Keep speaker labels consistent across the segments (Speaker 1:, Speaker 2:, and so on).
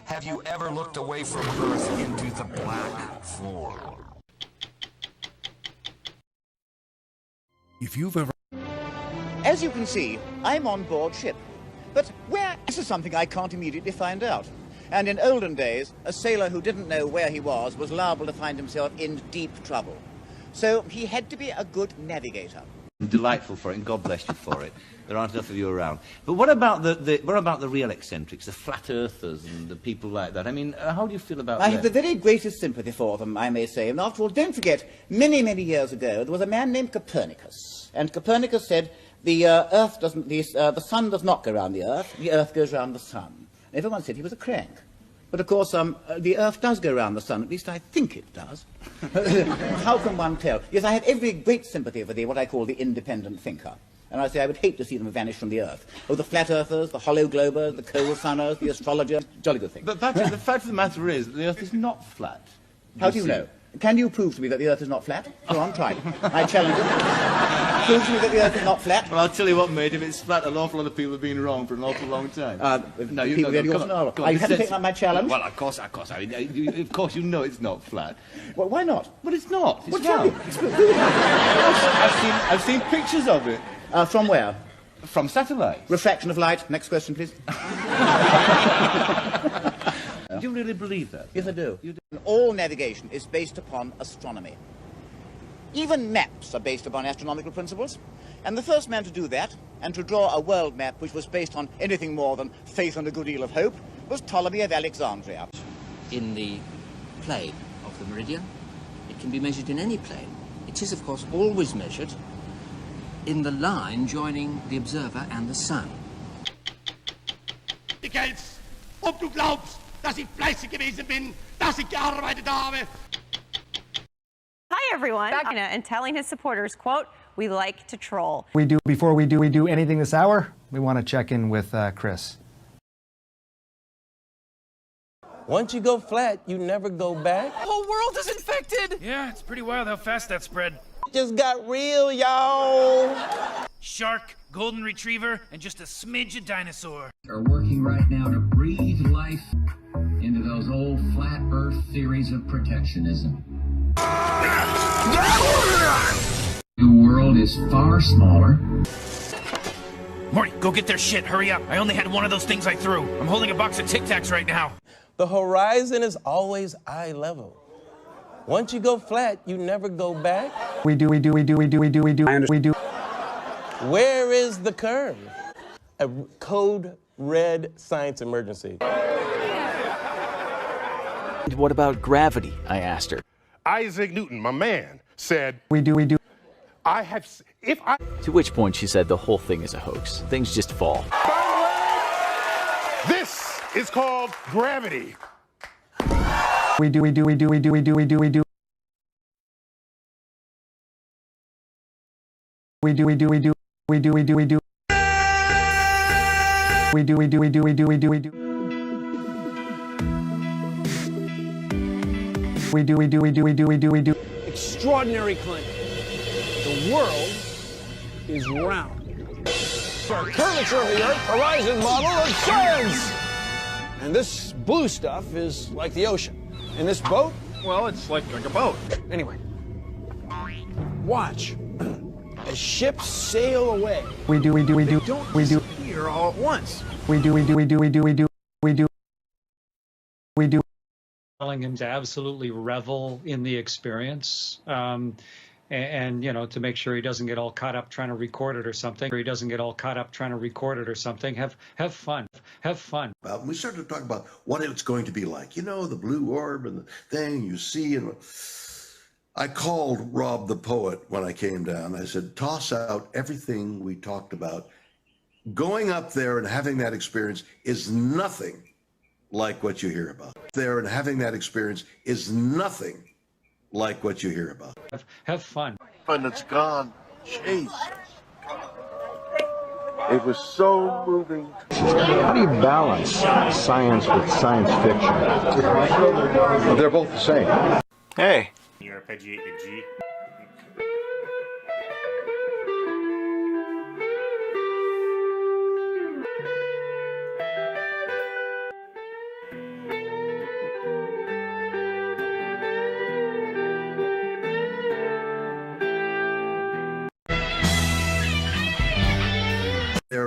Speaker 1: Have you ever looked away from Earth into the black void?
Speaker 2: If you've ever...
Speaker 3: As you can see, I'm on board ship. But where? This is something I can't immediately find out. And in olden days, a sailor who didn't know where he was liable to find himself in deep trouble. So he had to be a good navigator.
Speaker 4: Delightful for it, and God bless you for it. There aren't enough of you around. But what about the real eccentrics, the flat earthers and the people like that? I mean, how do you feel about that?
Speaker 3: I have the very greatest sympathy for them, I may say. And after all, don't forget, many, many years ago, there was a man named Copernicus. And Copernicus said, the sun does not go round the earth goes round the sun. And everyone said he was a crank. But of course, the Earth does go round the sun, at least I think it does. How can one tell? Yes, I have every great sympathy for what I call the independent thinker. And I say I would hate to see them vanish from the Earth. Oh, the flat earthers, the hollow globers, the coal sunners, the astrologers, jolly good thing.
Speaker 4: But Patrick, the fact of the matter is that the Earth is not flat.
Speaker 3: How do you know? Can you prove to me that the Earth is not flat? Go on, try it. I challenge you. Prove to me that the Earth is not flat.
Speaker 4: Well, I'll tell you what, mate, if it's flat, an awful lot of people have been wrong for an awful long time.
Speaker 3: No, you haven't taken up my challenge?
Speaker 4: Well, of course. I mean, of course, you know it's not flat.
Speaker 3: Well, why not?
Speaker 4: But it's not. It's
Speaker 3: What
Speaker 4: round. I've seen pictures of it.
Speaker 3: From where?
Speaker 4: From satellites.
Speaker 3: Refraction of light. Next question, please.
Speaker 4: Do you really believe that?
Speaker 3: Yes, I do. All navigation is based upon astronomy. Even maps are based upon astronomical principles. And the first man to do that, and to draw a world map which was based on anything more than faith and a good deal of hope, was Ptolemy of Alexandria.
Speaker 5: In the plane of the meridian, it can be measured in any plane. It is, of course, always measured in the line joining the observer and the sun.
Speaker 6: Ob du glaubst, dass ich fleißig gewesen bin, dass ich gearbeitet habe.
Speaker 7: Hi everyone, and telling his supporters, quote, "We like to troll."
Speaker 8: Before we do anything this hour, we want to check in with Chris.
Speaker 9: Once you go flat, you never go back.
Speaker 10: The whole world is infected!
Speaker 11: Yeah, it's pretty wild how fast that spread.
Speaker 9: It just got real, y'all.
Speaker 11: Shark, golden retriever, and just a smidge of dinosaur.
Speaker 12: Are working right now to breathe life into those old flat earth theories of protectionism. The world is far smaller.
Speaker 11: Morty, go get their shit, hurry up. I only had one of those things I threw. I'm holding a box of Tic Tacs right now.
Speaker 9: The horizon is always eye level. Once you go flat, you never go back.
Speaker 8: We do.
Speaker 9: Where is the curve? A code red science emergency.
Speaker 13: What about gravity? I asked her.
Speaker 6: Isaac Newton, my man, said,
Speaker 8: We do.
Speaker 13: To which point she said the whole thing is a hoax. Things just fall.
Speaker 6: This is called gravity.
Speaker 8: We do.
Speaker 10: Extraordinary claim. The world is round. For curvature of the Earth horizon model of science. And this blue stuff is like the ocean. And this boat, well, it's like a boat. Anyway, watch as ships sail away.
Speaker 8: We do.
Speaker 10: They don't disappear all at once.
Speaker 8: We do.
Speaker 14: Telling him to absolutely revel in the experience, and you know, to make sure he doesn't get all caught up trying to record it or something. Have fun.
Speaker 15: We started to talk about what it's going to be like. You know, the blue orb and the thing you see. And I called Rob the poet when I came down. I said, toss out everything we talked about. Going up there and having that experience is nothing like what you hear about. There and having that experience is nothing like what you hear about.
Speaker 14: Have fun.
Speaker 6: And it's gone. Jeez. It was so moving.
Speaker 16: How do you balance science with science fiction? They're both the same.
Speaker 17: Hey.
Speaker 18: You arpeggiate the G.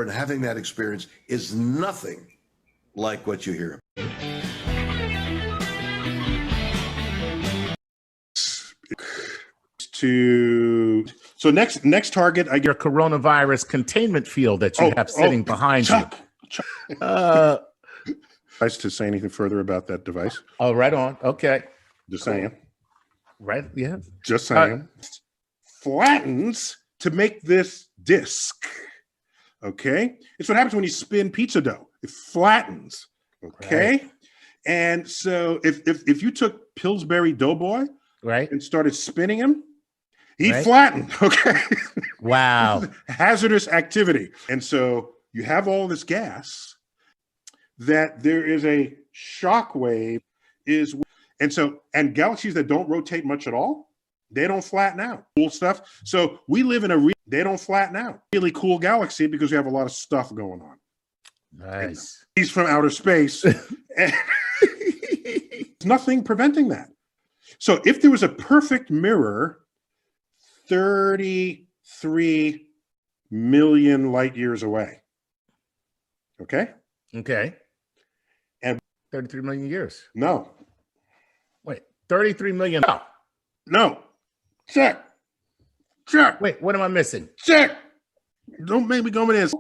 Speaker 15: and having that experience is nothing like what you hear.
Speaker 2: So next target, I get your coronavirus containment field that you have sitting behind you.
Speaker 17: Nice to say anything further about that device?
Speaker 2: Oh, right on. Okay.
Speaker 17: Just saying.
Speaker 2: Right. Yeah.
Speaker 17: Just saying. Flattens to make this disc. Okay. It's what happens when you spin pizza dough. It flattens. Okay.
Speaker 2: Right.
Speaker 17: And so if you took Pillsbury Doughboy,
Speaker 2: right,
Speaker 17: and started spinning him, he
Speaker 2: right,
Speaker 17: flattened. Okay.
Speaker 2: Wow.
Speaker 17: Hazardous activity. And so you have all this gas that there is a shock wave and galaxies that don't rotate much at all, they don't flatten out. Cool stuff. So we live in they don't flatten out. Really cool galaxy because we have a lot of stuff going on.
Speaker 2: Nice.
Speaker 17: He's from outer space. And there's nothing preventing that. So if there was a perfect mirror 33 million light years away, okay?
Speaker 2: Okay.
Speaker 17: And
Speaker 2: 33 million years.
Speaker 17: No.
Speaker 2: Wait, 33 million.
Speaker 17: No. Check.
Speaker 2: Wait, what am I missing?
Speaker 17: Check. Don't make me go in this.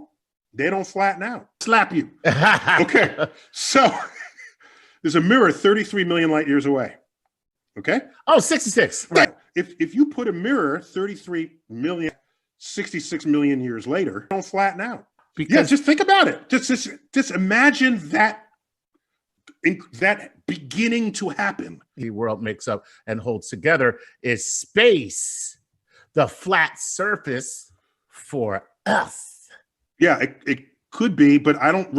Speaker 17: They don't flatten out. Slap you. Okay. So there's a mirror 33 million light years away. Okay.
Speaker 2: Oh, 66. Right.
Speaker 17: If you put a mirror 66 million years later, don't flatten out. Because just think about it. Just imagine that beginning to happen.
Speaker 2: The world makes up and holds together is space, the flat surface for us.
Speaker 17: Yeah, it could be, but I don't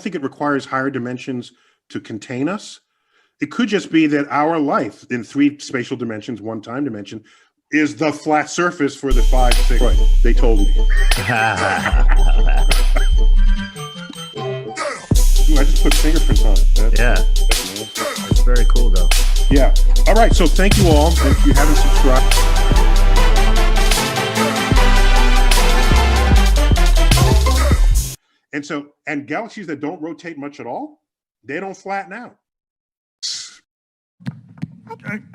Speaker 17: think it requires higher dimensions to contain us. It could just be that our life in 3 spatial dimensions, 1 time dimension, is the flat surface for the 5, 6. Right. They told me. Ooh, I just put fingerprints on it.
Speaker 2: It's very cool, though.
Speaker 17: Yeah. All right. So thank you all. If you haven't subscribed. And galaxies that don't rotate much at all, they don't flatten out.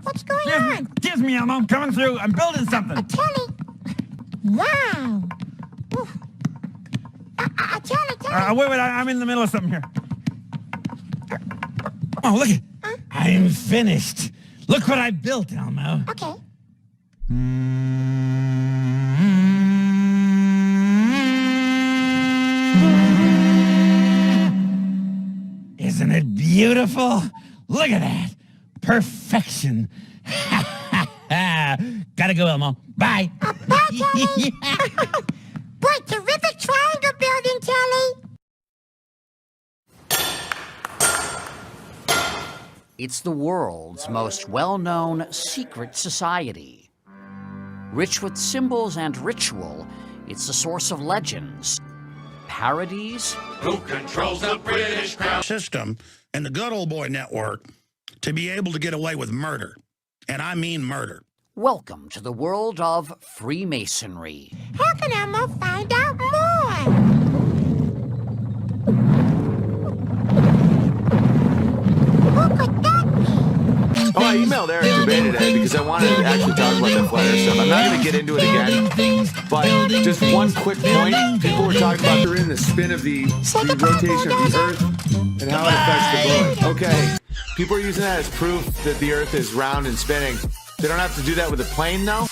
Speaker 18: What's going on?
Speaker 11: Excuse me, Elmo. I'm coming through. I'm building something.
Speaker 18: A telly? Wow. A telly.
Speaker 11: Wait, I'm in the middle of something here. Oh, look it. I'm finished. Look what I built, Elmo.
Speaker 18: Okay.
Speaker 11: Isn't it beautiful? Look at that. Perfection. Gotta go, Elmo. Bye.
Speaker 18: Bye, Telly. Boy, terrific triangle building, Telly.
Speaker 19: It's the world's most well-known secret society. Rich with symbols and ritual, it's a source of legends, parodies.
Speaker 6: Who controls the British Crown
Speaker 20: system and the good old boy network to be able to get away with murder. And I mean murder.
Speaker 19: Welcome to the world of Freemasonry.
Speaker 18: How can Elmo find out more? Who could that be?
Speaker 13: Oh, I emailed Eric Dubay today because I wanted to actually talk about that flat earth stuff. I'm not going to get into it again, but just one quick point. People were talking about in the spin of the rotation of the earth and how it affects the globe. Okay. People are using that as proof that the earth is round and spinning. They don't have to do that with a plane, though?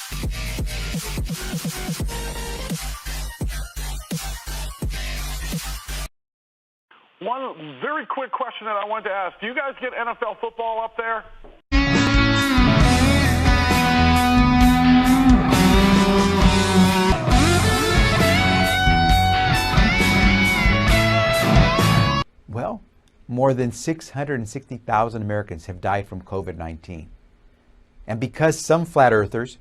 Speaker 21: One very quick question that I wanted to ask. Do you guys get NFL football up there?
Speaker 22: Well, more than 660,000 Americans have died from COVID-19. And because some flat earthers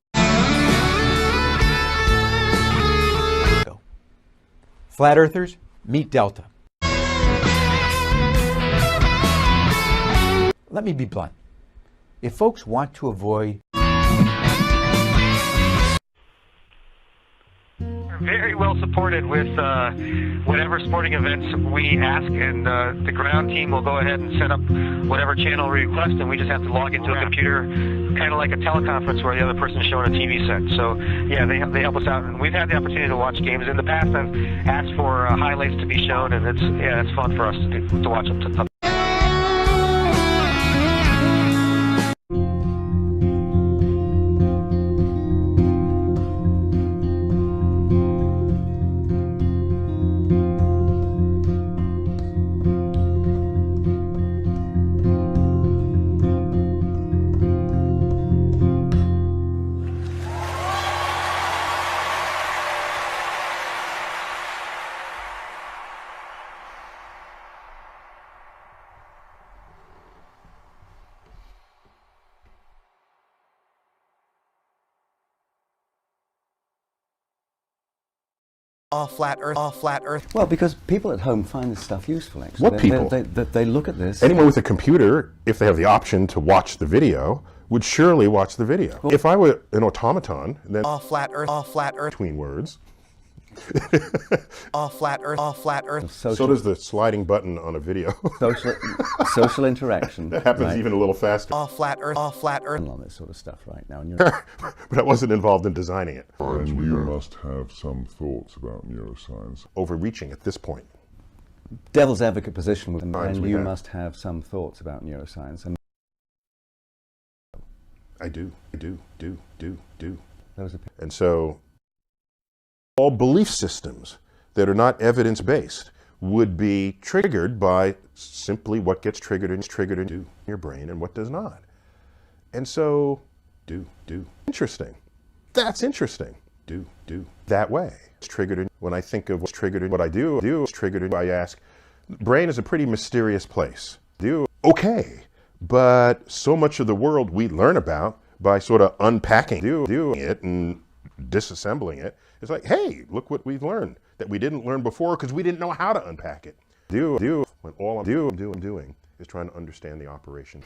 Speaker 22: meet Delta. Let me be blunt. If folks want to avoid
Speaker 1: very well supported with whatever sporting events we ask, and the ground team will go ahead and set up whatever channel we request, and we just have to log into a computer, kind of like a teleconference where the other person is showing a TV set. So yeah, they help us out, and we've had the opportunity to watch games. In the past, I've asked for highlights to be shown, and it's fun for us to watch them.
Speaker 4: All flat Earth.
Speaker 23: Well, because people at home find this stuff useful, actually.
Speaker 24: What people?
Speaker 23: They look at this.
Speaker 24: Anyone with a computer, if they have the option to watch the video, would surely watch the video. Well, if I were an automaton, then
Speaker 4: all flat Earth.
Speaker 24: Between words.
Speaker 4: all flat Earth.
Speaker 24: So does the sliding button on a video.
Speaker 23: Social interaction.
Speaker 24: That happens
Speaker 23: right?
Speaker 24: even a little faster.
Speaker 4: All flat Earth.
Speaker 23: All this sort of stuff right now.
Speaker 24: But I wasn't involved in designing it.
Speaker 25: And you must have some thoughts about neuroscience.
Speaker 24: Overreaching at this point.
Speaker 23: Devil's advocate position, and you
Speaker 24: have.
Speaker 23: must have some thoughts about neuroscience. And
Speaker 24: I do. And so all belief systems that are not evidence-based would be triggered by simply what gets triggered in your brain and what does not. And so, interesting. That's interesting. That way. It's triggered in, when I think of what's triggered in what I do is triggered in, I ask, brain is a pretty mysterious place. Okay, but so much of the world we learn about by sort of unpacking it and disassembling it. It's like, hey, look what we've learned that we didn't learn before because we didn't know how to unpack it. When all I'm doing is trying to understand the operation.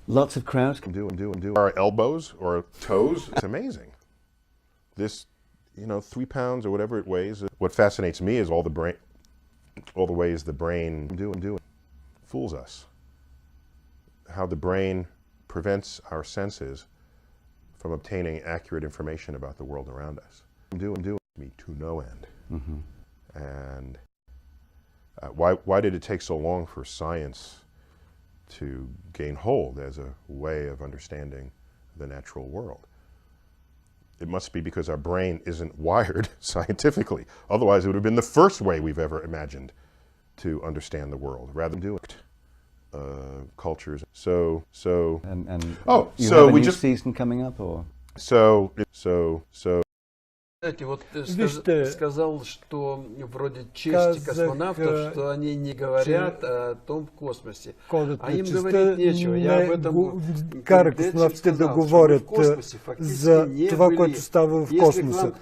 Speaker 23: Lots of crowds
Speaker 24: can do. Our elbows or toes, it's amazing. This, 3 pounds or whatever it weighs. What fascinates me is all the ways the brain fools us. How the brain prevents our senses from obtaining accurate information about the world around us. Me to no end. And why did it take so long for science to gain hold as a way of understanding the natural world? It must be because our brain isn't wired scientifically. Otherwise, it would have been the first way we've ever imagined to understand the world, rather than do it. Cultures. So
Speaker 23: you have a new season coming up, or
Speaker 26: Знаете, вот ты сказал, что вроде честь космонавтов, что они не говорят о том космосе. А им говорить нечего. Я об этом
Speaker 27: кара космонавтите да говорят за това, което става в космоса.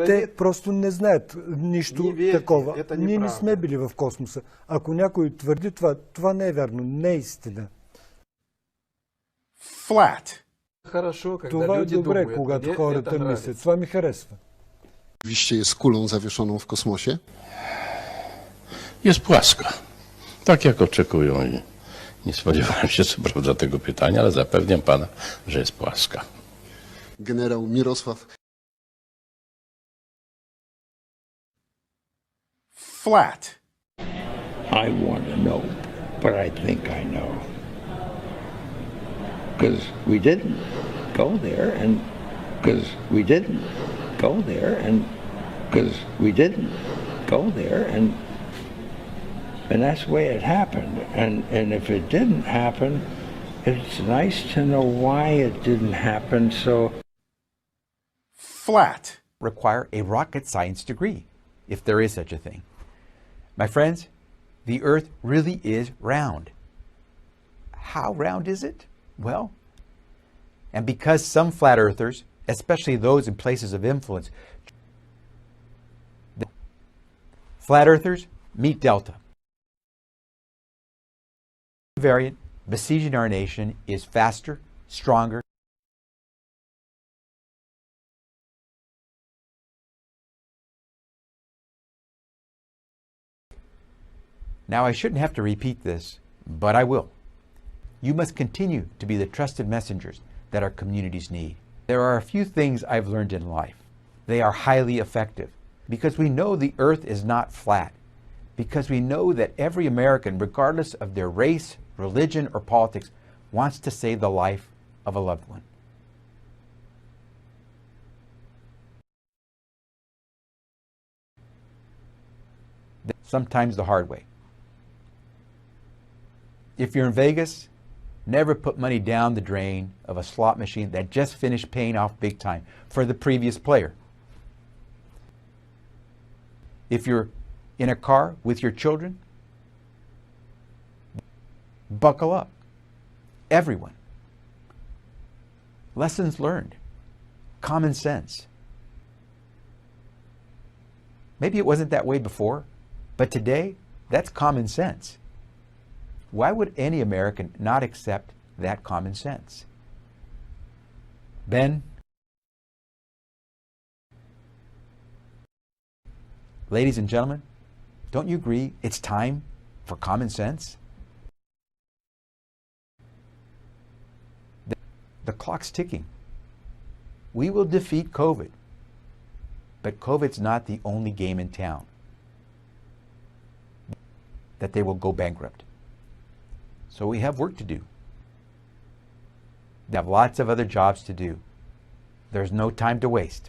Speaker 27: Те просто не знаят нищо такова. Ние не сме били в космоса. Ако някой твърди това, това не е вярно, не е истина.
Speaker 24: Flat.
Speaker 27: Това е добре, когато хората мислят. Това ми харесва.
Speaker 28: Rzeczywiście jest kulą zawieszoną w kosmosie?
Speaker 29: Jest płaska. Tak jak oczekują i nie spodziewałem się co prawda tego pytania, ale zapewniam pana, że jest płaska.
Speaker 28: Generał Mirosław.
Speaker 24: Flat.
Speaker 30: I want to know, but I think I know. Because we didn't go there, and because we didn't go there, and because we didn't go there, and that's the way it happened. And if it didn't happen, it's nice to know why it didn't happen. So
Speaker 22: flat require a rocket science degree, if there is such a thing. My friends, the Earth really is round. How round is it? Well, and because some flat earthers, especially those in places of influence, flat earthers meet Delta. The variant besieging our nation is faster, stronger, Now, I shouldn't have to repeat this, but I will. You must continue to be the trusted messengers that our communities need. There are a few things I've learned in life. They are highly effective because we know the earth is not flat, because we know that every American, regardless of their race, religion, or politics, wants to save the life of a loved one. Sometimes the hard way. If you're in Vegas, never put money down the drain of a slot machine that just finished paying off big time for the previous player. If you're in a car with your children, buckle up. Everyone. Lessons learned. Common sense. Maybe it wasn't that way before, but today, that's common sense. Why would any American not accept that common sense? Ben? Ladies and gentlemen, don't you agree it's time for common sense? The clock's ticking. We will defeat COVID, but COVID's not the only game in town that they will go bankrupt. So we have work to do. We have lots of other jobs to do. There's no time to waste.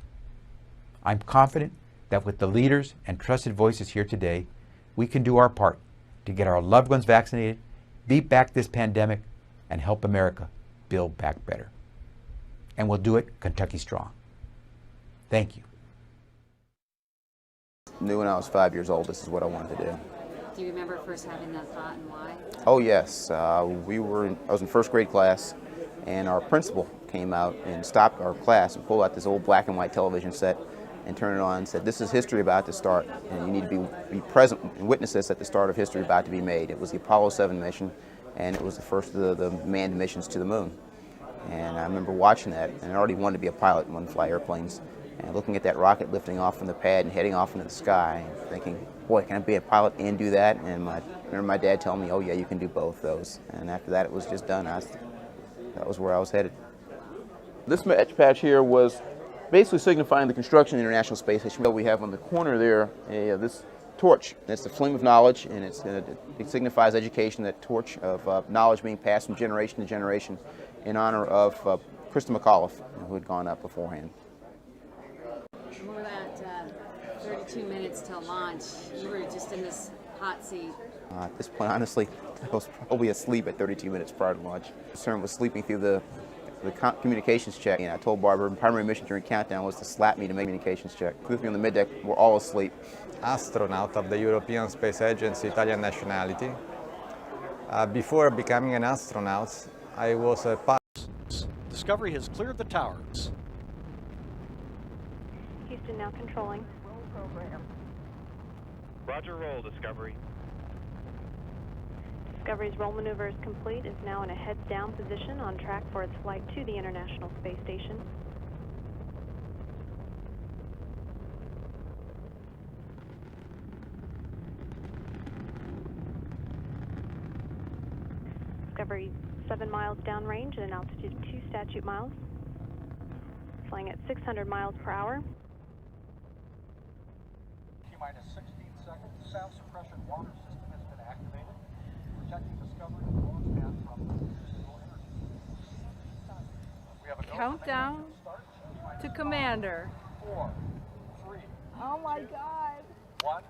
Speaker 22: I'm confident that with the leaders and trusted voices here today, we can do our part to get our loved ones vaccinated, beat back this pandemic, and help America build back better. And we'll do it Kentucky strong. Thank you.
Speaker 3: Knew when I was 5 years old, this is what I wanted to do.
Speaker 5: Do you remember first having that thought and why?
Speaker 3: Oh yes, I was in first grade class, and our principal came out and stopped our class and pulled out this old black and white television set and turned it on and said, "This is history about to start, and you need to be present and witness this at the start of history about to be made." It was the Apollo 7 mission, and it was the first of the manned missions to the moon. And I remember watching that, and I already wanted to be a pilot and wanted to fly airplanes. And looking at that rocket lifting off from the pad and heading off into the sky, and thinking, boy, can I be a pilot and do that? And I remember my dad telling me, oh yeah, you can do both those. And after that, it was just done. That was where I was headed. This etch patch here was basically signifying the construction of the International Space Station. We have on the corner there this torch. It's the flame of knowledge, and it signifies education, that torch of knowledge being passed from generation to generation in honor of Krista McAuliffe, who had gone up beforehand.
Speaker 5: We're at 32 minutes till launch. You were just in this hot seat.
Speaker 3: At this point, honestly, I was probably asleep at 32 minutes prior to launch. CERN was sleeping through the communications check, and I told Barbara my primary mission during countdown was to slap me to make communications check. With me on the middeck, we're all asleep.
Speaker 7: Astronaut of the European Space Agency, Italian nationality. Before becoming an astronaut, I was a pilot.
Speaker 8: Discovery has cleared the towers.
Speaker 9: Houston now controlling.
Speaker 10: Roger, roll, Discovery.
Speaker 9: Discovery's roll maneuver is complete. Is now in a heads-down position on track for its flight to the International Space Station. Discovery 7 miles downrange at an altitude of 2 statute miles. Flying at 600 miles per hour.
Speaker 8: T-minus 16 seconds. Sound suppression water system has been activated, protecting Discovery and launch pad from physical energy. We have a
Speaker 12: countdown to Commander.
Speaker 8: 4, 3.
Speaker 12: Oh my God.
Speaker 8: 1.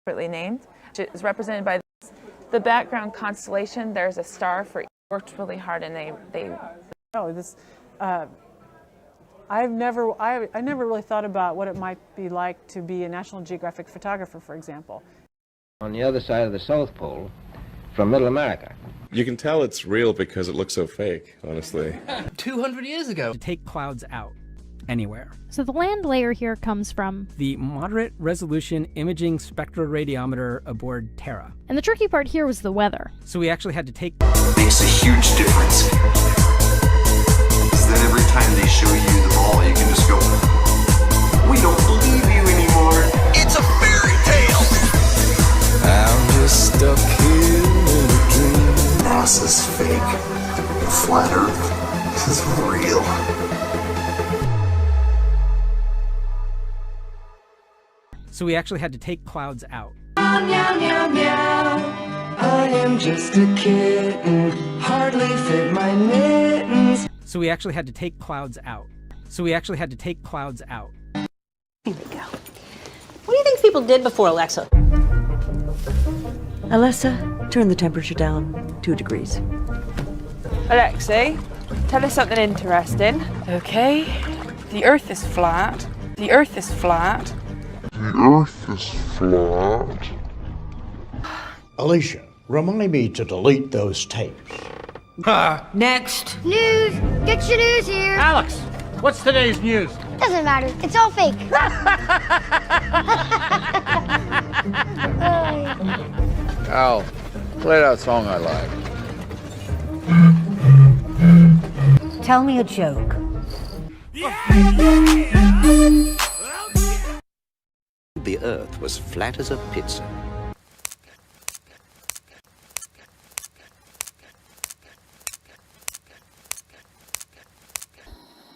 Speaker 14: Appropriately named. It is represented by the background constellation. There's a star for. Worked really hard, and they.
Speaker 15: Oh, this. I never really thought about what it might be like to be a National Geographic photographer, for example.
Speaker 30: On the other side of the South Pole, from Middle America.
Speaker 16: You can tell it's real because it looks so fake, honestly.
Speaker 31: 200 years ago. To take clouds out anywhere.
Speaker 32: So the land layer here comes from
Speaker 31: the Moderate Resolution Imaging Spectroradiometer aboard Terra.
Speaker 32: And the tricky part here was the weather.
Speaker 31: So we actually had to take...
Speaker 33: Makes a huge difference. Is that every time they show you the ball, you can just go, we don't believe you anymore. It's a fairy tale.
Speaker 34: I'm just stuck here.
Speaker 33: fake. The flat Earth is real.
Speaker 31: So we actually had to take clouds out.
Speaker 1: Meow, meow, meow. I am just a kitten, hardly fit my mittens.
Speaker 31: So we actually had to take clouds out. So we actually had to take clouds out.
Speaker 2: Here we go. What do you think people did before Alexa?
Speaker 4: Alexa, turn the temperature down 2 degrees.
Speaker 14: Alexei, tell us something interesting. Okay. The Earth is flat. The Earth is flat.
Speaker 6: The Earth is flat.
Speaker 11: Alicia, remind me to delete those tapes.
Speaker 2: Next.
Speaker 13: News! Get your news here!
Speaker 11: Alex, what's today's news?
Speaker 13: Doesn't matter. It's all fake.
Speaker 17: Al, play that song I like.
Speaker 2: Tell me a joke.
Speaker 18: The Earth was flat as a pizza.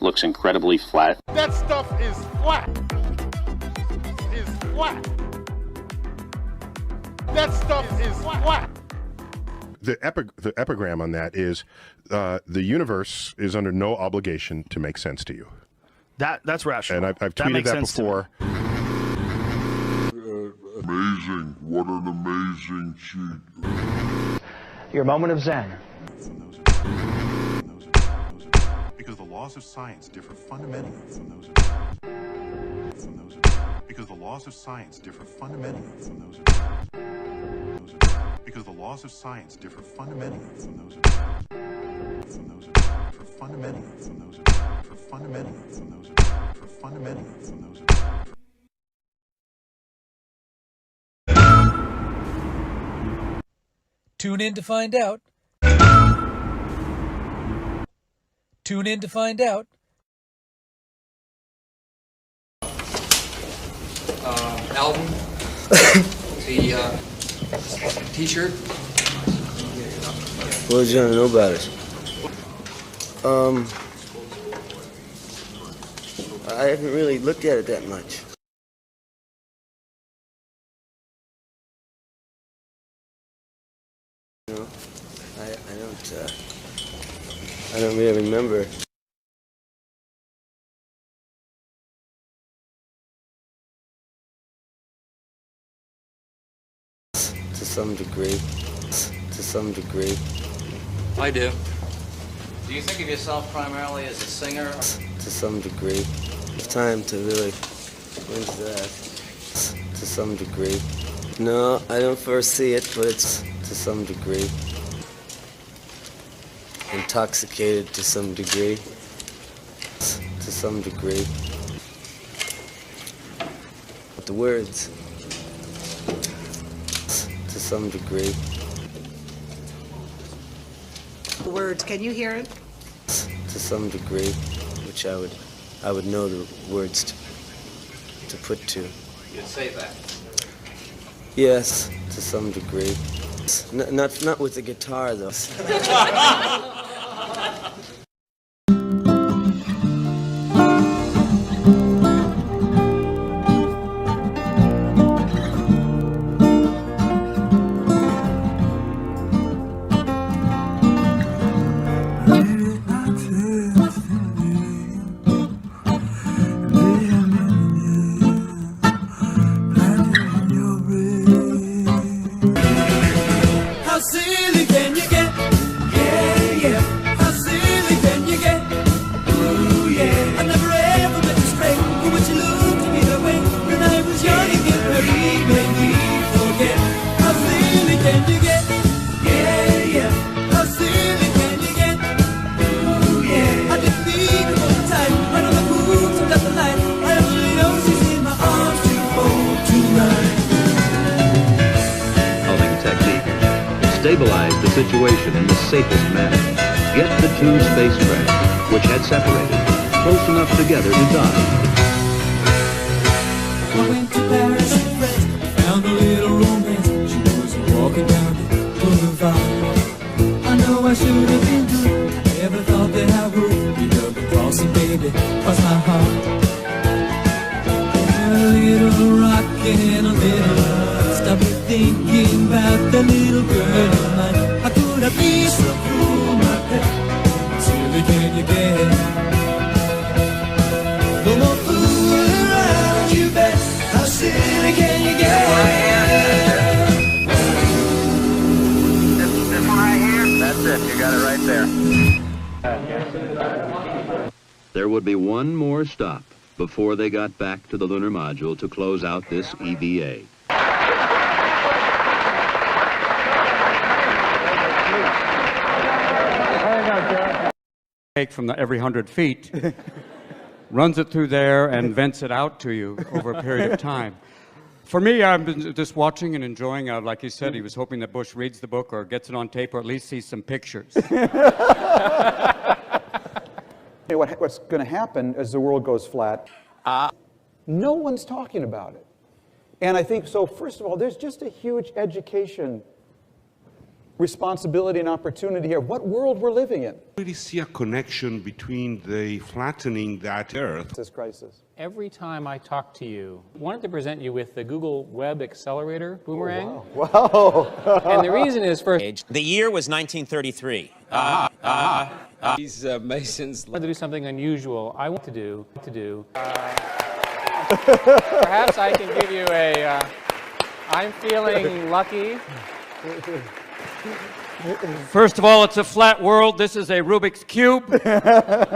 Speaker 10: Looks incredibly flat.
Speaker 24: That stuff is flat. Is flat. That stuff is flat. The epigram on that is, the universe is under no obligation to make sense to you.
Speaker 19: That's rational.
Speaker 24: And I've tweeted that before.
Speaker 6: Amazing. What an amazing cheat.
Speaker 19: Your moment of zen.
Speaker 24: Because the laws of science differ fundamentally from those because the laws of science differ fundamentally from those because the laws of science differ fundamentally from those for fundamentally from those for fundamentally from those for fundamentally from those.
Speaker 20: Tune in to find out. Tune in to find out.
Speaker 21: Album, the t-shirt.
Speaker 23: What did you want to know about it? I haven't really looked at it that much. You know, I don't really remember. To some degree. To some degree.
Speaker 21: I do.
Speaker 25: Do you think of yourself primarily as a singer?
Speaker 23: To some degree. It's time to really. When's that? To some degree. No, I don't foresee it, but it's to some degree. Intoxicated to some degree. To some degree. But the words. To some degree.
Speaker 2: The words, can you hear it?
Speaker 23: To some degree, which I would know the words to put to.
Speaker 25: You'd say that.
Speaker 23: Yes, to some degree. Not with the guitar though.
Speaker 1: How silly can you get? Yeah, yeah. How silly can you get? Ooh, yeah. I never ever meant to stray, but when you looked at me that way, when I was young and get ready, made me forget. How silly can you get? Yeah, yeah. How silly can you get? Ooh, yeah. I didn't need to hold tight, right on the moon, turned out the light. I only know she's in my arms to hold tonight.
Speaker 34: Technique. Stabilize the situation in the safest manner. Get the two spacecraft, which had separated, close enough together to die.
Speaker 1: I went to Paris with friends, found a little romance. She was walking down the boulevard. I know I should have thinking about the little girl of mine. How could I be so cruel, my pet? How silly can you get? No more fooling around, you bet. How silly can you get?
Speaker 3: This one right here? That's it, you got it right there.
Speaker 34: There would be one more stop before they got back to the lunar module to close out this EVA.
Speaker 31: Take from the every 100 feet, runs it through there and vents it out to you over a period of time. For me, I've been just watching and enjoying, like he said, he was hoping that Bush reads the book or gets it on tape or at least sees some pictures.
Speaker 5: What's going to happen as the world goes flat, no one's talking about it. And I think, so first of all, there's just a huge education responsibility and opportunity here. What world we're living in.
Speaker 7: I really see a connection between the flattening that Earth.
Speaker 5: This crisis.
Speaker 8: Every time I talk to you, I wanted to present you with the Google Web Accelerator Boomerang.
Speaker 5: Oh, wow.
Speaker 8: And the reason is first.
Speaker 9: The year was 1933.
Speaker 8: These Masons. I want to do something unusual. I want to do. Perhaps I can give you a. I'm feeling lucky.
Speaker 31: First of all, it's a flat world. This is a Rubik's Cube.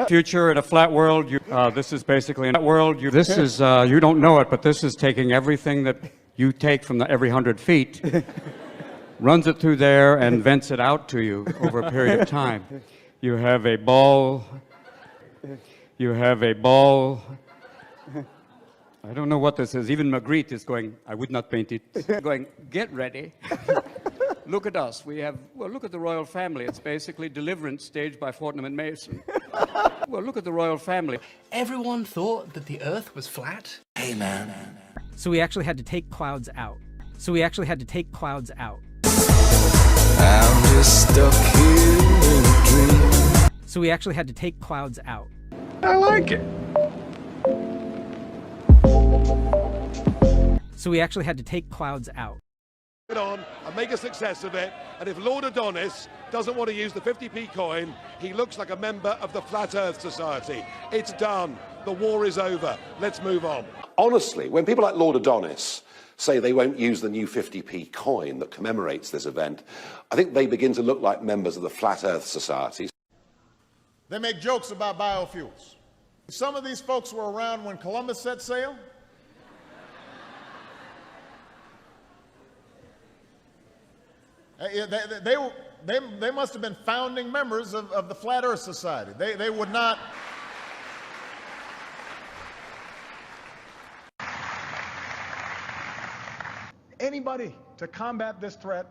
Speaker 31: Future in a flat world. This is basically a flat world. This is, you don't know it, but this is taking everything that you take from the every 100 feet, runs it through there and vents it out to you over a period of time. You have a ball. You have a ball. I don't know what this is. Even Magritte is going, I would not paint it. Going, get ready. Look at us. We have, well, look at the royal family. It's basically Deliverance staged by Fortnum and Mason. Well, look at the royal family.
Speaker 9: Everyone thought that the Earth was flat. Hey, man.
Speaker 31: So we actually had to take clouds out.
Speaker 1: I'm just stuck here in a dream.
Speaker 31: So we actually had to take clouds out.
Speaker 7: I like it.
Speaker 31: So we actually had to take clouds out.
Speaker 12: It on and make a success of it, and if Lord Adonis doesn't want to use the 50p coin, he looks like a member of the Flat Earth Society. It's done. The war is over. Let's move on.
Speaker 15: Honestly, when people like Lord Adonis say they won't use the new 50p coin that commemorates this event, I think they begin to look like members of the Flat Earth Society.
Speaker 16: They make jokes about biofuels. Some of these folks were around when Columbus set sail. They must have been founding members of the Flat Earth Society. They would not. Anybody to combat this threat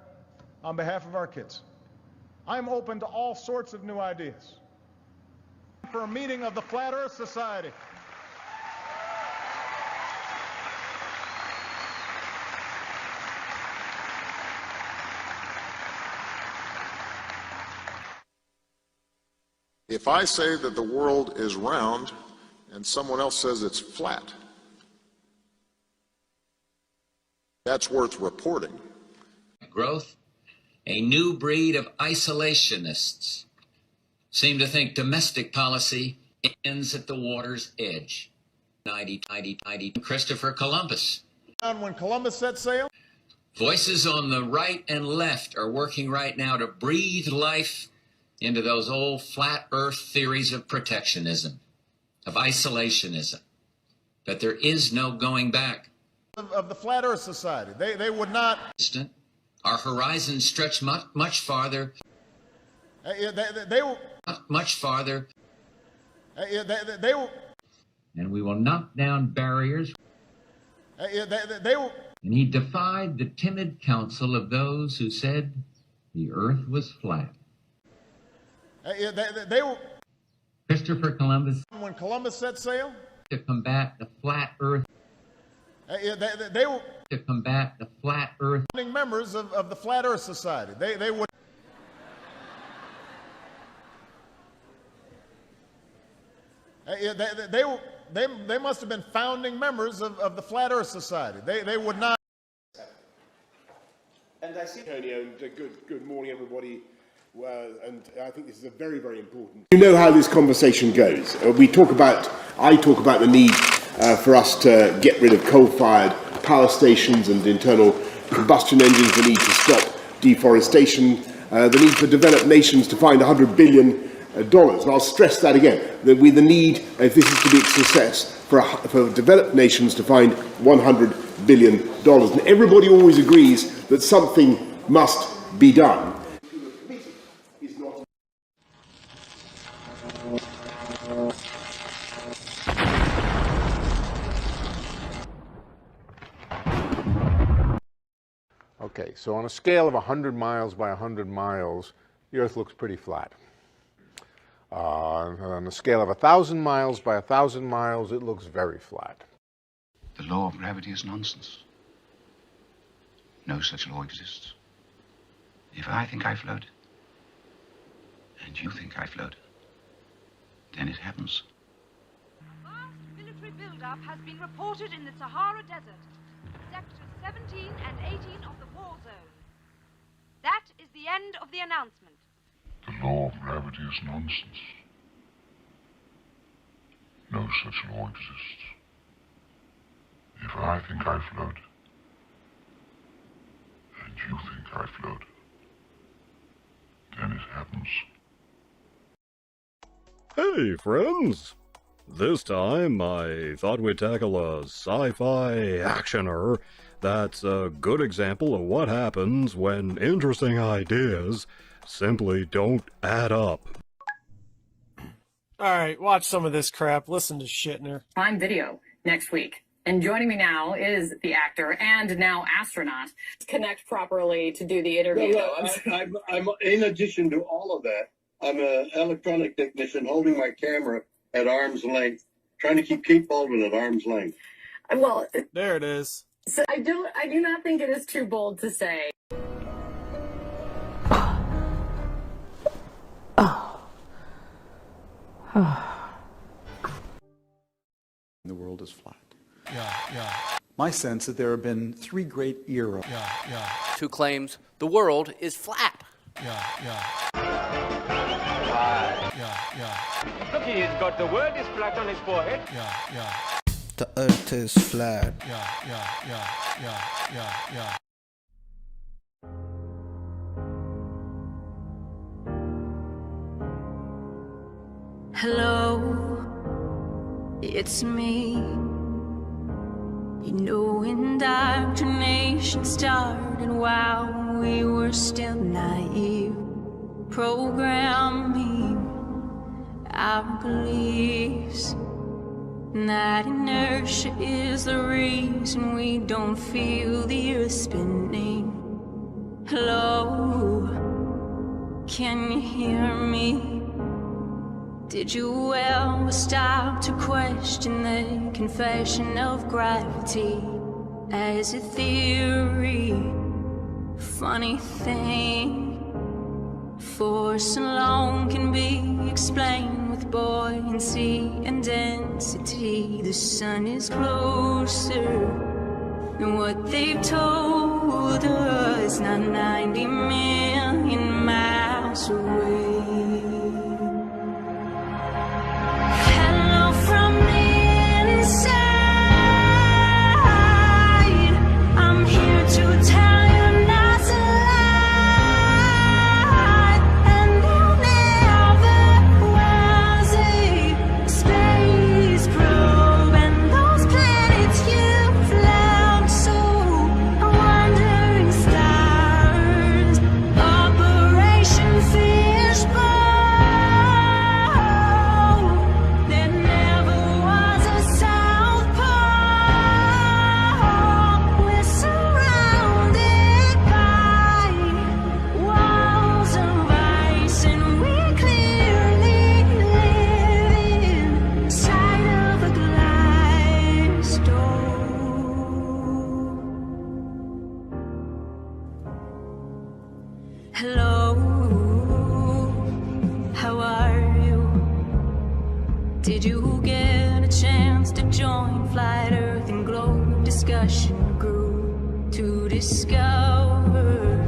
Speaker 16: on behalf of our kids. I'm open to all sorts of new ideas. For a meeting of the Flat Earth Society.
Speaker 22: If I say that the world is round and someone else says it's flat, that's worth reporting.
Speaker 26: Growth, a new breed of isolationists seem to think domestic policy ends at the water's edge. 90, Christopher Columbus.
Speaker 16: When Columbus set sail?
Speaker 26: Voices on the right and left are working right now to breathe life into those old flat earth theories of protectionism, of isolationism, that there is no going back.
Speaker 16: Of the Flat Earth Society. They would not.
Speaker 26: Our horizons stretch much farther. Much farther. And we will knock down barriers. And he defied the timid counsel of those who said the earth was flat. Christopher Columbus.
Speaker 16: When Columbus set sail?
Speaker 26: To combat the flat earth. To combat the flat earth.
Speaker 16: Members of the Flat Earth Society. They would. They must have been founding members of the Flat Earth Society. They would not.
Speaker 4: And I see Antonio, and good morning, everybody. Well, and I think this is a very, very important. You know how this conversation goes. I talk about the need for us to get rid of coal-fired power stations and internal combustion engines, the need to stop deforestation, the need for developed nations to find $100 billion. And I'll stress that again, that the need, if this is to be a success, for developed nations to find $100 billion. And everybody always agrees that something must be done.
Speaker 6: Okay, so on a scale of 100 miles by 100 miles, the Earth looks pretty flat. On a scale of 1,000 miles by 1,000 miles, it looks very flat.
Speaker 10: The law of gravity is nonsense. No such law exists. If I think I float, and you think I float, then it happens.
Speaker 11: A vast military build-up has been reported in the Sahara Desert, sectors 17 and 18 of the war zone. That is the end of the announcement.
Speaker 10: The law of gravity is nonsense. No such law exists. If I think I float, and you think I float, then it happens.
Speaker 13: Hey, friends! This time I thought we'd tackle a sci-fi actioner that's a good example of what happens when interesting ideas simply don't add up.
Speaker 14: Alright, watch some of this crap. Listen to Shitner.
Speaker 17: Prime Video next week. And joining me now is the actor and now astronaut. Connect properly to do the interview.
Speaker 18: No, I'm in addition to all of that, I'm an electronic technician holding my camera at arm's length, trying to keep Kate Baldwin at arm's length.
Speaker 17: Well,
Speaker 14: there it is.
Speaker 17: So I do not think it is too bold to say.
Speaker 5: The world is flat.
Speaker 14: Yeah.
Speaker 5: My sense that there have been three great eras.
Speaker 14: Yeah.
Speaker 27: Who claims the world is flat.
Speaker 14: Yeah.
Speaker 28: Look, he's got the word is flat on his forehead.
Speaker 14: Yeah.
Speaker 23: The earth is flat.
Speaker 14: Yeah.
Speaker 29: Hello, it's me. You know, indoctrination started while we were still naive. Programming our beliefs. And that inertia is the reason we don't feel the earth spinning. Hello, can you hear me? Did you ever stop to question the confession of gravity as a theory? Funny thing, force alone can be explained with buoyancy and density. The sun is closer than what they've told us, not 90 million miles away. Hello, how are you? Did you get a chance to join Flat Earth and Globe discussion group to discover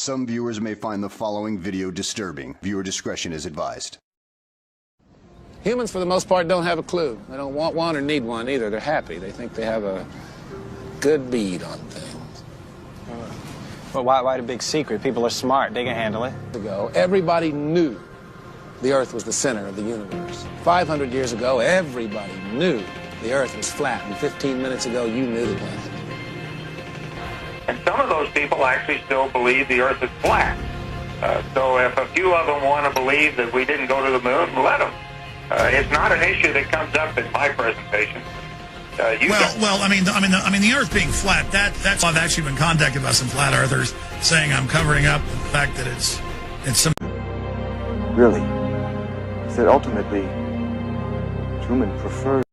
Speaker 1: Some viewers may find the following video disturbing. Viewer discretion is advised.
Speaker 2: Humans, for the most part, don't have a clue. They don't want one or need one either. They're happy. They think they have a good bead on things.
Speaker 3: Well, why the big secret? People are smart. They can handle it.
Speaker 2: Everybody knew the Earth was the center of the universe. 500 years ago, everybody knew the Earth was flat. And 15 minutes ago, you knew the planet.
Speaker 8: And some of those people actually still believe the Earth is flat. So if a few of them want to believe that we didn't go to the moon, let them. It's not an issue that comes up in my presentation.
Speaker 9: The Earth being flat, that's I've actually been contacted by some flat earthers saying I'm covering up the fact that it's some.
Speaker 19: Really? Is that ultimately Truman preferred?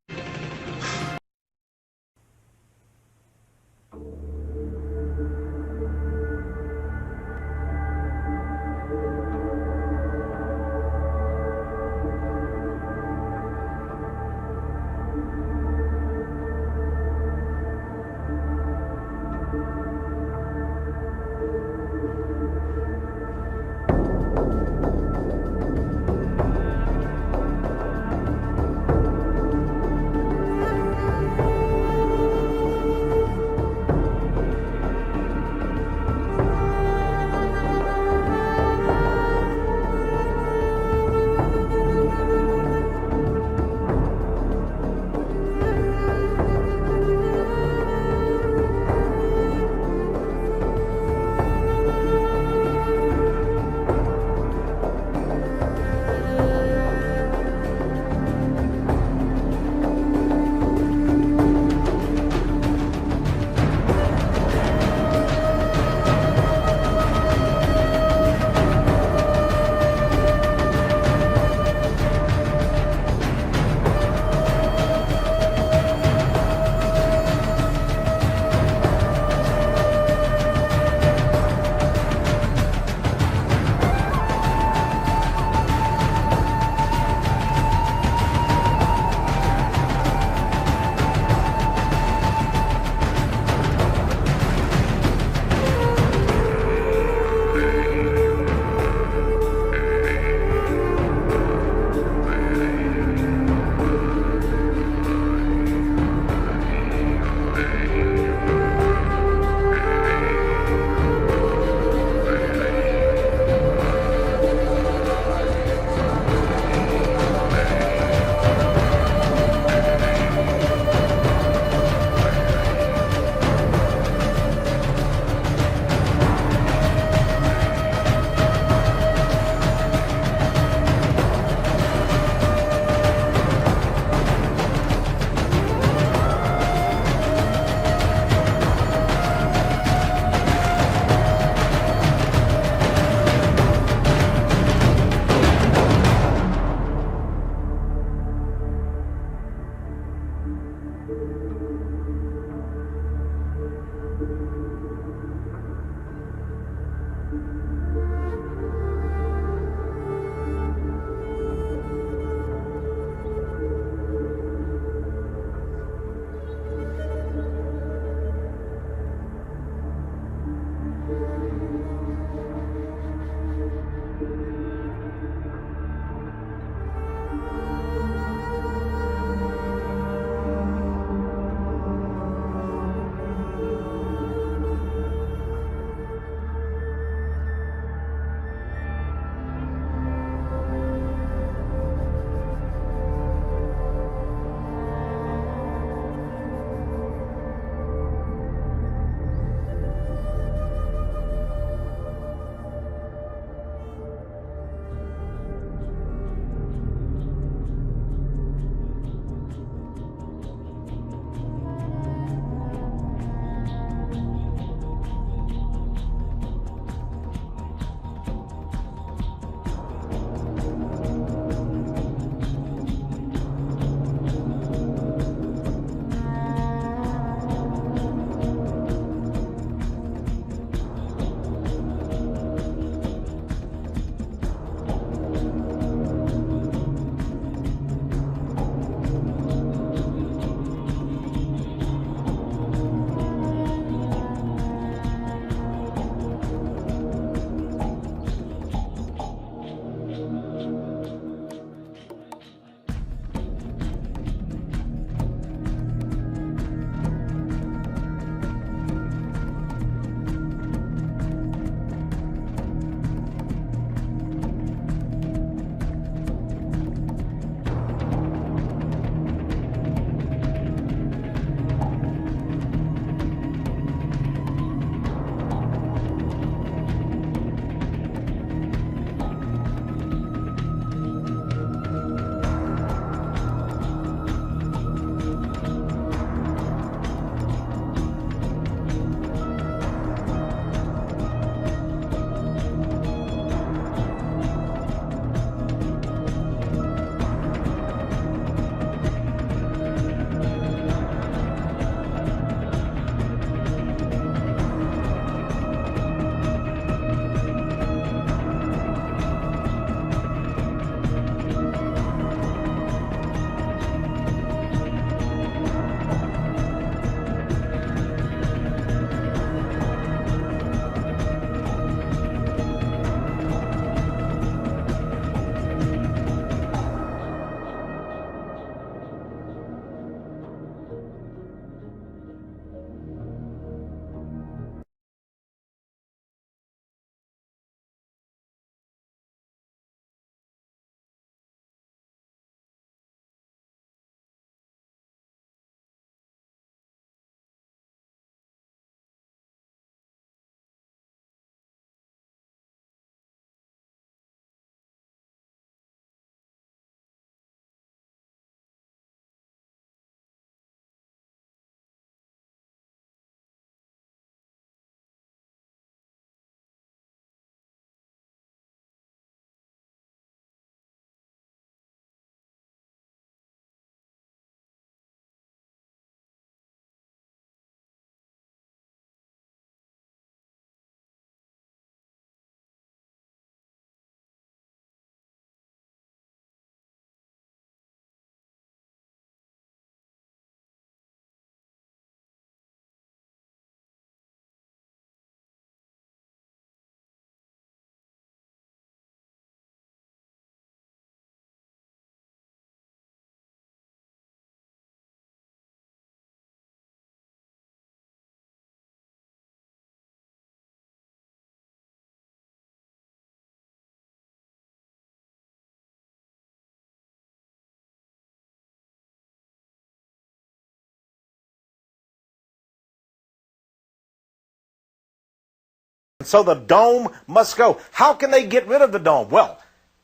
Speaker 7: So the dome must go. How can they get rid of the dome? Well,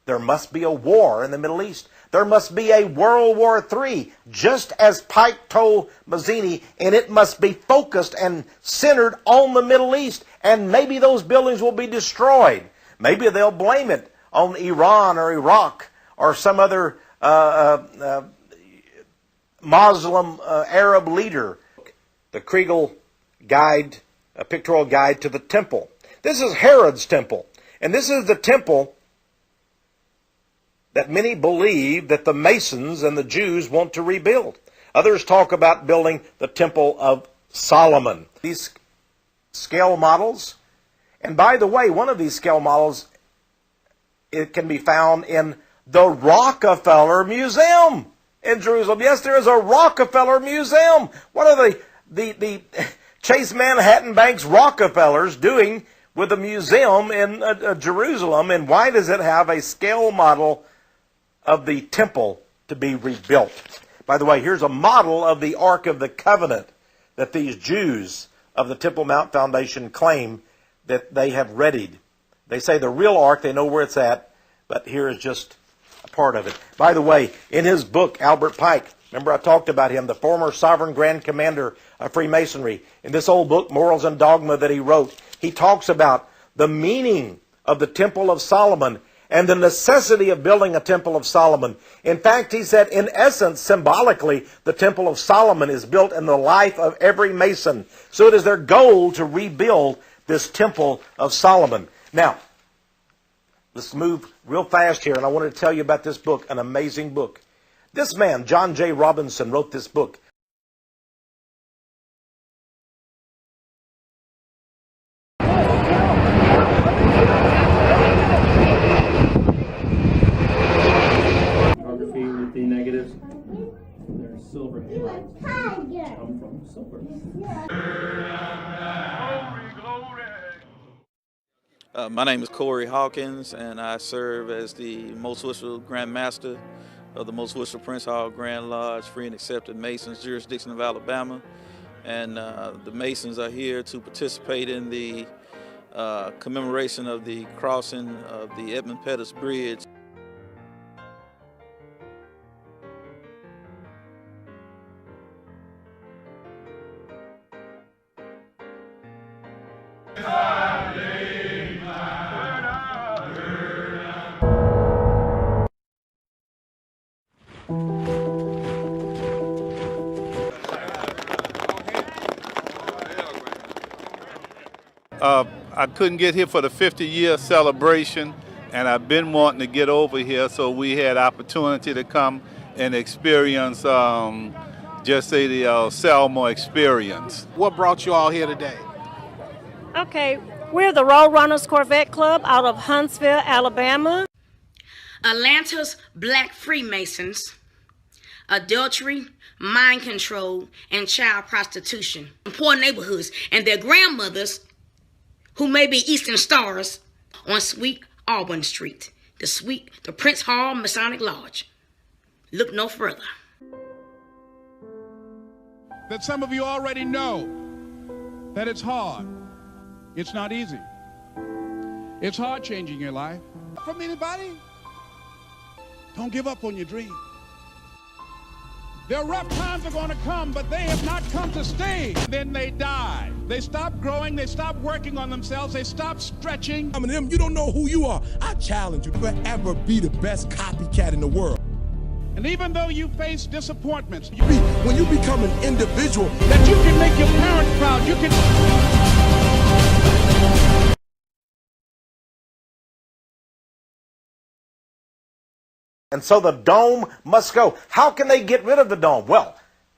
Speaker 7: there must be a war in the Middle East. There must be a World War III, just as Pike told Mazzini, and it must be focused and centered on the Middle East, and maybe those buildings will be destroyed. Maybe they'll blame it on Iran or Iraq or some other Muslim Arab leader. The Kriegel guide, a pictorial guide to the temple. This is Herod's temple, and this is the temple that many believe that the Masons and the Jews want to rebuild. Others talk about building the Temple of Solomon. These scale models, and by the way, one of these scale models, it can be found in the Rockefeller Museum in Jerusalem. Yes, there is a Rockefeller Museum. What are the Chase Manhattan Bank's Rockefellers doing with a museum in Jerusalem, and why does it have a scale model of the temple to be rebuilt? By the way, here's a model of the Ark of the Covenant that these Jews of the Temple Mount Foundation claim that they have readied. They say the real Ark, they know where it's at, but here is just a part of it. By the way, in his book, Albert Pike, remember I talked about him, the former sovereign grand commander of Freemasonry. In this old book, Morals and Dogma, that he wrote, he talks about the meaning of the Temple of Solomon and the necessity of building a Temple of Solomon. In fact, he said, in essence, symbolically, the Temple of Solomon is built in the life of every Mason. So it is their goal to rebuild this Temple of Solomon. Now, let's move real fast here, and I wanted to tell you about this book, an amazing book. This man, John J. Robinson, wrote this book.
Speaker 12: With the negatives, they're silver come from silver.
Speaker 15: My name is Corey Hawkins, and I serve as the Most Wishful Grand Master of the Most Wishful Prince Hall Grand Lodge Free and Accepted Masons jurisdiction of Alabama. And the Masons are here to participate in the commemoration of the crossing of the Edmund Pettus Bridge.
Speaker 20: I couldn't get here for the 50-year celebration, and I've been wanting to get over here, so we had opportunity to come and experience, just say the Selma experience.
Speaker 21: What brought you all here today?
Speaker 22: Okay, we're the Road Runners Corvette Club out of Huntsville, Alabama.
Speaker 24: Atlanta's Black Freemasons, adultery, mind control, and child prostitution in poor neighborhoods, and their grandmothers, who may be Eastern Stars, on Sweet Auburn Street, the Prince Hall Masonic Lodge. Look no further.
Speaker 16: That some of you already know that it's hard. It's not easy. It's hard changing your life. From anybody? Don't give up on your dream. Their rough times are going to come, but they have not come to stay. Then they die. They stop growing. They stop working on themselves. They stop stretching.
Speaker 25: I mean, them, you don't know who you are. I challenge you to ever be the best copycat in the world.
Speaker 16: And even though you face disappointments,
Speaker 25: when you become an individual,
Speaker 16: that you can make your parents proud, you can...
Speaker 7: And so the dome must go. How can they get rid of the dome? Well,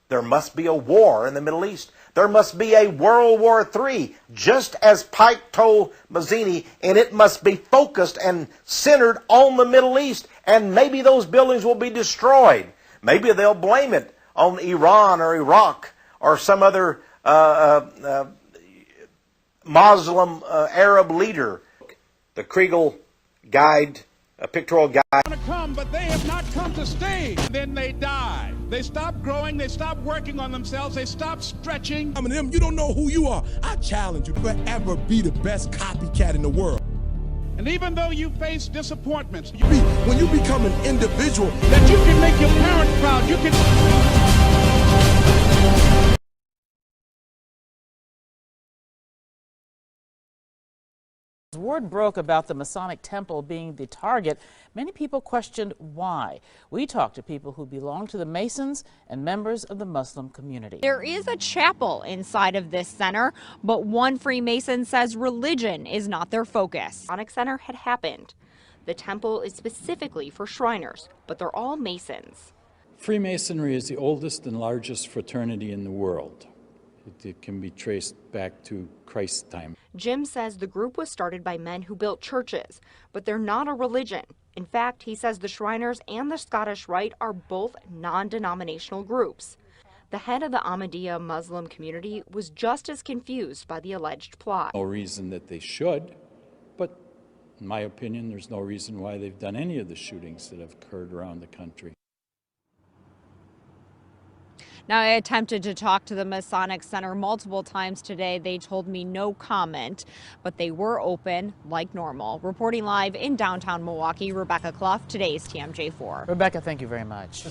Speaker 7: there must be a war in the Middle East. There must be a World War III, just as Pike told Mazzini, and it must be focused and centered on the Middle East, and maybe those buildings will be destroyed. Maybe they'll blame it on Iran or Iraq or some other Muslim Arab leader. The Kriegel guide, a pictorial guide.
Speaker 16: Come, but they have not come. come to stay. Then they die. They stop growing, they stop working on themselves, they stop stretching.
Speaker 25: I mean, them, you don't know who you are. I challenge you to forever be the best copycat in the world.
Speaker 16: And even though you face disappointments,
Speaker 25: When you become an individual,
Speaker 16: that you can make your parents proud, you can...
Speaker 4: As word broke about the Masonic Temple being the target, many people questioned why. We talked to people who belong to the Masons and members of the Muslim community.
Speaker 6: There is a chapel inside of this center, but one Freemason says religion is not their focus. Masonic Center had happened. The temple is specifically for Shriners, but they're all Masons.
Speaker 10: Freemasonry is the oldest and largest fraternity in the world. It can be traced back to Christ's time.
Speaker 6: Jim says the group was started by men who built churches, but they're not a religion. In fact, he says the Shriners and the Scottish Rite are both non-denominational groups. The head of the Ahmadiyya Muslim community was just as confused by the alleged plot.
Speaker 10: No reason that they should, but in my opinion, there's no reason why they've done any of the shootings that have occurred around the country.
Speaker 6: Now, I attempted to talk to the Masonic Center multiple times today. They told me no comment, but they were open like normal. Reporting live in downtown Milwaukee, Rebecca Clough, today's TMJ4.
Speaker 4: Rebecca, thank you very much.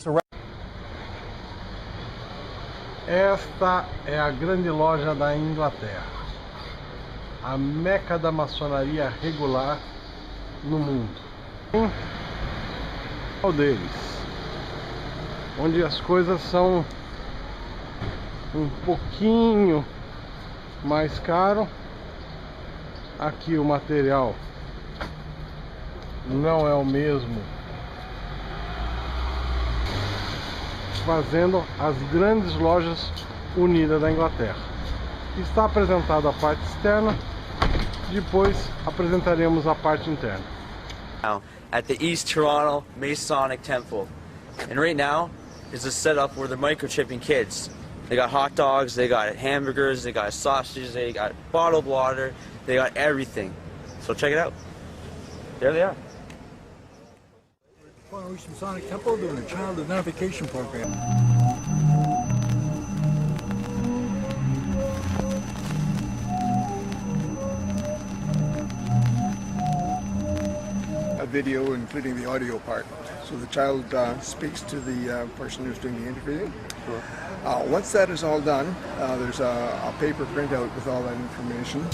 Speaker 11: Esta é a grande loja da Inglaterra, a meca da maçonaria regular no mundo. Qual deles? Onde as coisas são pouquinho mais caro. Aqui o material não é o mesmo, fazendo as grandes lojas unidas da Inglaterra. Está apresentada a parte externa, depois apresentaremos a parte interna.
Speaker 13: Now at the East Toronto Masonic Temple, and right now is a setup where they're microchipping kids. They got hot dogs, they got hamburgers, they got sausages, they got bottled water, they got everything. So check it out. There they are.
Speaker 17: East Masonic Temple doing a child identification program.
Speaker 18: A video including the audio part. So the child speaks to the person who's doing the interviewing. Sure. Once that is all done, there's a paper printout with all that information.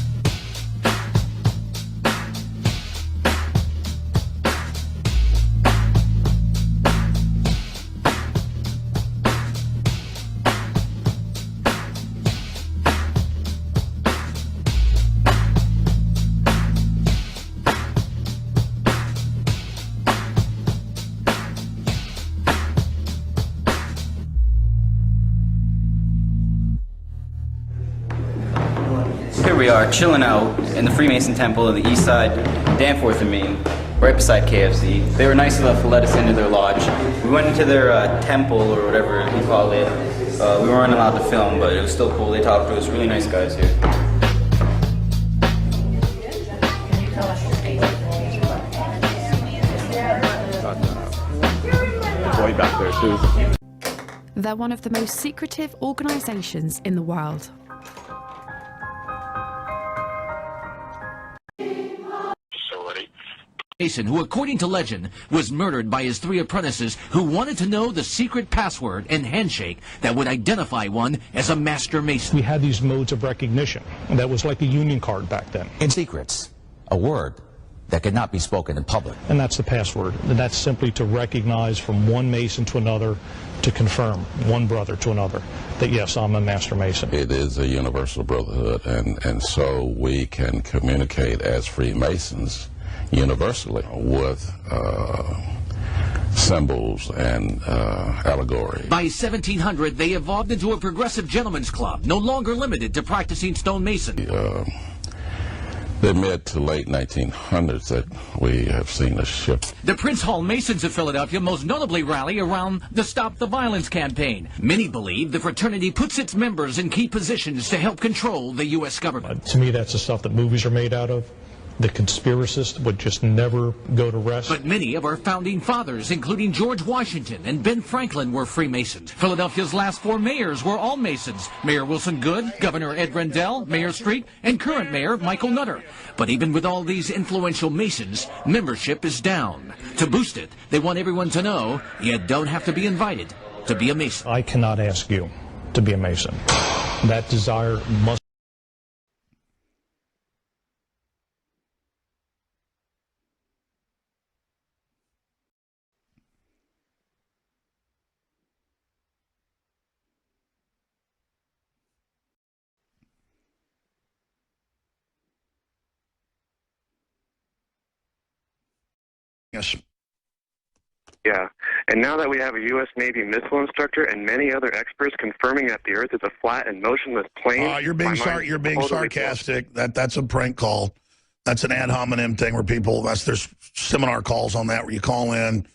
Speaker 21: Here we are, chilling out in the Freemason Temple of the East Side, Danforth and Main, right beside KFC. They were nice enough to let us into their lodge. We went into their temple, or whatever you call it. We weren't allowed to film, but it was still cool. They talked to us, really nice guys here.
Speaker 26: Boy back there too.
Speaker 30: They're one of the most secretive organizations in the world.
Speaker 31: Mason, who according to legend was murdered by his 3 apprentices who wanted to know the secret password and handshake that would identify one as a master Mason.
Speaker 32: We had these modes of recognition, and that was like a union card back then.
Speaker 33: In secrets, a word that could not be spoken in public.
Speaker 32: And that's the password. And that's simply to recognize from one Mason to another, to confirm one brother to another that yes, I'm a master Mason.
Speaker 34: It is a universal brotherhood, and so we can communicate as Freemasons universally with symbols and allegory.
Speaker 31: By 1700, they evolved into a progressive gentleman's club, no longer limited to practicing stonemasonry.
Speaker 34: The mid to late 1900s that we have seen a shift.
Speaker 31: The Prince Hall Masons of Philadelphia most notably rally around the Stop the Violence campaign. Many believe the fraternity puts its members in key positions to help control the U.S. government.
Speaker 32: To me, that's the stuff that movies are made out of. The conspiracists would just never go to rest.
Speaker 31: But many of our founding fathers, including George Washington and Ben Franklin, were Freemasons. Philadelphia's last 4 mayors were all Masons. Mayor Wilson Goode, Governor Ed Rendell, Mayor Street, and current Mayor Michael Nutter. But even with all these influential Masons, membership is down. To boost it, they want everyone to know you don't have to be invited to be a Mason.
Speaker 32: I cannot ask you to be a Mason. That desire must.
Speaker 1: Yes. Yeah, and now that we have a U.S. Navy missile instructor and many other experts confirming that the Earth is a flat and motionless plane,
Speaker 2: you're being sarcastic. That's a prank call. That's an ad hominem thing where people. There's seminar calls on that where you call in and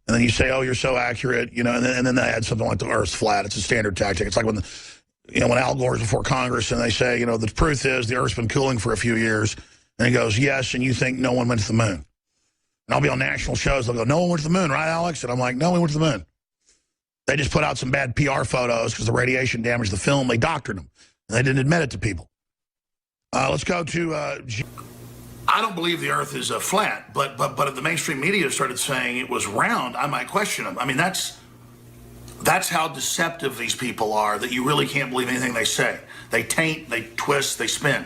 Speaker 2: then you say, "Oh, you're so accurate," you know, and then they add something like the Earth's flat. It's a standard tactic. It's like when when Al Gore's before Congress and they say, the truth is the Earth's been cooling for a few years, and he goes, "Yes," and you think no one went to the moon. And I'll be on national shows. They'll go, "No one went to the moon, right, Alex?" And I'm like, "No, we went to the moon." They just put out some bad PR photos because the radiation damaged the film. They doctored them. And they didn't admit it to people. Let's go to... I don't believe the Earth is flat, but if the mainstream media started saying it was round, I might question them. I mean, that's how deceptive these people are, that you really can't believe anything they say. They taint, they twist, they spin.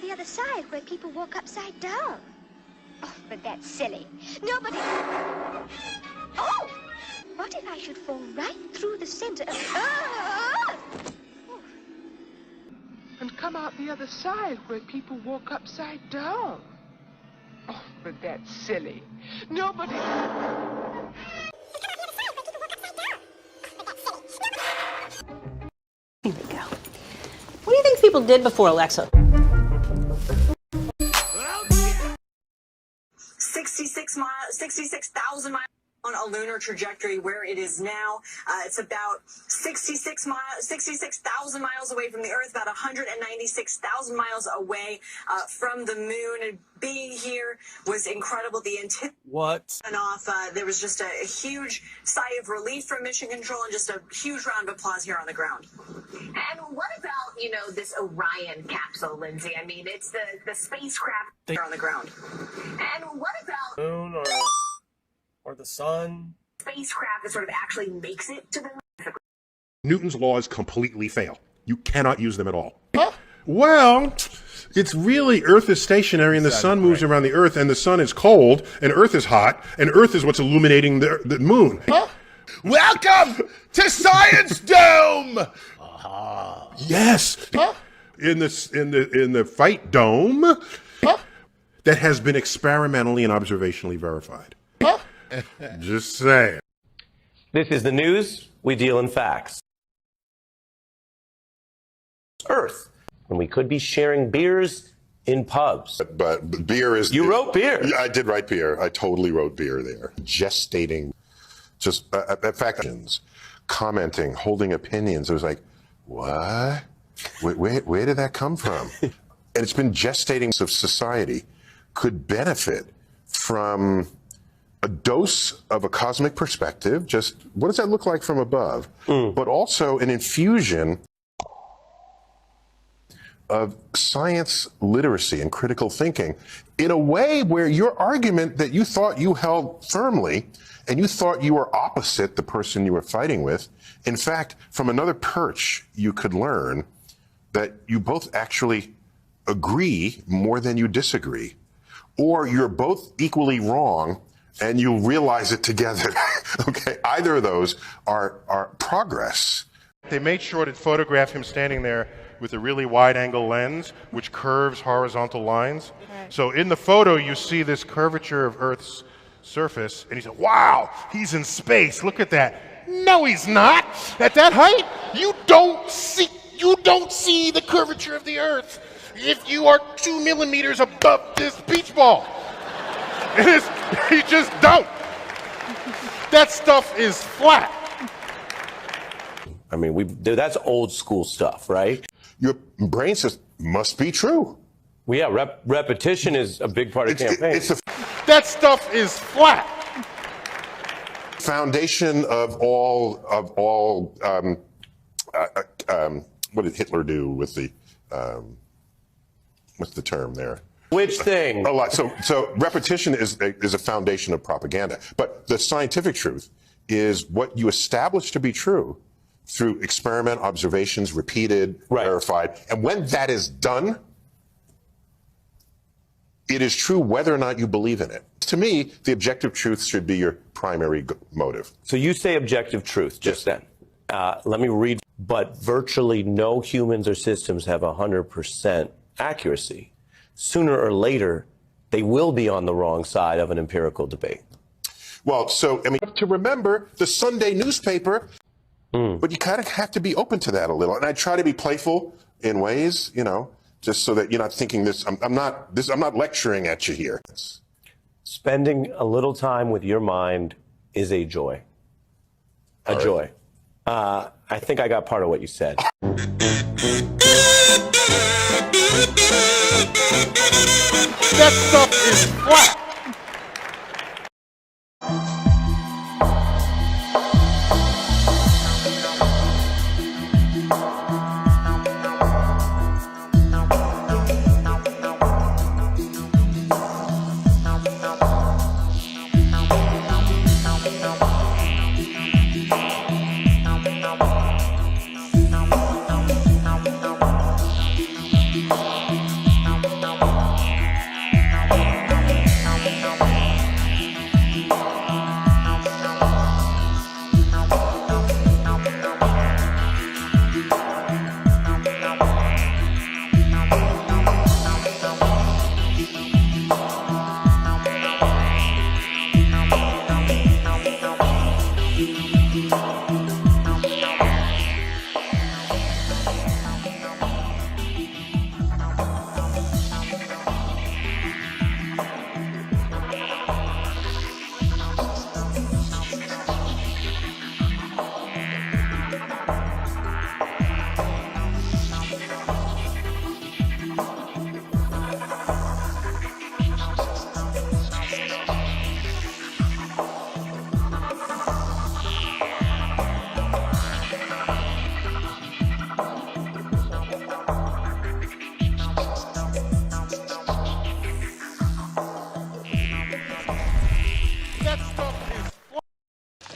Speaker 3: The other side where people walk upside down. Oh, but that's silly. Nobody... Oh! What if I should fall right through the center of... Oh!
Speaker 5: And come out the other side where people walk upside down. Oh, but that's silly. Nobody...
Speaker 8: Here we go. What do you think people did before Alexa?
Speaker 9: 66,000 miles on a lunar trajectory where it is now. It's about 66,000 miles away from the Earth, about 196,000 miles away from the moon. And being here was incredible. The
Speaker 12: What?
Speaker 9: And off, there was just a huge sigh of relief from Mission Control and just a huge round of applause here on the ground.
Speaker 14: And what about, this Orion capsule, Lindsay? I mean, it's the spacecraft
Speaker 9: Here on the ground.
Speaker 14: And what about
Speaker 12: moon or the sun?
Speaker 14: Spacecraft that sort of actually makes it to the moon?
Speaker 15: Newton's laws completely fail. You cannot use them at all. Huh? Well, it's really Earth is stationary and the sun moves around the Earth, and the sun is cold and Earth is hot and Earth is what's illuminating the moon. Huh?
Speaker 2: Welcome to Science Dome!
Speaker 15: Yes. Huh? In the Fight Dome that has been experimentally and observationally verified. Just saying.
Speaker 19: This is the news. We deal in facts. Earth, when we could be sharing beers in pubs.
Speaker 34: But beer is...
Speaker 19: You wrote beer.
Speaker 34: Yeah, I did write beer. I totally wrote beer there. Gestating, just, in fact, commenting, holding opinions. It was like, what? Where did that come from? And it's been gestating of society could benefit from a dose of a cosmic perspective, just what does that look like from above? But also an infusion of science literacy and critical thinking in a way where your argument that you thought you held firmly and you thought you were opposite the person you were fighting with, in fact, from another perch, you could learn that you both actually agree more than you disagree, or you're both equally wrong and you'll realize it together. Okay, either of those are progress.
Speaker 15: They made sure to photograph him standing there with a really wide-angle lens, which curves horizontal lines. So in the photo, you see this curvature of Earth's surface, and he said, "Wow, he's in space. Look at that." No, he's not. At that height, you don't see the curvature of the Earth if you are 2 millimeters above this beach ball. You just don't. That stuff is flat.
Speaker 19: I mean, that's old school stuff, right?
Speaker 34: Your brain says, must be true.
Speaker 19: Well, yeah, repetition is a big part of campaign.
Speaker 15: That stuff is flat.
Speaker 34: Foundation of all what did Hitler do with the what's the term there?
Speaker 19: Which thing?
Speaker 34: A lot. So repetition is a foundation of propaganda. But the scientific truth is what you establish to be true through experiment, observations, repeated, verified. And when that is done, it is true whether or not you believe in it. To me, the objective truth should be your primary motive.
Speaker 19: So you say objective truth just then. Let me read. But virtually no humans or systems have 100% accuracy. Sooner or later, they will be on the wrong side of an empirical debate.
Speaker 34: Well, so, I mean, to remember the Sunday newspaper, but you kind of have to be open to that a little. And I try to be playful in ways, you know, just so that you're not thinking I'm not lecturing at you here.
Speaker 19: Spending a little time with your mind is a joy. A joy. I think I got part of what you said.
Speaker 15: That stuff is flat.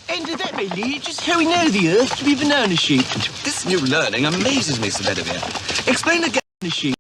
Speaker 4: And that really just how we know the Earth to be banana shaped. This new learning amazes me, Sir Bedivere. Explain the banana shape.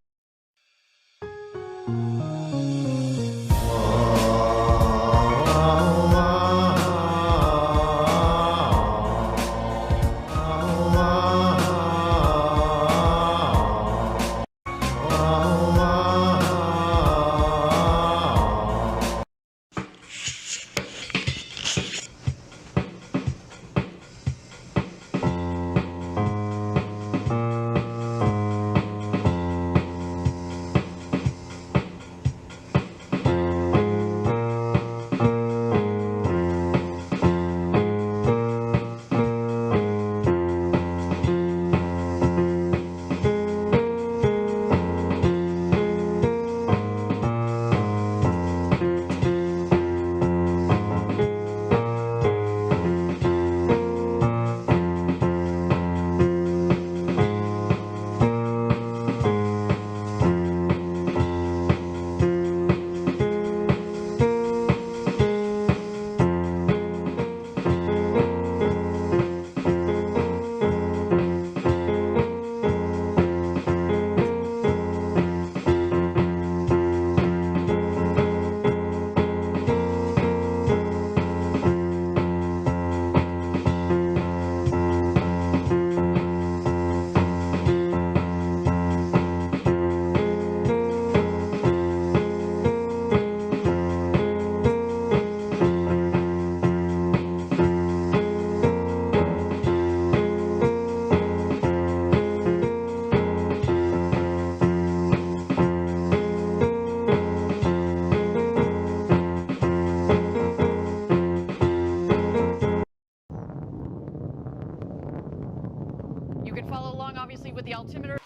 Speaker 6: can follow along, obviously, with the altimeter.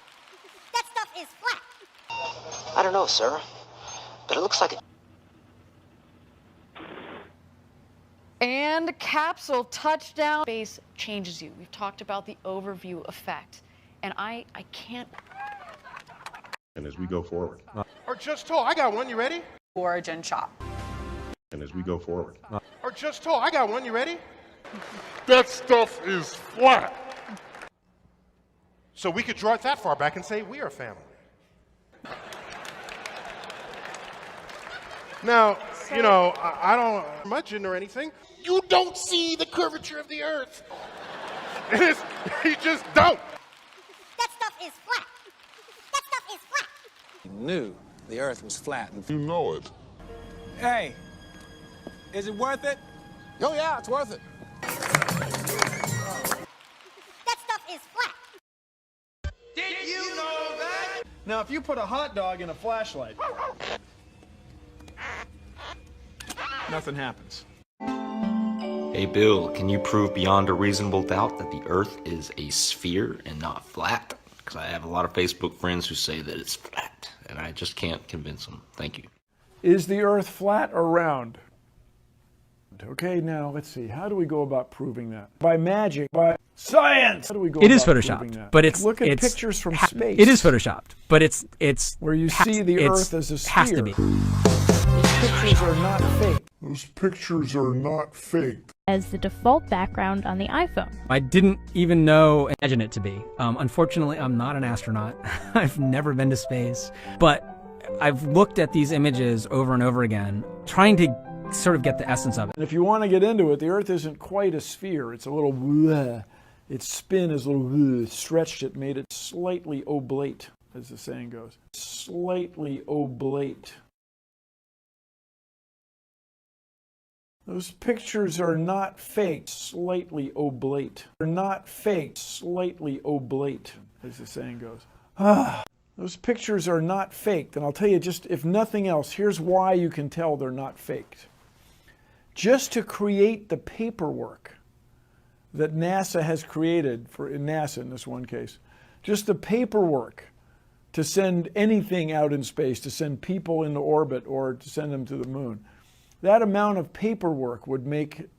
Speaker 3: That stuff is flat.
Speaker 7: I don't know, sir, but it looks like it.
Speaker 6: And capsule touchdown. Space changes you. We've talked about the overview effect, and I can't.
Speaker 34: And as we go forward.
Speaker 15: Or just tall. I got one. You ready?
Speaker 6: Origin shop.
Speaker 34: And as we go forward.
Speaker 15: Or just tall. I got one. You ready?
Speaker 34: That stuff is flat.
Speaker 15: So we could draw it that far back and say we are family. Now, you know, I don't imagine or anything. You don't see the curvature of the Earth. You just don't.
Speaker 3: That stuff is flat. That stuff is flat.
Speaker 10: You knew the Earth was flat.
Speaker 34: You know it.
Speaker 10: Hey, is it worth it?
Speaker 7: Oh, yeah, it's worth it.
Speaker 3: That stuff is flat.
Speaker 10: Did you know that?
Speaker 17: Now, if you put a hot dog in a flashlight, nothing happens.
Speaker 11: Hey Bill, can you prove beyond a reasonable doubt that the Earth is a sphere and not flat? Because I have a lot of Facebook friends who say that it's flat, and I just can't convince them. Thank you.
Speaker 17: Is the Earth flat or round? Okay, now let's see. How do we go about proving that? By magic, by science. How do we go
Speaker 13: It is
Speaker 17: about proving
Speaker 13: photoshopped,
Speaker 17: that?
Speaker 13: but it's
Speaker 17: look at pictures from space.
Speaker 13: It is photoshopped, but it's
Speaker 17: where you see the Earth as a sphere.
Speaker 13: Has to be.
Speaker 17: Pictures are not fake.
Speaker 34: Those pictures are not fake.
Speaker 16: As the default background on the iPhone.
Speaker 31: I didn't even imagine it to be. Unfortunately, I'm not an astronaut. I've never been to space, but I've looked at these images over and over again, trying to sort of get the essence of it.
Speaker 17: And if you want to get into it, the Earth isn't quite a sphere. It's a little bleh. Its spin is a little bleh, stretched. It made it slightly oblate, as the saying goes. Slightly oblate. Those pictures are not fake, slightly oblate. They're not fake, slightly oblate, as the saying goes. Those pictures are not faked. And I'll tell you, just if nothing else, here's why you can tell they're not faked. Just to create the paperwork that NASA has created, in this one case, just the paperwork to send anything out in space, to send people into orbit or to send them to the moon, that amount of paperwork would make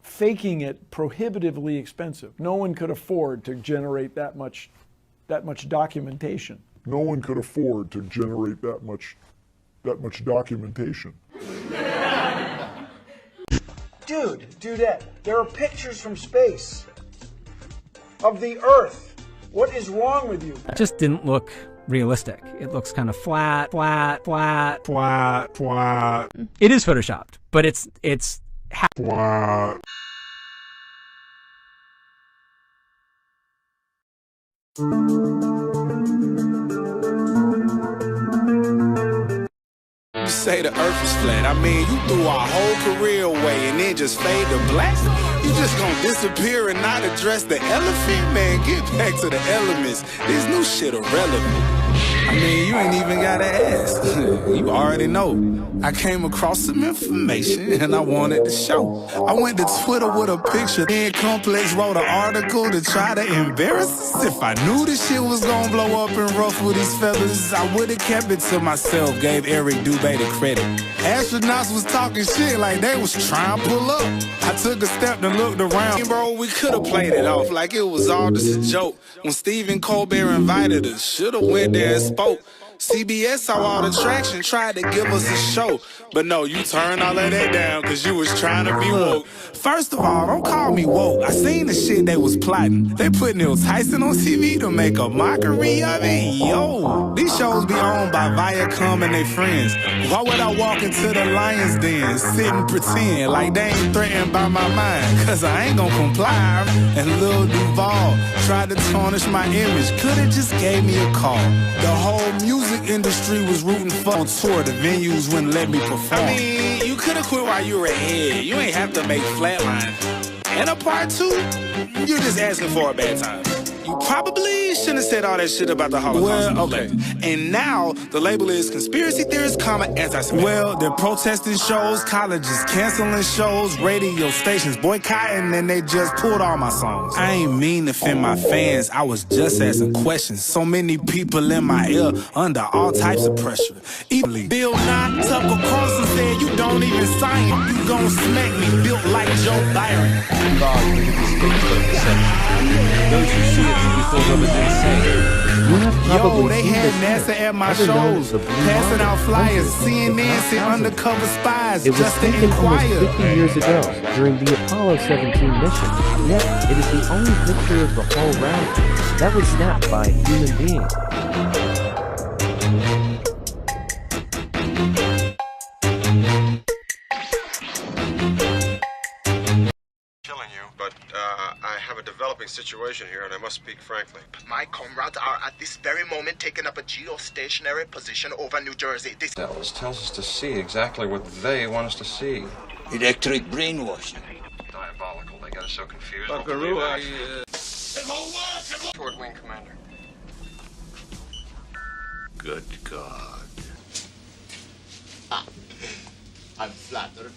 Speaker 17: faking it prohibitively expensive. No one could afford to generate that much documentation.
Speaker 34: No one could afford to generate that much documentation.
Speaker 17: Dudette, there are pictures from space of the Earth. What is wrong with you?
Speaker 31: It just didn't look realistic. It looks kind of flat. It is photoshopped, but it's
Speaker 34: flat.
Speaker 10: You say the Earth is flat. I mean, you threw our whole career away and then just fade to black. You just gonna disappear and not address the elephant? Man, get back to the elements. This new shit irrelevant. I mean, you ain't even gotta ask. You already know. I came across some information and I wanted to show. I went to Twitter with a picture. Then Complex wrote an article to try to embarrass us. If I knew this shit was gonna blow up and ruffle these feathers, I would've kept it to myself. Gave Eric Dubé the credit. Astronauts was talking shit like they was trying to pull up. I took a step and looked around. Bro, we could've played it off like it was all just a joke. When Stephen Colbert invited us, should've went there and spoke. CBS saw all the traction, tried to give us a show. But no, you turned all of that down cause you was trying to be woke. First of all, don't call me woke. I seen the shit they was plotting. They put Neil Tyson on TV to make a mockery of it. Yo, these shows be owned by Viacom and their friends. Why would I walk into the lion's den, sit and pretend like they ain't threatened by my mind? Cause I ain't gonna comply. And Lil Duval tried to tarnish my image. Could've just gave me a call. The whole music industry was rooting for on tour. The venues wouldn't let me perform. I mean, you could've quit while you were ahead. You ain't have to make Flatline. And a part two, you're just asking for a bad time. You probably shouldn't have said all that shit about the Holocaust. Well, okay. And now the label is conspiracy theorist, anti-Semitic. Well, they're protesting shows, colleges canceling shows, radio stations boycotting, and they just pulled all my songs. I ain't mean to offend my fans, I was just asking questions. So many people in my ear under all types of pressure. Even Bill Nye, Tucker Carlson said you don't even sign it. You gon' smack me, built like Joe Byron.
Speaker 13: Those who see it before them is insane. You have probably
Speaker 10: Yo, they
Speaker 13: seen
Speaker 10: had
Speaker 13: this
Speaker 10: NASA at my
Speaker 13: other known as
Speaker 10: shows,
Speaker 13: the Blue
Speaker 10: passing
Speaker 13: Line.
Speaker 10: out flyers,
Speaker 13: Hundreds,
Speaker 10: CNN sent
Speaker 13: thousands.
Speaker 10: undercover spies
Speaker 13: It was
Speaker 10: just to
Speaker 13: taken almost
Speaker 10: inquire.
Speaker 13: 50 years ago during the Apollo 17 mission. Yet, it is the only picture of the whole round that was snapped by a human being.
Speaker 18: But I have a developing situation here, and I must speak frankly.
Speaker 20: My comrades are at this very moment taking up a geostationary position over New Jersey. This
Speaker 18: Dallas tells us to see exactly what they want us to see.
Speaker 21: Electric brainwashing.
Speaker 18: Diabolical. They got us so confused.
Speaker 21: Buckaroo,
Speaker 18: Short wing commander.
Speaker 21: Good God.
Speaker 20: I'm flattered.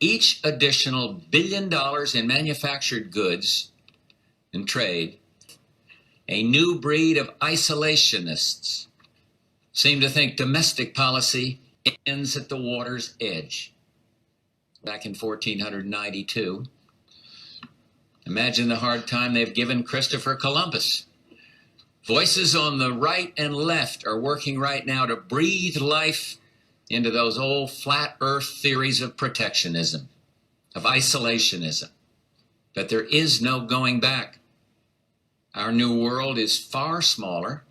Speaker 22: Each additional $1 billion in manufactured goods and trade, a new breed of isolationists seem to think domestic policy ends at the water's edge. Back in 1492, imagine the hard time they've given Christopher Columbus. Voices on the right and left are working right now to breathe life into those old flat earth theories of protectionism, of isolationism, that there is no going back. Our new world is far smaller,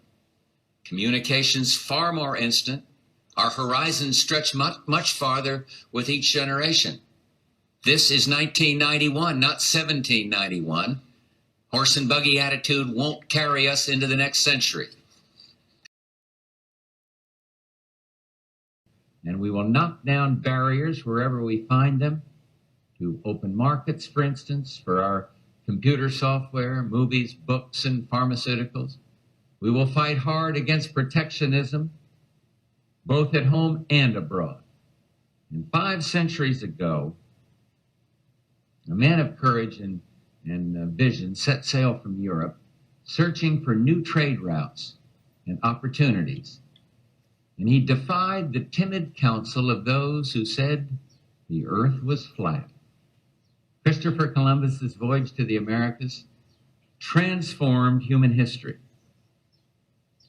Speaker 22: communications far more instant, our horizons stretch much farther with each generation. This is 1991, not 1791. Horse and buggy attitude won't carry us into the next century. And we will knock down barriers wherever we find them, to open markets, for instance, for our computer software, movies, books, and pharmaceuticals. We will fight hard against protectionism, both at home and abroad. And 5 centuries ago, a man of courage and vision set sail from Europe, searching for new trade routes and opportunities. And he defied the timid counsel of those who said the earth was flat. Christopher Columbus's voyage to the Americas transformed human history.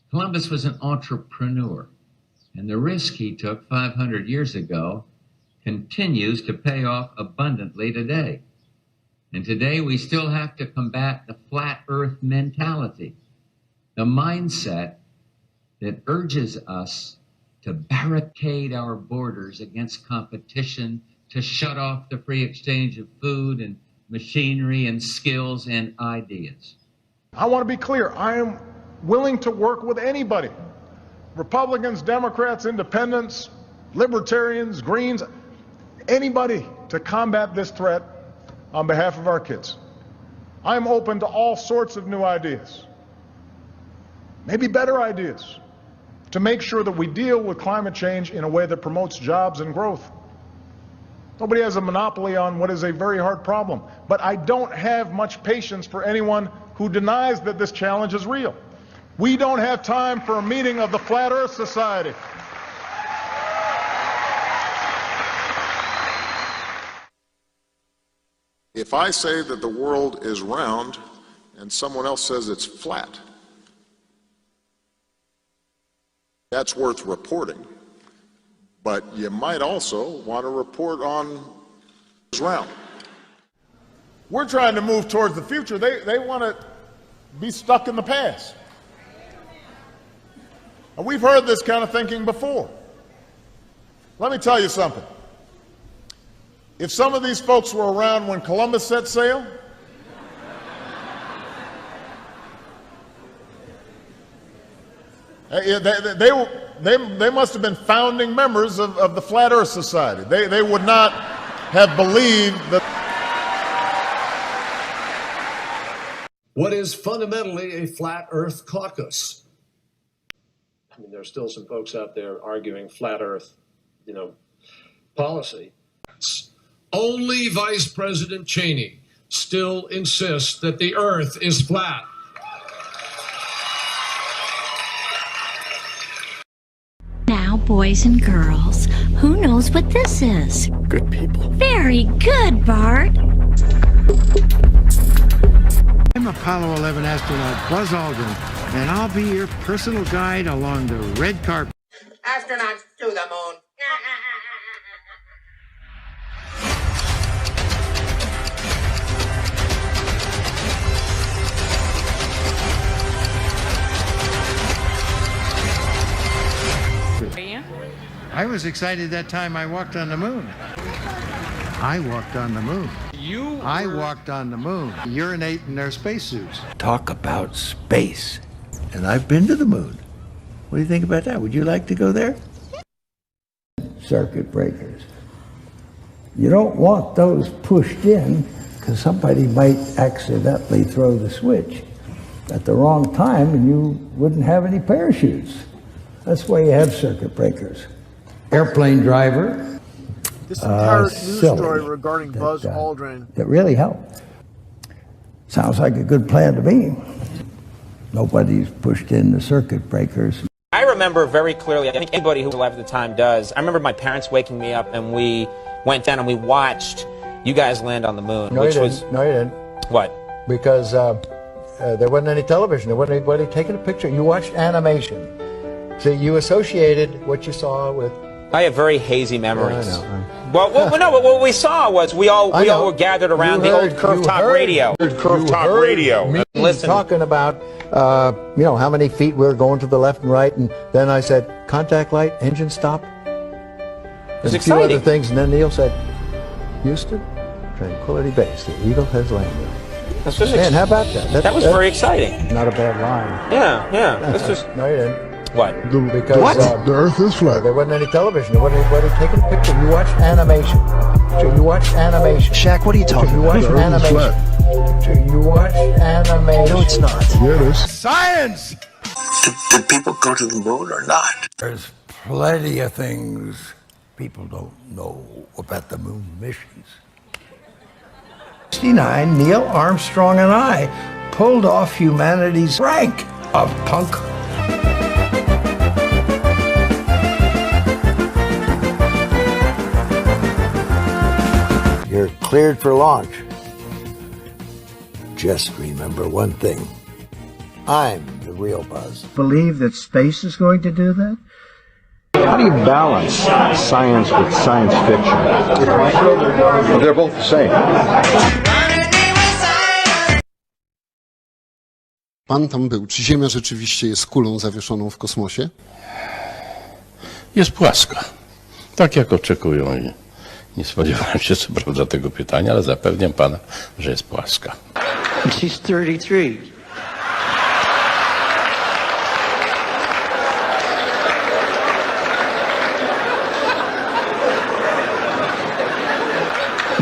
Speaker 22: Columbus was an entrepreneur, and the risk he took 500 years ago continues to pay off abundantly today. And today we still have to combat the flat earth mentality, the mindset that urges us to barricade our borders against competition, to shut off the free exchange of food and machinery and skills and ideas.
Speaker 23: I want to be clear. I am willing to work with anybody. Republicans, Democrats, Independents, Libertarians, Greens, anybody to combat this threat on behalf of our kids. I'm open to all sorts of new ideas, maybe better ideas, to make sure that we deal with climate change in a way that promotes jobs and growth. Nobody has a monopoly on what is a very hard problem, but I don't have much patience for anyone who denies that this challenge is real. We don't have time for a meeting of the Flat Earth Society.
Speaker 24: If I say that the world is round and someone else says it's flat, that's worth reporting. But you might also want to report on it's round.
Speaker 23: We're trying to move towards the future. They want to be stuck in the past. And we've heard this kind of thinking before. Let me tell you something. If some of these folks were around when Columbus set sail, they must have been founding members of the Flat Earth Society. They would not have believed that.
Speaker 1: what is fundamentally a flat Earth caucus. I mean, there's still some folks out there arguing flat Earth, policy. Only Vice President Cheney still insists that the Earth is flat.
Speaker 5: Now, boys and girls, who knows what this is?
Speaker 34: Good people.
Speaker 5: Very good, Bart.
Speaker 8: I'm Apollo 11 astronaut Buzz Aldrin, and I'll be your personal guide along the red carpet.
Speaker 9: Astronauts to the moon.
Speaker 8: I was excited that time I walked on the moon. I walked on the moon. I walked on the moon. Urinate in their spacesuits.
Speaker 12: Talk about space. And I've been to the moon. What do you think about that? Would you like to go there?
Speaker 14: Circuit breakers. You don't want those pushed in because somebody might accidentally throw the switch at the wrong time and you wouldn't have any parachutes. That's why you have circuit breakers. Airplane driver.
Speaker 25: This entire news story regarding Buzz Aldrin.
Speaker 14: That really helped. Sounds like a good plan to me. Nobody's pushed in the circuit breakers.
Speaker 26: I remember very clearly, I think anybody who was alive at the time does, I remember my parents waking me up and we went down and we watched you guys land on the moon.
Speaker 14: No,
Speaker 26: which
Speaker 14: you
Speaker 26: was
Speaker 14: didn't. No, you didn't.
Speaker 26: What?
Speaker 14: Because there wasn't any television. There wasn't anybody taking a picture. You watched animation. So you associated what you saw with...
Speaker 26: I have very hazy memories.
Speaker 14: Yeah, I know.
Speaker 26: Well, what we saw was we all were gathered around the old Curve Top radio.
Speaker 14: Curve Top radio.
Speaker 26: Listen.
Speaker 14: Talking about, how many feet we were going to the left and right, and then I said, contact light, engine stop.
Speaker 26: It's
Speaker 14: and a few
Speaker 26: exciting.
Speaker 14: other things, and then Neil said, Houston, Tranquility Base, the Eagle has landed.
Speaker 26: That's just
Speaker 14: Man, how about that?
Speaker 26: That was very exciting.
Speaker 14: Not a bad line.
Speaker 26: Yeah. That's just...
Speaker 14: No, you didn't.
Speaker 26: What?
Speaker 14: Because
Speaker 34: the Earth is flat.
Speaker 14: There wasn't any television. There wasn't anybody taking a picture. You watched animation. You watched animation.
Speaker 12: Shaq, what are you talking
Speaker 14: You
Speaker 12: about?
Speaker 14: watched animation. You watched animation.
Speaker 12: No, it's not.
Speaker 34: Yeah, it is.
Speaker 12: Science!
Speaker 25: Did people go to the moon or not?
Speaker 14: There's plenty of things people don't know about the moon missions. 1969, Neil Armstrong and I pulled off humanity's rank of punk. You're cleared for launch. Just remember one thing. I'm the real Buzz. Believe that space is going to do that?
Speaker 34: How do you balance science with science fiction? Well, they're both the same.
Speaker 26: Pan tam był. Czy Ziemia rzeczywiście jest kulą zawieszoną w kosmosie?
Speaker 27: Jest płaska. Tak jak oczekują i nie spodziewałem się co prawda tego pytania, ale zapewniam pana, że jest płaska.
Speaker 14: She's 33.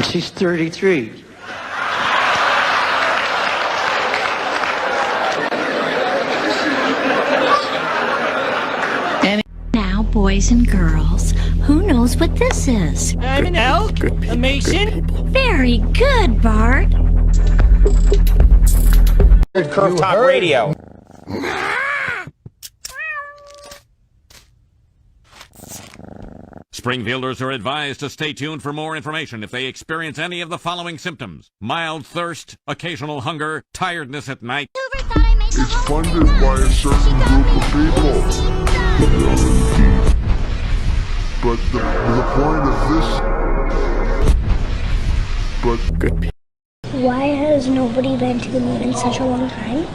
Speaker 14: She's 33.
Speaker 5: Now, boys and girls, who knows what this is?
Speaker 9: I'm an elk, a mason.
Speaker 5: Very good, Bart.
Speaker 26: Curve Top radio.
Speaker 31: Springfielders are advised to stay tuned for more information if they experience any of the following symptoms: mild thirst, occasional hunger, tiredness at night.
Speaker 24: It's funded by a certain group of people. But the point of this... But...
Speaker 27: Good people.
Speaker 28: Why has nobody been to the moon in such a long time?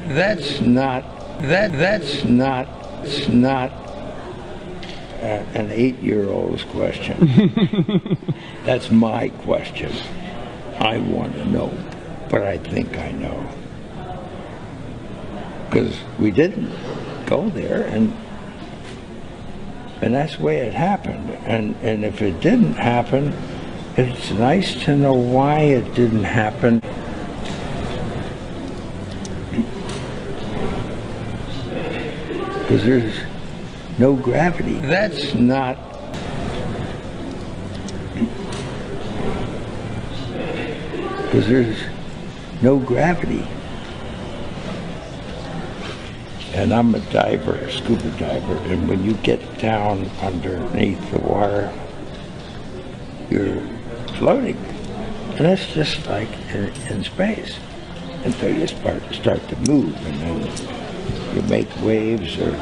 Speaker 14: That's not an 8-year-old's question. That's my question. I want to know, but I think I know. Because we didn't go there, and that's the way it happened. And if it didn't happen, It's nice to know why it didn't happen. Because there's no gravity. That's not. Because there's no gravity. And I'm a diver, a scuba diver, and when you get down underneath the water, you're floating. And that's just like in space until you start to move, and then you make waves or...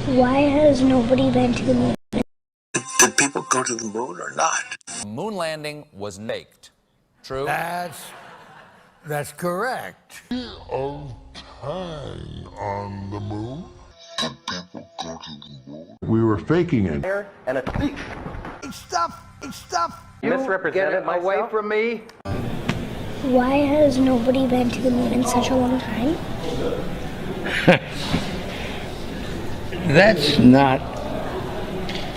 Speaker 28: Why has nobody been to the moon?
Speaker 21: Did people go to the moon or not?
Speaker 2: Moon landing was faked. True?
Speaker 3: That's correct.
Speaker 24: Of time on the moon? Did people go to the moon?
Speaker 12: We were faking it.
Speaker 3: And a thief. It's stuff. It's stuff.
Speaker 2: You misrepresented myself?
Speaker 3: Away from me.
Speaker 28: Why has nobody been to the moon in such a long time?
Speaker 14: That's not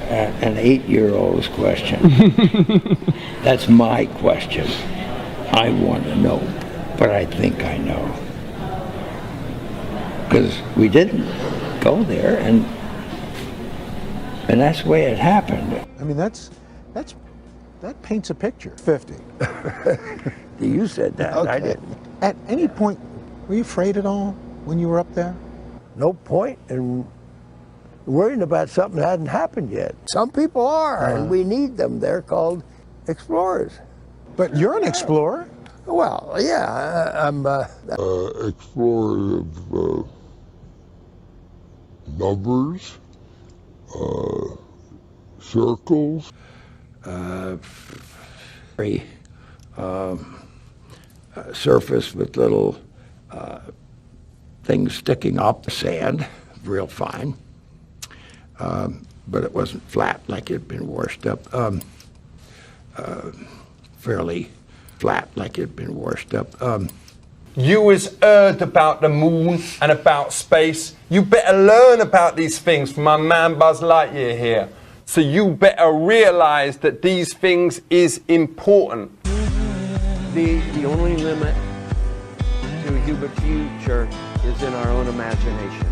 Speaker 14: an 8-year-old's question. That's my question. I want to know, but I think I know. Because we didn't go there, and that's the way it happened.
Speaker 8: I mean, that paints a picture. 50.
Speaker 14: You said that,
Speaker 8: Okay.
Speaker 14: I didn't.
Speaker 8: At any point, were you afraid at all when you were up there?
Speaker 14: No point in worrying about something that hadn't happened yet. Some people are, and we need them. They're called explorers.
Speaker 8: But you're an explorer.
Speaker 14: Well, yeah, I'm
Speaker 24: Explorer of numbers, circles.
Speaker 14: Surface with little things sticking up the sand, real fine. But it wasn't flat like it had been washed up. Fairly flat like it had been washed up.
Speaker 4: You has heard about the moon and about space. You better learn about these things from my man Buzz Lightyear here. So you better realize that these things is important.
Speaker 3: The only limit to a human future is in our own imagination.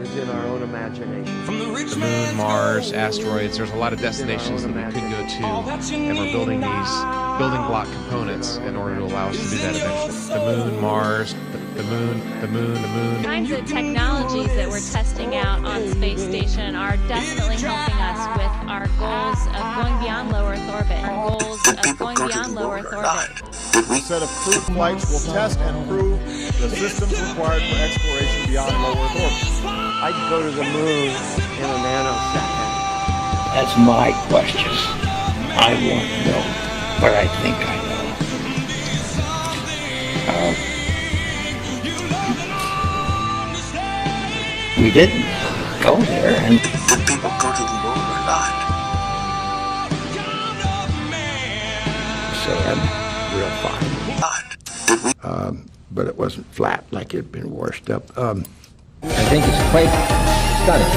Speaker 3: Is in our own imagination.
Speaker 6: The moon, Mars, asteroids, there's a lot of destinations that we could go to, and we're building these building block components in order to allow us to do that eventually. The moon, Mars, the moon.
Speaker 7: The kinds of technologies that we're testing out on Space Station are definitely helping us with our goals of going beyond low Earth orbit. Our goals of going beyond low Earth orbit.
Speaker 23: A set of crewed flights will test and prove the systems required for exploration beyond low Earth orbit.
Speaker 3: I'd go to the moon in a nanosecond.
Speaker 14: That's my question. I want to know, but I think I know. We didn't go there, and
Speaker 21: Did people go to the moon or not?
Speaker 14: sand, real fine. But it wasn't flat like it had been washed up.
Speaker 11: I think it's quite stunning.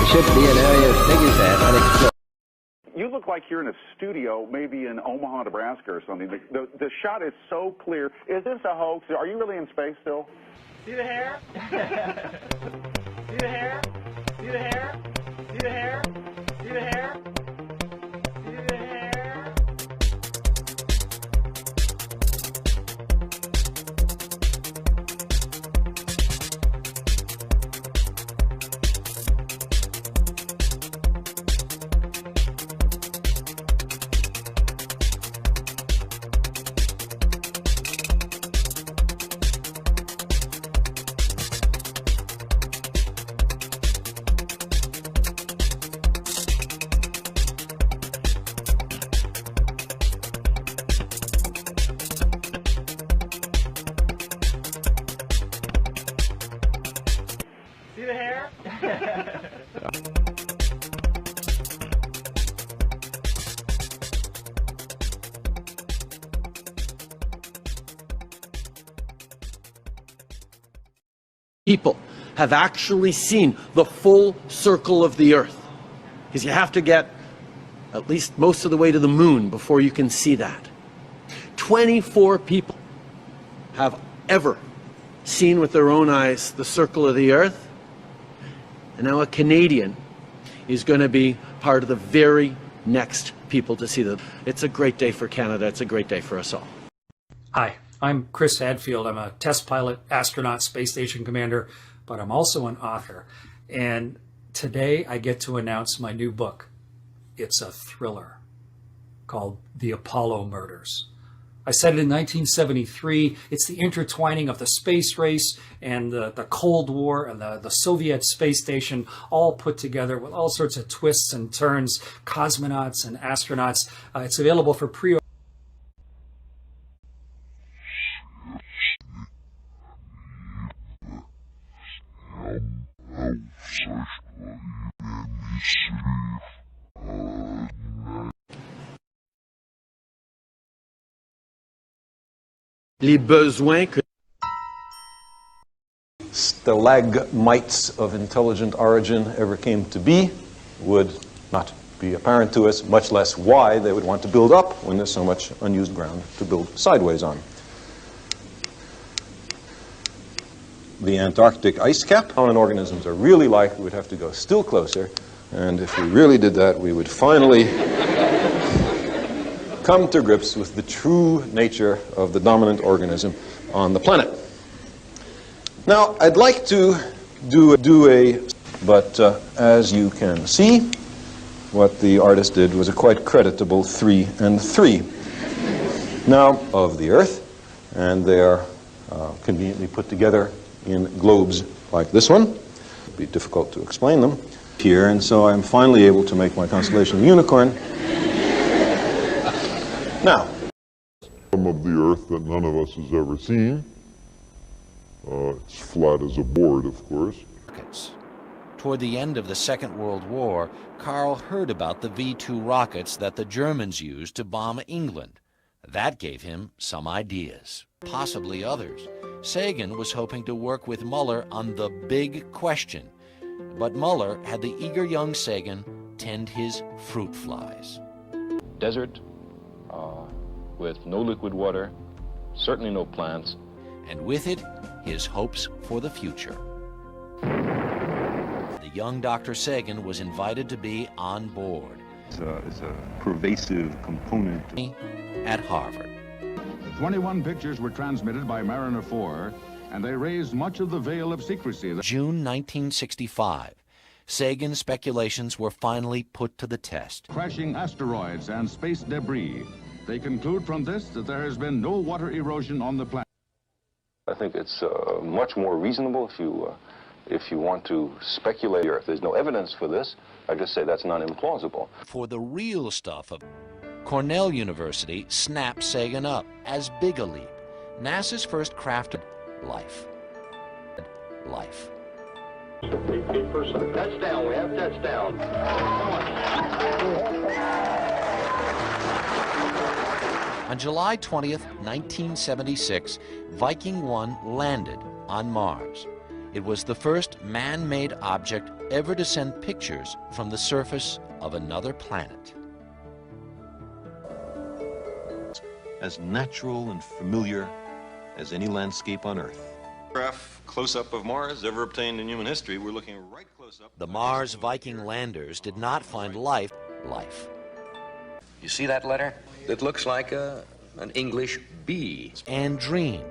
Speaker 11: It should be an area as big as that unexplored.
Speaker 15: You
Speaker 1: look like you're in a studio, maybe in Omaha, Nebraska or something. The shot is so clear. Is this a hoax? Are you really in space still?
Speaker 9: See the hair? See the hair? See the hair? See the hair? See the hair? See the hair? See the hair?
Speaker 3: People have actually seen the full circle of the Earth, because you have to get at least most of the way to the moon before you can see that. 24 people have ever seen with their own eyes the circle of the Earth. And now a Canadian is going to be part of the very next people to see that. It's a great day for Canada. It's a great day for us all.
Speaker 10: Hi, I'm Chris Hadfield. I'm a test pilot, astronaut, space station commander, but I'm also an author. And today I get to announce my new book. It's a thriller called The Apollo Murders. I said it in 1973. It's the intertwining of the space race and the Cold War and the Soviet space station all put together with all sorts of twists and turns, cosmonauts and astronauts. It's available for pre-order.
Speaker 3: Les besoins que
Speaker 13: stalagmites of intelligent origin ever came to be would not be apparent to us, much less why they would want to build up when there's so much unused ground to build sideways on. The Antarctic ice cap, how organisms are really like, we would have to go still closer, and if we really did that, we would finally come to grips with the true nature of the dominant organism on the planet. Now, I'd like to but as you can see, what the artist did was a quite creditable 3 and 3. Now, of the Earth, and they are conveniently put together in globes like this one. It'd be difficult to explain them here, and so I'm finally able to make my constellation unicorn. Now,
Speaker 24: some of the Earth that none of us has ever seen. It's flat as a board, of course.
Speaker 15: Toward the end of the Second World War, Carl heard about the V-2 rockets that the Germans used to bomb England. That gave him some ideas, possibly others. Sagan was hoping to work with Muller on the big question, but Muller had the eager young Sagan tend his fruit flies.
Speaker 16: Desert, with no liquid water, certainly no plants.
Speaker 15: And with it, his hopes for the future. The young Dr. Sagan was invited to be on board.
Speaker 17: It's a pervasive component.
Speaker 15: At Harvard.
Speaker 18: 21 pictures were transmitted by Mariner 4, and they raised much of the veil of secrecy.
Speaker 15: June 1965. Sagan's speculations were finally put to the test.
Speaker 18: Crashing asteroids and space debris. They conclude from this that there has been no water erosion on the planet.
Speaker 16: I think it's much more reasonable if you want to speculate. If there's no evidence for this, I just say that's not implausible.
Speaker 15: For the real stuff of Cornell University snapped Sagan up as big a leap. NASA's first crafted life.
Speaker 9: Touchdown, we have touchdown.
Speaker 15: On July 20th, 1976, Viking 1 landed on Mars. It was the first man-made object ever to send pictures from the surface of another planet.
Speaker 13: as natural and familiar as any landscape on Earth. Close-up of Mars ever obtained in human history. We're looking right close up.
Speaker 15: The Mars Viking landers did not find life.
Speaker 5: You see that letter? It looks like an English B.
Speaker 15: And dream.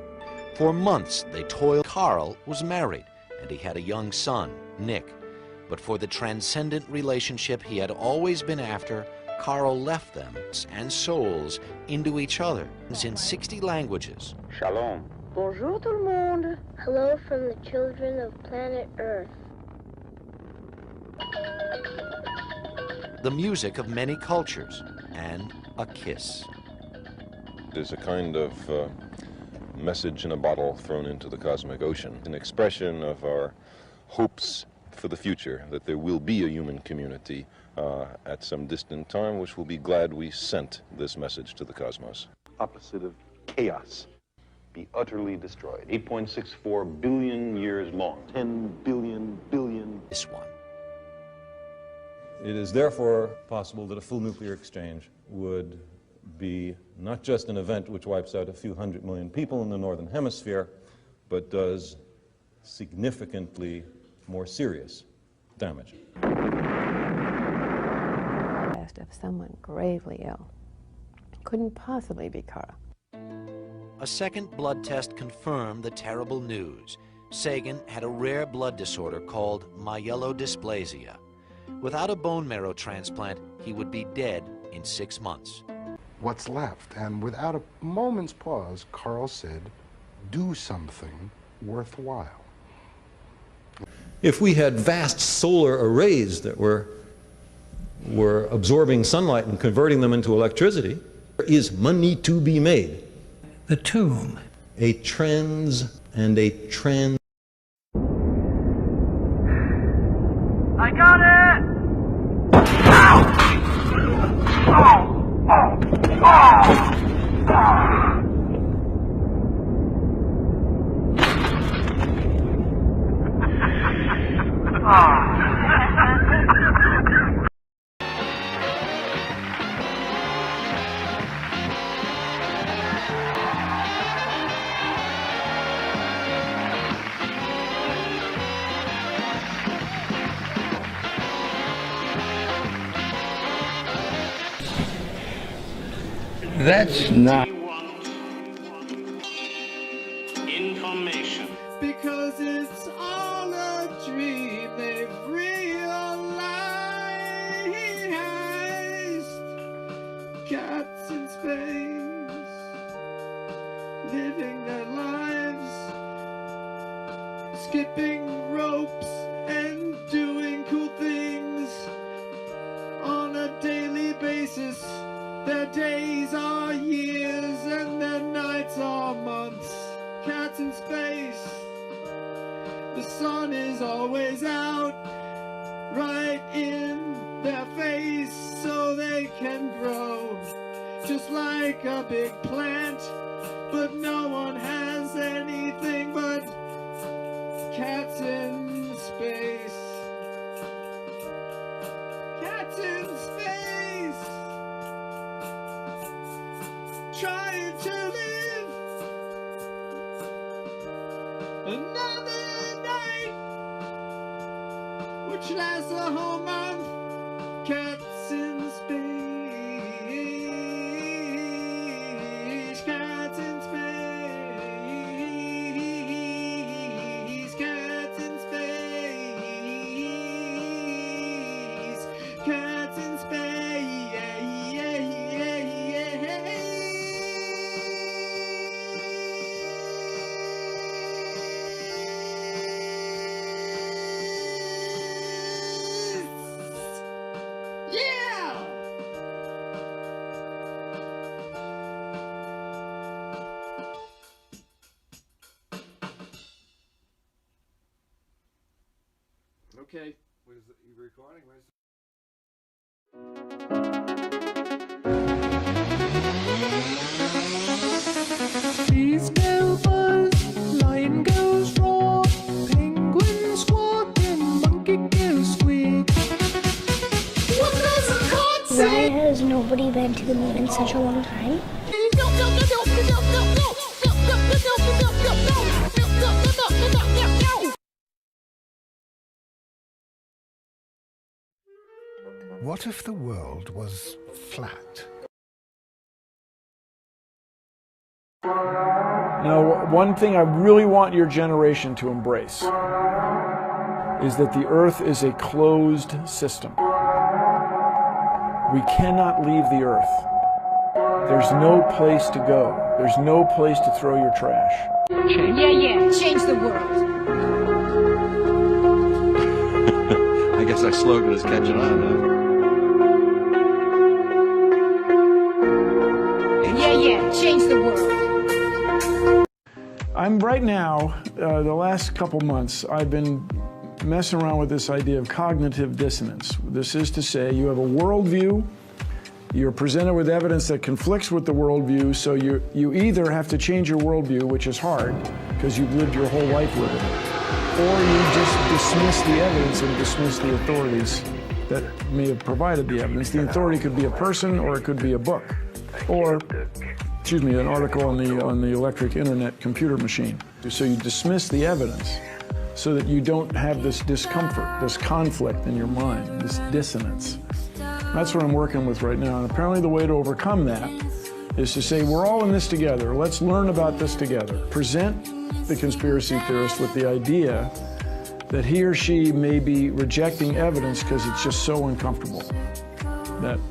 Speaker 15: For months, they toiled. Carl was married, and he had a young son, Nick. But for the transcendent relationship he had always been after, Carl left them and souls into each other in 60 languages.
Speaker 5: Shalom.
Speaker 28: Bonjour tout le monde. Hello from the children of planet Earth.
Speaker 15: The music of many cultures, and a kiss.
Speaker 13: There's a kind of message in a bottle thrown into the cosmic ocean, an expression of our hopes for the future, that there will be a human community at some distant time which will be glad we sent this message to the cosmos. Opposite of chaos. Be utterly destroyed. 8.64 billion years long. 10 billion.
Speaker 15: This one.
Speaker 13: It is therefore possible that a full nuclear exchange would be not just an event which wipes out a few 100 million people in the northern hemisphere, but does significantly more serious damage.
Speaker 12: Of someone gravely ill. Couldn't possibly be Carl.
Speaker 15: A second blood test confirmed the terrible news. Sagan had a rare blood disorder called myelodysplasia. Without a bone marrow transplant, he would be dead in 6 months.
Speaker 19: What's left? And without a moment's pause, Carl said, do something worthwhile.
Speaker 20: If we had vast solar arrays that were absorbing sunlight and converting them into electricity, there is money to be made.
Speaker 8: The tomb.
Speaker 20: A trans and a trans.
Speaker 9: I got it! Ow! Oh! Oh! Oh! Oh!
Speaker 14: That's not.
Speaker 9: Information.
Speaker 22: Because it's all a dream they've realized. Cats in space, living their lives, skipping ropes and doing cool things on a daily basis. Their days are years and their nights are months. Cats in space, the sun is always out, right in their face, so they can grow just like a big plant. But no one has anything but cats in space. Cats in space, trying to live another night, which lasts a whole month. Cats in space, cats in space, cats in space, cats in space.
Speaker 4: Okay, where's the recording? Where's
Speaker 22: Bees go buzz, lion goes roar, penguin squawk, and monkey goes squeak. What does a cat say?
Speaker 28: Why has nobody been to the moon in such a long time?
Speaker 8: What if the world was flat?
Speaker 2: Now, one thing I really want your generation to embrace is that the Earth is a closed system. We cannot leave the Earth. There's no place to go. There's no place to throw your trash.
Speaker 6: Yeah, change the world.
Speaker 3: I guess our slogan is catching on, huh?
Speaker 6: Yeah, change the world.
Speaker 2: I'm right now, the last couple months, I've been messing around with this idea of cognitive dissonance. This is to say, you have a worldview, you're presented with evidence that conflicts with the worldview, so you either have to change your worldview, which is hard, because you've lived your whole life with it, or you just dismiss the evidence and dismiss the authorities that may have provided the evidence. The authority could be a person, or it could be a book, or an article on the electric internet computer machine. So you dismiss the evidence so that you don't have this discomfort, this conflict in your mind, this dissonance. That's what I'm working with right now. And apparently the way to overcome that is to say, we're all in this together. Let's learn about this together. Present the conspiracy theorist with the idea that he or she may be rejecting evidence because it's just so uncomfortable.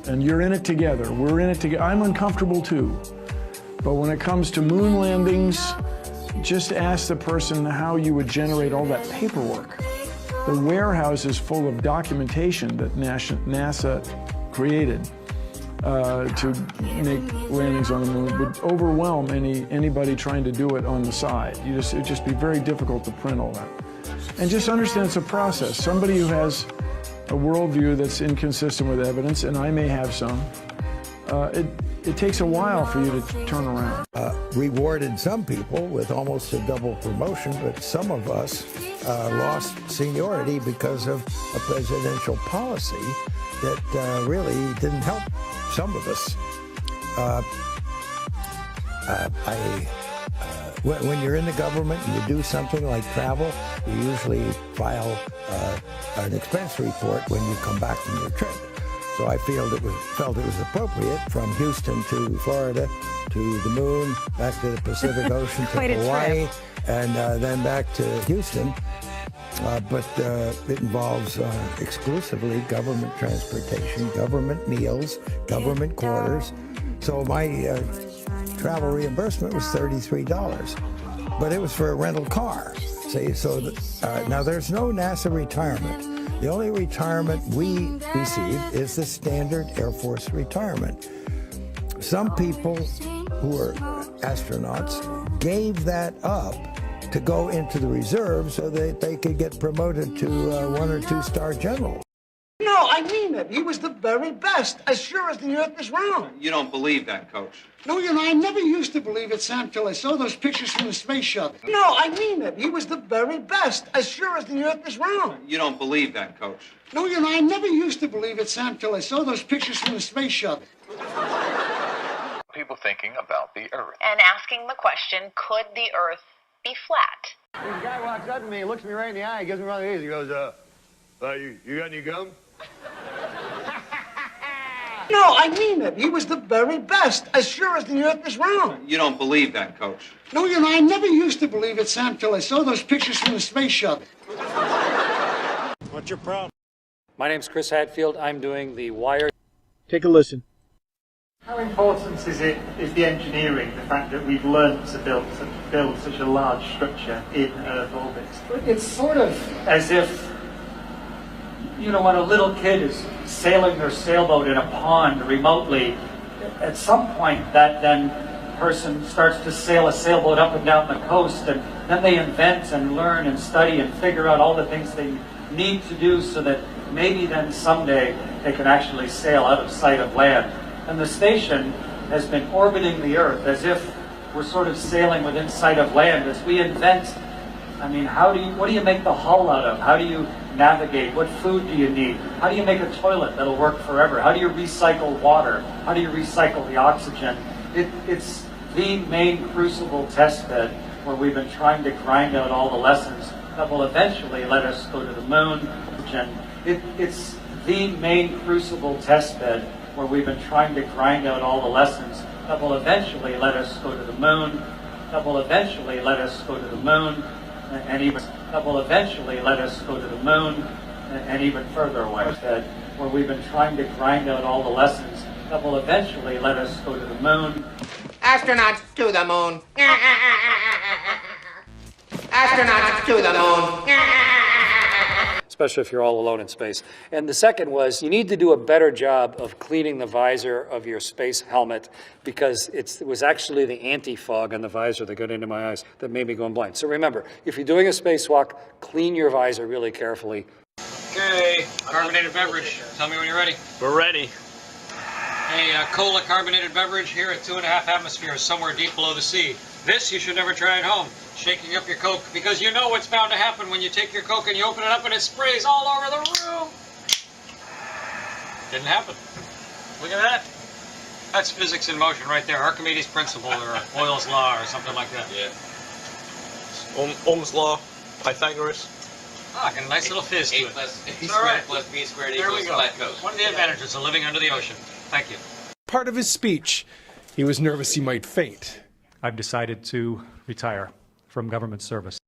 Speaker 2: And you're in it together. We're in it together. I'm uncomfortable too. But when it comes to moon landings, just ask the person how you would generate all that paperwork. The warehouse is full of documentation that NASA created to make landings on the moon would overwhelm anybody trying to do it on the side. It'd just be very difficult to print all that. And just understand it's a process. Somebody who has a worldview that's inconsistent with evidence, and I may have some, it takes a while for you to turn around.
Speaker 14: Rewarded some people with almost a double promotion, but some of us lost seniority because of a presidential policy that really didn't help some of us. When you're in the government and you do something like travel, you usually file an expense report when you come back from your trip. So I felt it was appropriate from Houston to Florida to the moon, back to the Pacific Ocean to Hawaii, and then back to Houston. But it involves exclusively government transportation, government meals, government quarters. So my travel reimbursement was $33, but it was for a rental car. See, so now there's no NASA retirement. The only retirement we receive is the standard Air Force retirement. Some people who are astronauts gave that up to go into the reserve so that they could get promoted to 1 or 2 star general.
Speaker 7: No, I mean it. He was the very best, as sure as the Earth is round.
Speaker 5: You don't believe that, Coach.
Speaker 7: No, I never used to believe it, Sam, till I saw those pictures from the space shuttle. No, I mean it. He was the very best, as sure as the Earth is round.
Speaker 5: You don't believe that, Coach.
Speaker 7: No, I never used to believe it, Sam, till I saw those pictures from the space shuttle.
Speaker 21: People thinking about the Earth.
Speaker 23: And asking the question, could the Earth be flat?
Speaker 25: This guy walks up to me, looks me right in the eye, gives me one of these. He goes, you got any gum?
Speaker 7: No, I mean it. He was the very best, as sure as the Earth is round.
Speaker 5: You don't believe that, Coach.
Speaker 7: No, I never used to believe it, Sam, till I saw those pictures from the space shuttle.
Speaker 25: What's your problem?
Speaker 10: My name's Chris Hadfield. I'm doing the Wire.
Speaker 2: Take a listen.
Speaker 9: How important is the engineering, the fact that we've learned to build such a large structure in Earth orbit? It's sort of as if, when a little kid is sailing their sailboat in a pond remotely, at some point that then person starts to sail a sailboat up and down the coast, and then they invent and learn and study and figure out all the things they need to do so that maybe then someday they can actually sail out of sight of land. And the station has been orbiting the Earth as if we're sort of sailing within sight of land as we invent. I mean, what do you make the hull out of? How do you navigate? What food do you need? How do you make a toilet that'll work forever? How do you recycle water? How do you recycle the oxygen? It's the main crucible test bed where we've been trying to grind out all the lessons that will eventually let us go to the moon. And it's the main crucible test bed where we've been trying to grind out all the lessons that will eventually let us go to the moon, that will eventually let us go to the moon, and even that will eventually let us go to the moon and even further away. Where we've been trying to grind out all the lessons that will eventually let us go to the moon.
Speaker 1: Astronauts to the moon. Astronauts to the moon.
Speaker 10: Especially if you're all alone in space. And the second was you need to do a better job of cleaning the visor of your space helmet, because it was actually the anti-fog on the visor that got into my eyes that made me go blind. So remember, if you're doing a spacewalk, clean your visor really carefully.
Speaker 11: Okay, carbonated beverage. Tell me when you're ready.
Speaker 17: We're ready.
Speaker 11: A cola carbonated beverage here at 2.5 atmospheres, somewhere deep below the sea. This you should never try at home. Shaking up your Coke, because you know what's bound to happen when you take your Coke and you open it up and it sprays all over the room. Didn't happen. Look at that. That's physics in motion right there. Archimedes' principle or Boyle's law or something like that.
Speaker 17: Yeah. Ohm's law, Pythagoras.
Speaker 11: Ah, got a nice little fizz to it.
Speaker 1: A squared plus B squared
Speaker 11: There we
Speaker 1: equals
Speaker 11: go.
Speaker 1: flat Coke.
Speaker 11: One of the advantages of living under the ocean. Thank you.
Speaker 18: Part of his speech, he was nervous he might faint.
Speaker 10: I've decided to retire from government service.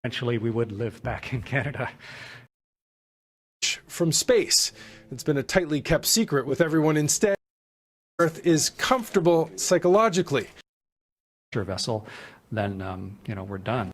Speaker 10: Eventually, we would live back in Canada.
Speaker 18: From space. It's been a tightly kept secret with everyone instead. Earth is comfortable psychologically.
Speaker 10: Vessel, then, we're done.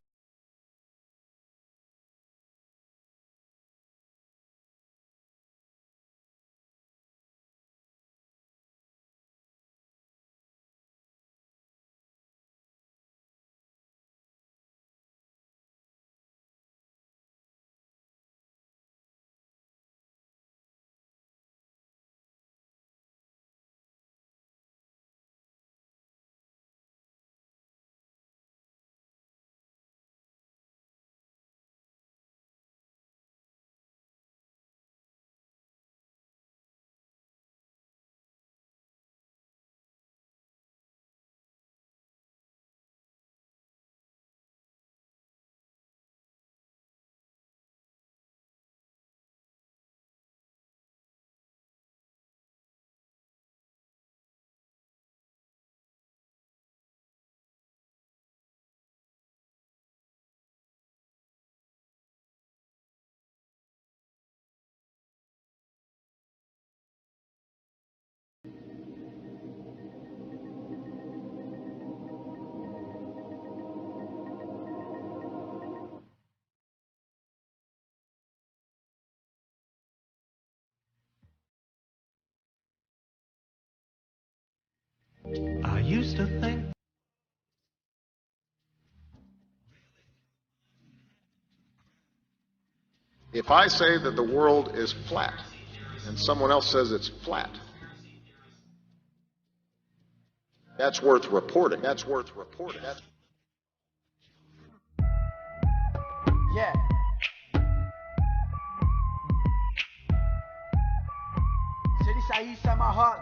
Speaker 22: I used to think
Speaker 21: if I say that the world is flat and someone else says it's flat, that's worth reporting. That's worth reporting.
Speaker 1: Yeah. So this I use my heart.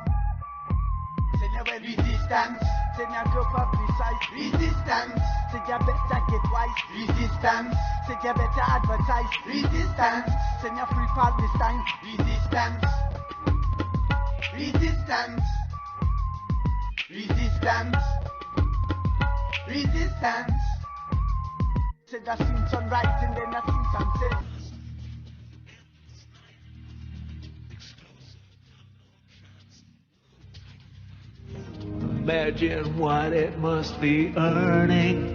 Speaker 1: Say never resistance. Say never go publicize. Resistance. Say you better get wise. Resistance. Say you better advertise. Resistance. Say you free Palestine. Resistance. Resistance. Resistance. Resistance. Say that seems sunrise and then I see sunset.
Speaker 22: imagine what it must be earning.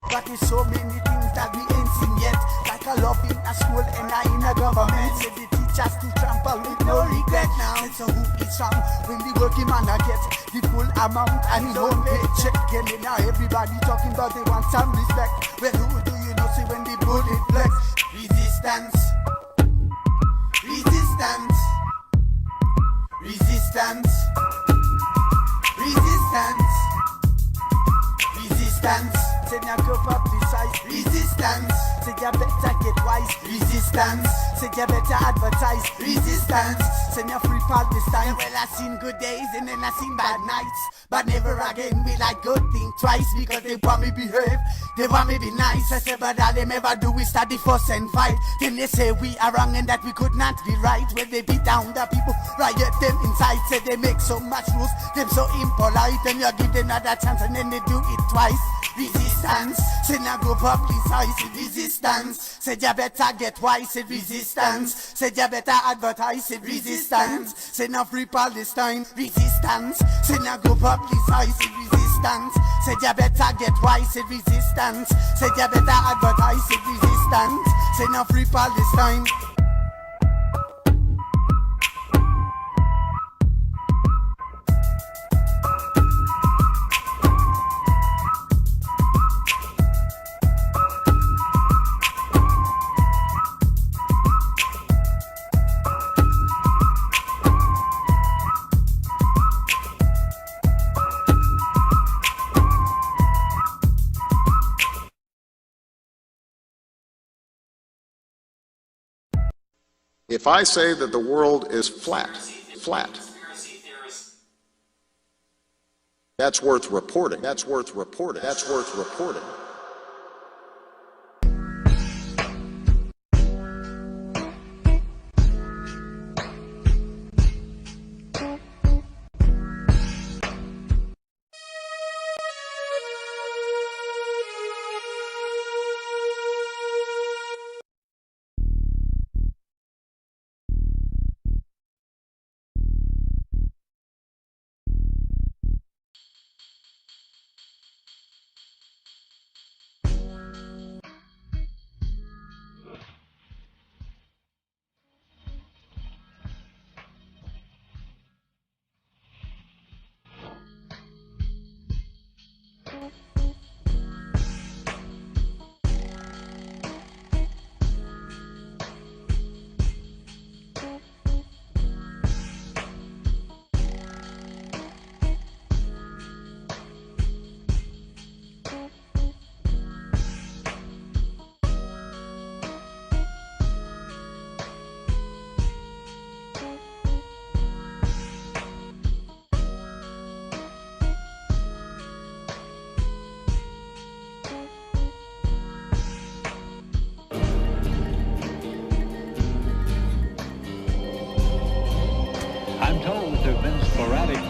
Speaker 1: But there's so many things that we ain't seen yet. Like a love in a school and I in a government. Say the teachers to trample with no regret now. It's a who is wrong when the working man gets the full amount and his own paycheck. And now everybody talking about they want some respect. Well, who do you know see when the bullet flex? Resistance. Resistance. Resistance. Resistance. Resistance. Say now go for this. publicize resistance. Say you better get wise, resistance. Say you better advertise, resistance. Say you free Palestine. Well, I seen good days and then I seen bad nights, but never again will I go think twice, because they want me behave, they want me be nice. I say, but all them ever do is start the fuss and fight. Then they say we are wrong and that we could not be right. When they beat down the people, riot them inside. Say they make so much rules, them so impolite, and you give them another chance and then they do it twice. Resistance, say now go publicize it, resistance. Say you better get wise, it resistance. Say you better advertise it, resistance. Say now free Palestine, resistance. Say now go publicize it, resistance. Say you better get wise, it resistance. Say you better advertise it, resistance. Say now free Palestine.
Speaker 21: If I say that the world is flat, that's worth reporting. That's worth reporting. That's worth reporting.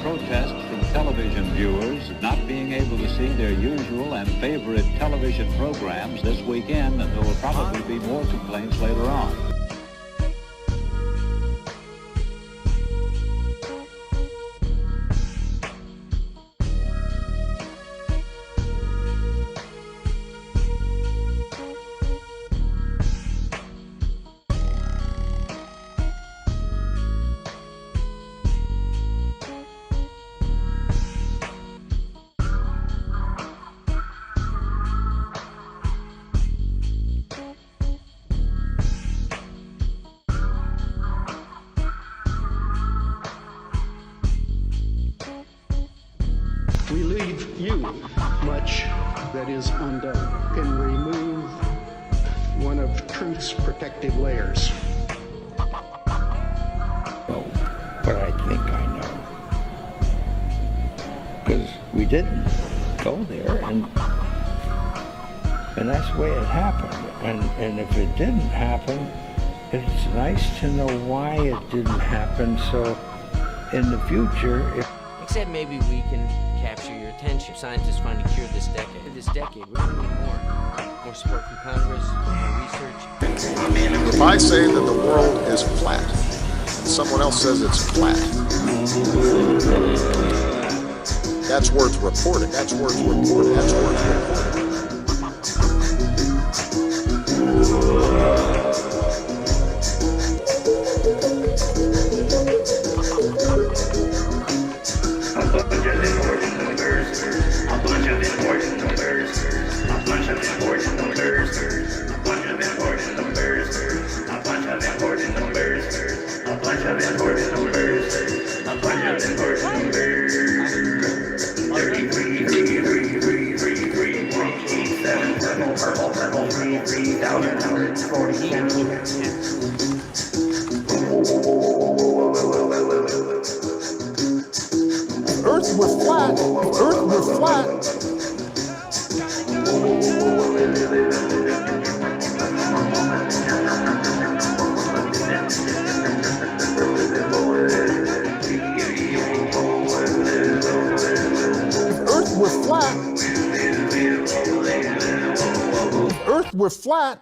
Speaker 12: Protest from television viewers not being able to see their usual and favorite television programs this weekend, and there will probably be more complaints later on.
Speaker 13: We leave you much that is undone. Can remove one of truth's protective layers.
Speaker 14: Know what I think I know. Because we didn't go there, and that's the way it happened. And if it didn't happen, it's nice to know why it didn't happen, so in the future,
Speaker 15: Except maybe we can capture your attention. Scientists find a cure this decade. This decade, we're going to need more. More support from Congress, more research.
Speaker 21: If I say that the world is flat, and someone else says it's flat, that's worth reporting. That's worth reporting. That's worth reporting. Earth were flat,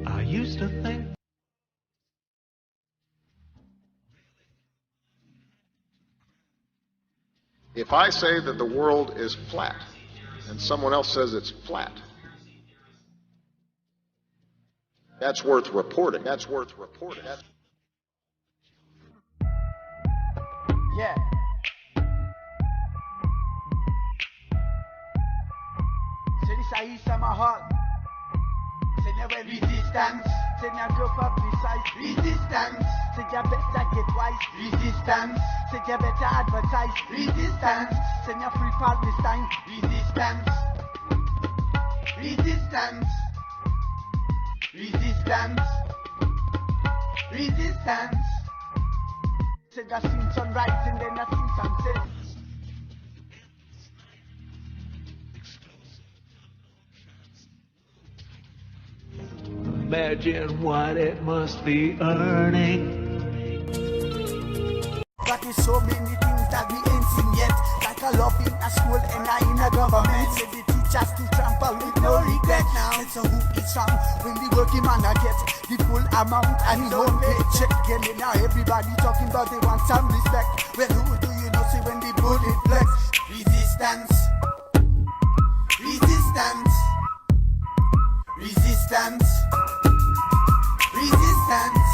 Speaker 22: I used to think
Speaker 21: if I say that the world is flat and someone else says it's flat, that's worth reporting. That's worth reporting.
Speaker 1: Yeah. So this I is my heart. Say never resistance. Say now go publicize resistance. Say you better get wise resistance. Say you better advertise resistance. Say now free Palestine resistance. Resistance. Resistance. Resistance. Say I seen sunrise and then I seen sunset.
Speaker 22: imagine what it must be earning.
Speaker 1: But there's so many things that we ain't seen yet. Like a love in a school and I in a government. Say the teachers to trample with no regret now. And so who is wrong when the working man get the full amount and his own paycheck? And now everybody talking about they want some respect. Well, who do you know see when the bullet flex? Resistance. Resistance. Resistance. Resistance.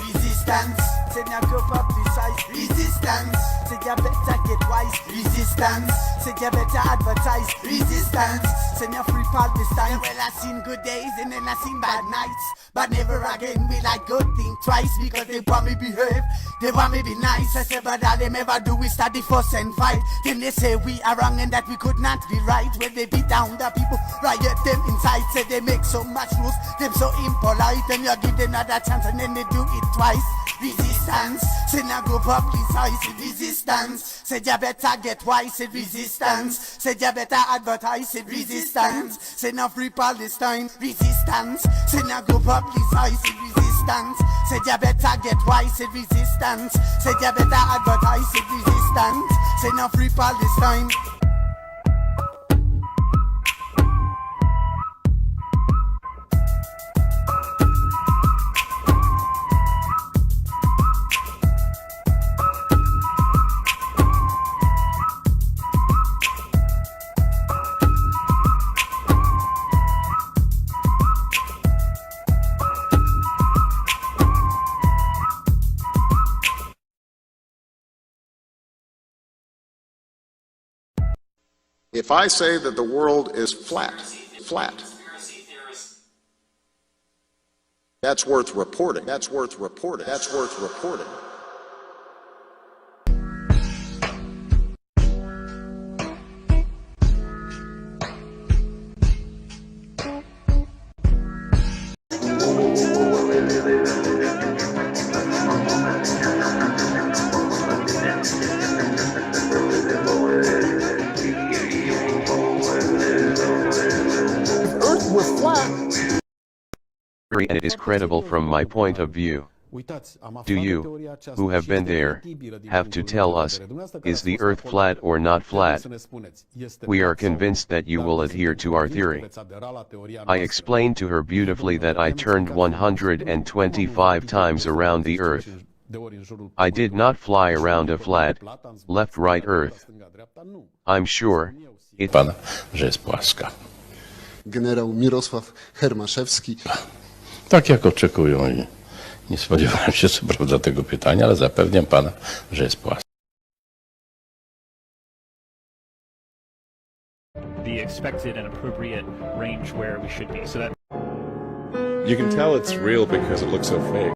Speaker 1: Resistance. Say now go publicize resistance. Say you better get wise resistance. Say you better advertise resistance. Say now free Palestine. Well, I seen good days and then I seen bad nights, but never again will I go think twice, because they want me behave, they want me be nice. I say but all them ever do is start the fuss and fight. Then they say we are wrong and that we could not be right. When they beat down the people, riot them inside. Say they make so much rules, them so impolite, and you give them another chance and then they do it twice. Resistance. Say now go publicize resistance. Say you better get wise resistance. Say you better advertise resistance. Say now free Palestine resistance. Say now go publicize resistance. Say you better get wise resistance. Say you better advertise resistance. Say now free Palestine.
Speaker 21: If I say that the world is flat, that's worth reporting. That's worth reporting. That's worth reporting.
Speaker 4: And it is credible from my point of view. Do you, who have been there, have to tell us, is the earth flat or not flat? We are convinced that you will adhere to our theory. I explained to her beautifully that I turned 125 times around the earth. I did not fly around a flat, left-right earth. I'm sure, it...
Speaker 16: Pana, że jest płaska.
Speaker 19: Generał Mirosław Hermaszewski.
Speaker 16: Tak jak oczekują i nie spodziewałem się co prawda tego pytania, ale zapewniam pana, że jest płaska.
Speaker 20: The expected and appropriate range where we should be. So that
Speaker 24: you can tell it's real because it looks so fake.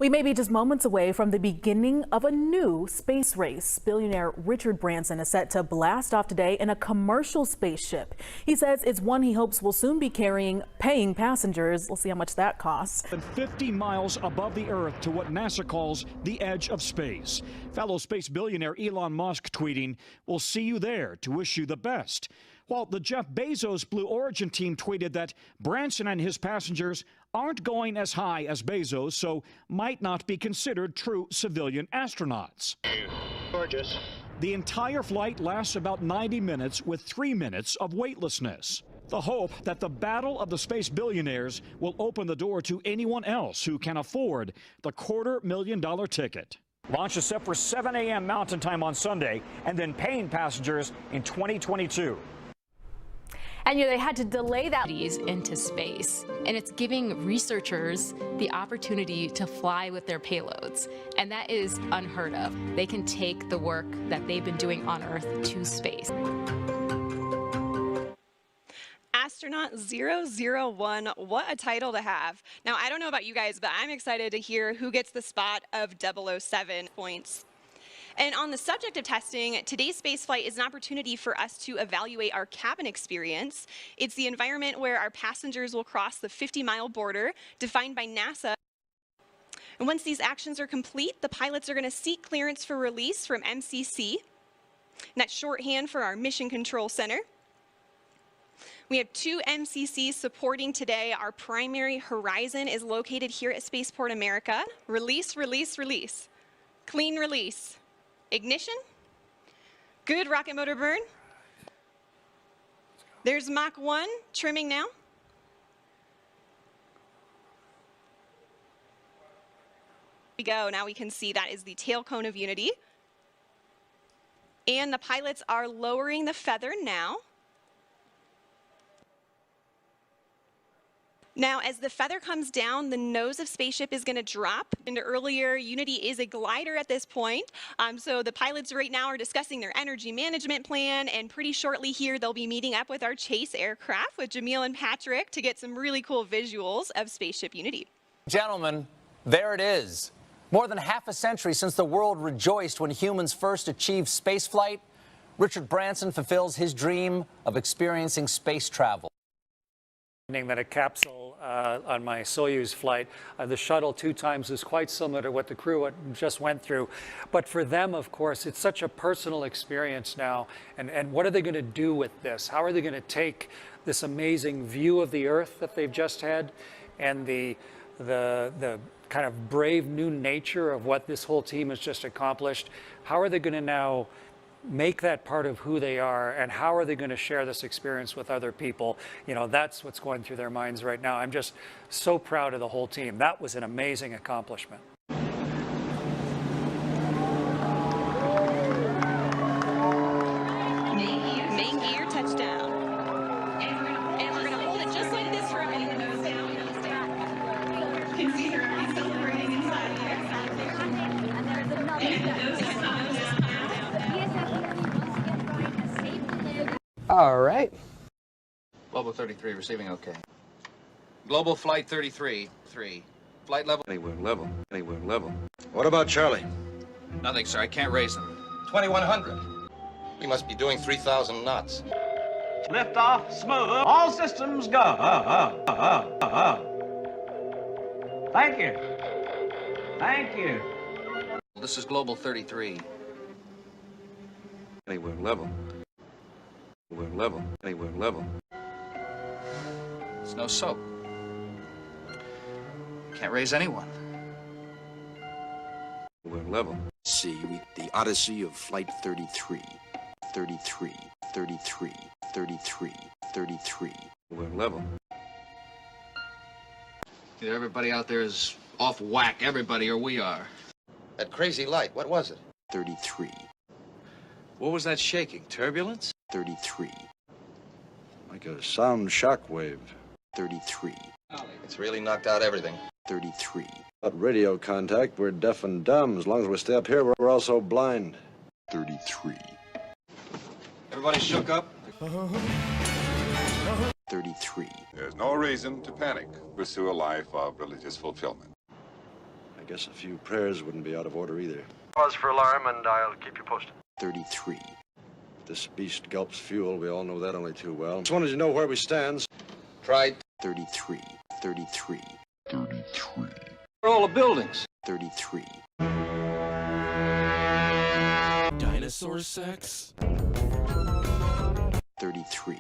Speaker 3: We may be just moments away from the beginning of a new space race. Billionaire Richard Branson is set to blast off today in a commercial spaceship. He says it's one he hopes will soon be carrying paying passengers. We'll see how much that costs.
Speaker 6: 50 miles above the Earth to what NASA calls the edge of space. Fellow space billionaire Elon Musk tweeting, "We'll see you there to wish you the best." While the Jeff Bezos Blue Origin team tweeted that Branson and his passengers aren't going as high as Bezos, so might not be considered true civilian astronauts.
Speaker 25: Gorgeous.
Speaker 6: The entire flight lasts about 90 minutes with 3 minutes of weightlessness. The hope that the battle of the space billionaires will open the door to anyone else who can afford the $250,000 ticket. Launch is set for 7 a.m. Mountain Time on Sunday, and then paying passengers in 2022.
Speaker 8: And they had to delay that into space. And it's giving researchers the opportunity to fly with their payloads. And that is unheard of. They can take the work that they've been doing on Earth to space.
Speaker 23: Astronaut 001, what a title to have. Now, I don't know about you guys, but I'm excited to hear who gets the spot of 007 points. And on the subject of testing, today's spaceflight is an opportunity for us to evaluate our cabin experience. It's the environment where our passengers will cross the 50-mile border defined by NASA. And once these actions are complete, the pilots are going to seek clearance for release from MCC. And that's shorthand for our Mission Control Center. We have 2 MCCs supporting today. Our primary horizon is located here at Spaceport America. Release, release, release. Clean release. Ignition. Good rocket motor burn. There's Mach 1 trimming now. We go. Now we can see that is the tail cone of Unity. And the pilots are lowering the feather now. Now, as the feather comes down, the nose of spaceship is going to drop. And earlier, Unity is a glider at this point. So the pilots right now are discussing their energy management plan. And pretty shortly here, they'll be meeting up with our chase aircraft with Jamil and Patrick to get some really cool visuals of Spaceship Unity.
Speaker 24: Gentlemen, there it is. More than half a century since the world rejoiced when humans first achieved spaceflight, Richard Branson fulfills his dream of experiencing space travel.
Speaker 10: That a capsule on my Soyuz flight, the shuttle 2 times is quite similar to what the crew just went through. But for them, of course, it's such a personal experience now. And what are they going to do with this? How are they going to take this amazing view of the Earth that they've just had and the kind of brave new nature of what this whole team has just accomplished? How are they going to now make that part of who they are, and how are they going to share this experience with other people? That's what's going through their minds right now. I'm just so proud of the whole team. That was an amazing accomplishment.
Speaker 23: Main gear touchdown. And we're going to hold it just like this for a minute. You can see her celebrating inside
Speaker 26: All right.
Speaker 5: Global 33 receiving okay. Global flight 33, 3. Flight level. Anywhere level. Anywhere level.
Speaker 27: What about Charlie?
Speaker 5: Nothing, sir. I can't raise them.
Speaker 27: 2100. We must be doing 3,000 knots.
Speaker 22: Lift off smooth. All systems go. Thank you. Thank you.
Speaker 5: This is Global 33. Anywhere level. Anywhere level. Anywhere level. There's no soap. Can't raise anyone. Anywhere level.
Speaker 27: See, the Odyssey of Flight 33. 33, 33, 33, 33.
Speaker 5: Anywhere level. Either everybody out there is off whack, everybody, or we are.
Speaker 27: That crazy light, what was it? 33.
Speaker 5: What was that shaking? Turbulence?
Speaker 27: 33. Like a sound shock wave. 33. It's really knocked out everything. 33.
Speaker 28: Without radio contact, we're deaf and dumb. As long as we stay up here, we're also blind.
Speaker 27: 33. Everybody shook up? 33.
Speaker 29: There's no reason to panic. Pursue a life of religious fulfillment.
Speaker 27: I
Speaker 28: Guess a few prayers wouldn't be out of order either.
Speaker 25: Pause for alarm, and I'll keep you posted.
Speaker 28: 33. This beast gulps fuel. We all know that only too well. Just wanted to know where we stand.
Speaker 5: Tried.
Speaker 28: 33. 33. 33.
Speaker 5: For all the buildings.
Speaker 28: 33.
Speaker 2: Dinosaur sex?
Speaker 28: 33.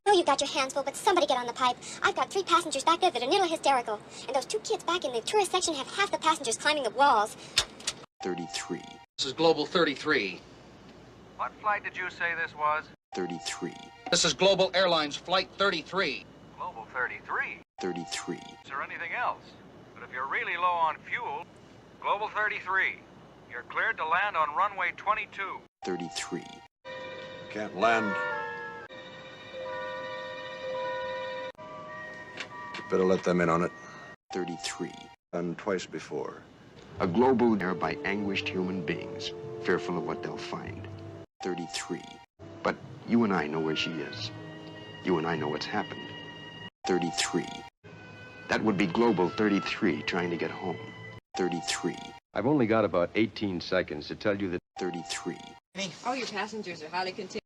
Speaker 7: I know you've got your hands full, but somebody get on the pipe. I've got 3 passengers back there that are nearly hysterical. And those 2 kids back in the tourist section have half the passengers climbing the walls.
Speaker 28: 33.
Speaker 5: This is Global 33.
Speaker 25: What flight did you say this was?
Speaker 28: 33.
Speaker 5: This is Global Airlines Flight 33.
Speaker 25: Global 33.
Speaker 28: 33.
Speaker 25: Is there anything else? But if you're really low on fuel, Global 33, you're cleared to land on runway 22.
Speaker 28: 33. Can't land. Better let them in on it. 33. Done twice before.
Speaker 9: A global air by anguished human beings, fearful of what they'll find.
Speaker 28: 33.
Speaker 9: But you and I know where she is. You and I know what's happened.
Speaker 28: 33.
Speaker 9: That would be Global 33 trying to get home.
Speaker 28: 33.
Speaker 9: I've only got about 18 seconds to tell you that.
Speaker 28: 33.
Speaker 11: All your passengers are highly contagious.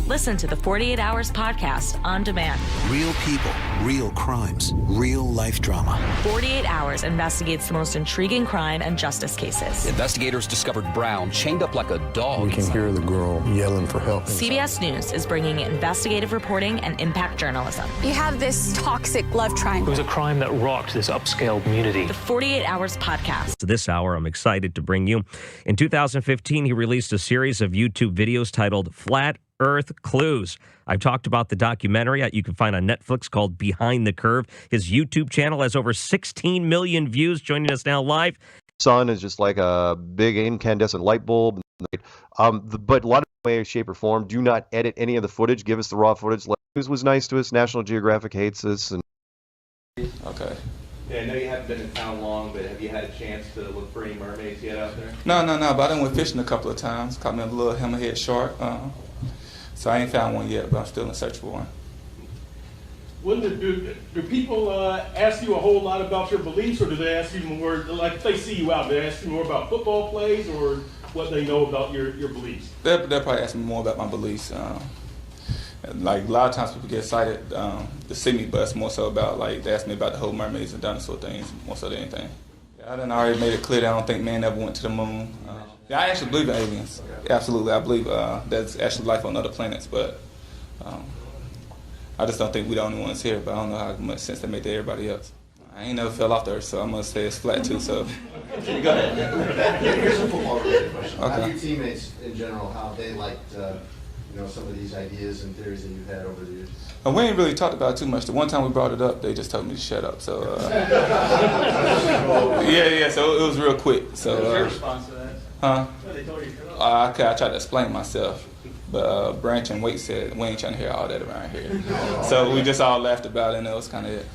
Speaker 12: Listen to the 48 Hours podcast on demand.
Speaker 13: Real people, real crimes, real life drama.
Speaker 12: 48 Hours investigates the most intriguing crime and justice cases.
Speaker 17: Investigators discovered Brown chained up like a dog.
Speaker 18: We can hear the girl yelling for help.
Speaker 12: CBS News is bringing investigative reporting and impact journalism.
Speaker 11: You have this toxic love triangle.
Speaker 20: It was a crime that rocked this upscale community.
Speaker 12: The 48 Hours podcast.
Speaker 29: This hour, I'm excited to bring you. In 2015, he released a series of YouTube videos titled Flat Earth Clues. I've talked about the documentary you can find on Netflix called Behind the Curve. His YouTube channel has over 16 million views. Joining us now live.
Speaker 30: Sun is just like a big incandescent light bulb. But a lot of way, shape, or form, do not edit any of the footage. Give us the raw footage. News was nice to us. National Geographic hates us. And
Speaker 31: okay. Yeah, I know you haven't been in town long, but have you had a chance to look for any mermaids yet out there? No, but I done went fishing a couple of times. Caught me a little hammerhead shark. So I ain't found one yet, but I'm still in search for one.
Speaker 32: Do people ask you a whole lot about your beliefs, or do they ask you more, like if they see you out, do they ask you more about football plays or what they know about your beliefs?
Speaker 31: They'll probably ask me more about my beliefs. Like a lot of times people get excited to see me, but it's more so about like they ask me about the whole mermaids and dinosaur things more so than anything. Yeah, I done already made it clear that I don't think man ever went to the moon. Yeah, I actually believe in aliens. Absolutely, I believe there's actually life on other planets, but I just don't think we're the only ones here. But I don't know how much sense that made to everybody else. I ain't never fell off the earth, so I'm gonna say it's flat too. So.
Speaker 33: Go ahead. Here's a football-related question.
Speaker 31: Okay.
Speaker 33: How do your teammates in general, how they liked, some of these ideas and theories that you've had over the years?
Speaker 31: We ain't really talked about it too much. The one time we brought it up, they just told me to shut up. So. Yeah. So it was real quick. So.
Speaker 32: What was your response to that?
Speaker 31: Huh?
Speaker 32: They told you to shut up.
Speaker 31: I tried to explain myself, but Branch and Wait said, we ain't trying to hear all that around here. So we just all laughed about it, and that was kind of it.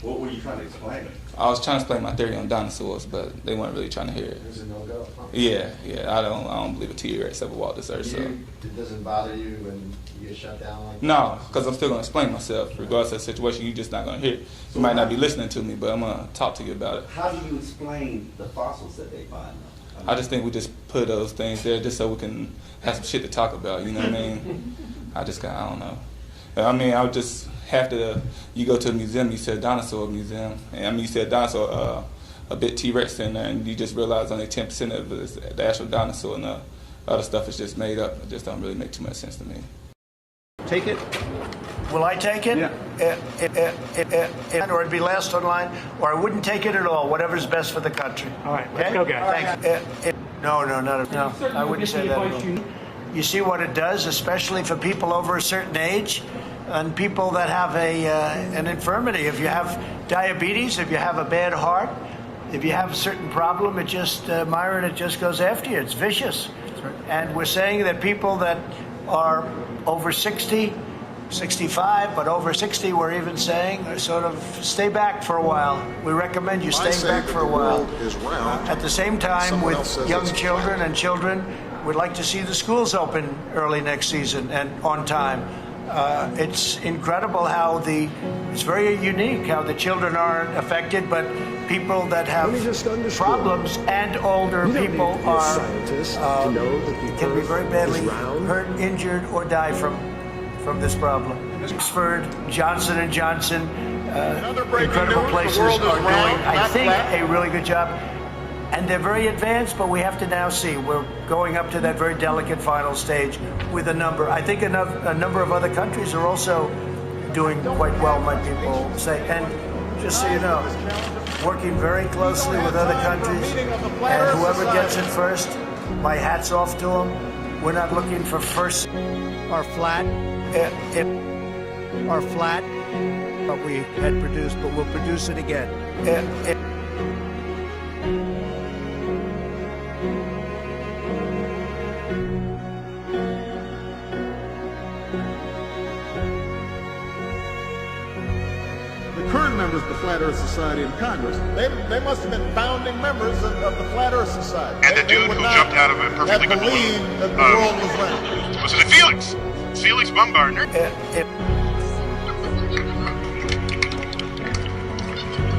Speaker 33: What were you trying to explain?
Speaker 31: I was trying to explain my theory on dinosaurs, but they weren't really trying to hear it.
Speaker 33: It was a no-go? Huh? Yeah.
Speaker 31: I don't believe a T-Rex ever walked this earth. So.
Speaker 33: It doesn't bother you when you get shut down like that?
Speaker 31: No, because I'm still going to explain myself. Regardless of the situation, you're just not going to hear it. You might not be listening to me, but I'm going to talk to you about it.
Speaker 33: How do you explain the fossils that they find?
Speaker 31: I just think we just put those things there just so we can have some shit to talk about, you know what I mean? I don't know. I mean, I would just have to, you go to a museum, you see a dinosaur museum, and you see a dinosaur, a bit T-Rex in there, and you just realize only 10% of it is the actual dinosaur, and the other stuff is just made up. It just don't really make too much sense to me.
Speaker 33: Take it?
Speaker 34: Will I take it?
Speaker 33: Yeah.
Speaker 34: Or it'd be last on line, or I wouldn't take it at all, whatever's best for the country.
Speaker 32: All right, let's go, guys.
Speaker 34: Thanks. No, I wouldn't say that at all. You see what it does, especially for people over a certain age and people that have an infirmity. If you have diabetes, if you have a bad heart, if you have a certain problem, it just goes after you. It's vicious. Right. And we're saying that people that are over 60, 65, but over 60, we're even saying, sort of stay back for a while. We recommend you stay back for a while. At the same time, with young children, we'd like to see the schools open early next season and on time. It's incredible how it's very unique how the children aren't affected, but people that have problems and older people are can be very badly hurt, injured, or die from this problem. Oxford, Johnson & Johnson, incredible places are doing, I think, a really good job. And they're very advanced, but we have to now see. We're going up to that very delicate final stage with a number. I think a number of other countries are also doing quite well, my people say. And just so you know, working very closely with other countries, and whoever gets it first, my hat's off to them. We're not looking for first or flat. Or flat, what we had produced, but we'll produce it again.
Speaker 22: Current members of the Flat Earth Society in Congress, they must have been founding members of the Flat Earth Society.
Speaker 1: And the dude who jumped out of a perfectly good balloon
Speaker 22: that the world was round.
Speaker 1: Was it Felix? Felix Baumgartner?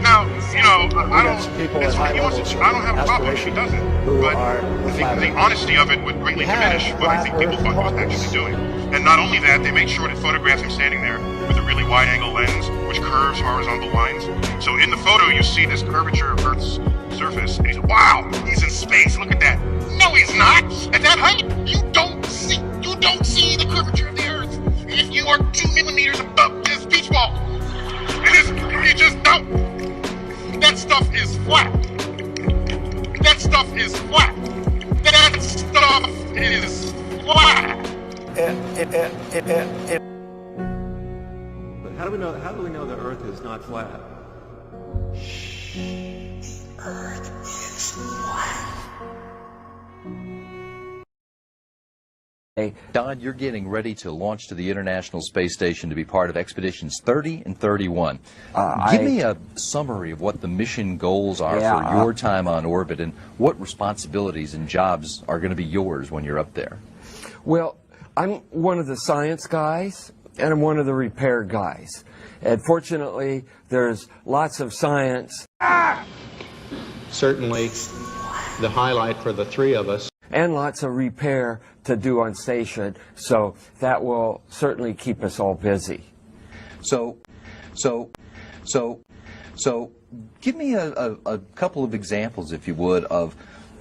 Speaker 1: Now, you know, I don't have a problem if she does it, but I think the honesty of it would greatly diminish what I think people thought he was actually doing. And not only that, they made sure to photograph him standing there with a really wide-angle lens, which curves horizontal lines. So in the photo, you see this curvature of Earth's surface, and he's, wow, he's in space, look at that. No, he's not. At that height, you don't see the curvature of the Earth if you are 2 millimeters above this beach ball. You just don't. That stuff is flat. That stuff is flat. That stuff is flat.
Speaker 22: But how do we know the Earth is not flat?
Speaker 3: Earth is flat.
Speaker 4: Don, you're getting ready to launch to the International Space Station to be part of Expeditions 30 and 31. Give me a summary of what the mission goals are for your time on orbit and what responsibilities and jobs are going to be yours when you're up there.
Speaker 6: Well, I'm one of the science guys, and I'm one of the repair guys. And fortunately, there's lots of science.
Speaker 8: Certainly, the highlight for the three of us.
Speaker 6: And lots of repair to do on station, so that will certainly keep us all busy.
Speaker 4: So give me a couple of examples, if you would, of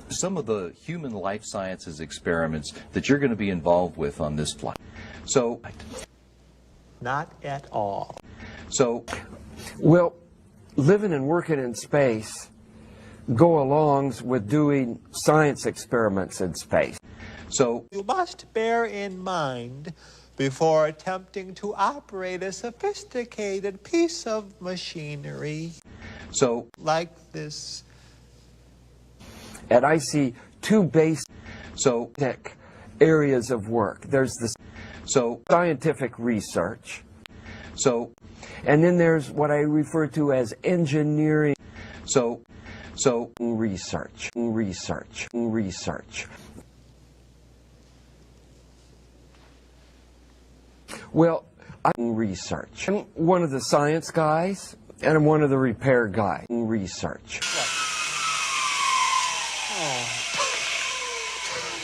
Speaker 4: some of the human life sciences experiments that you're going to be involved with on this flight. So,
Speaker 6: not at all. So, well, living and working in space go along with doing science experiments in space. So
Speaker 10: you must bear in mind before attempting to operate a sophisticated piece of machinery like this.
Speaker 6: And I see two basic areas of work. There's the scientific research. And then there's what I refer to as engineering. Research. Well, I'm research. I'm one of the science guys, and I'm one of the repair guys. Research.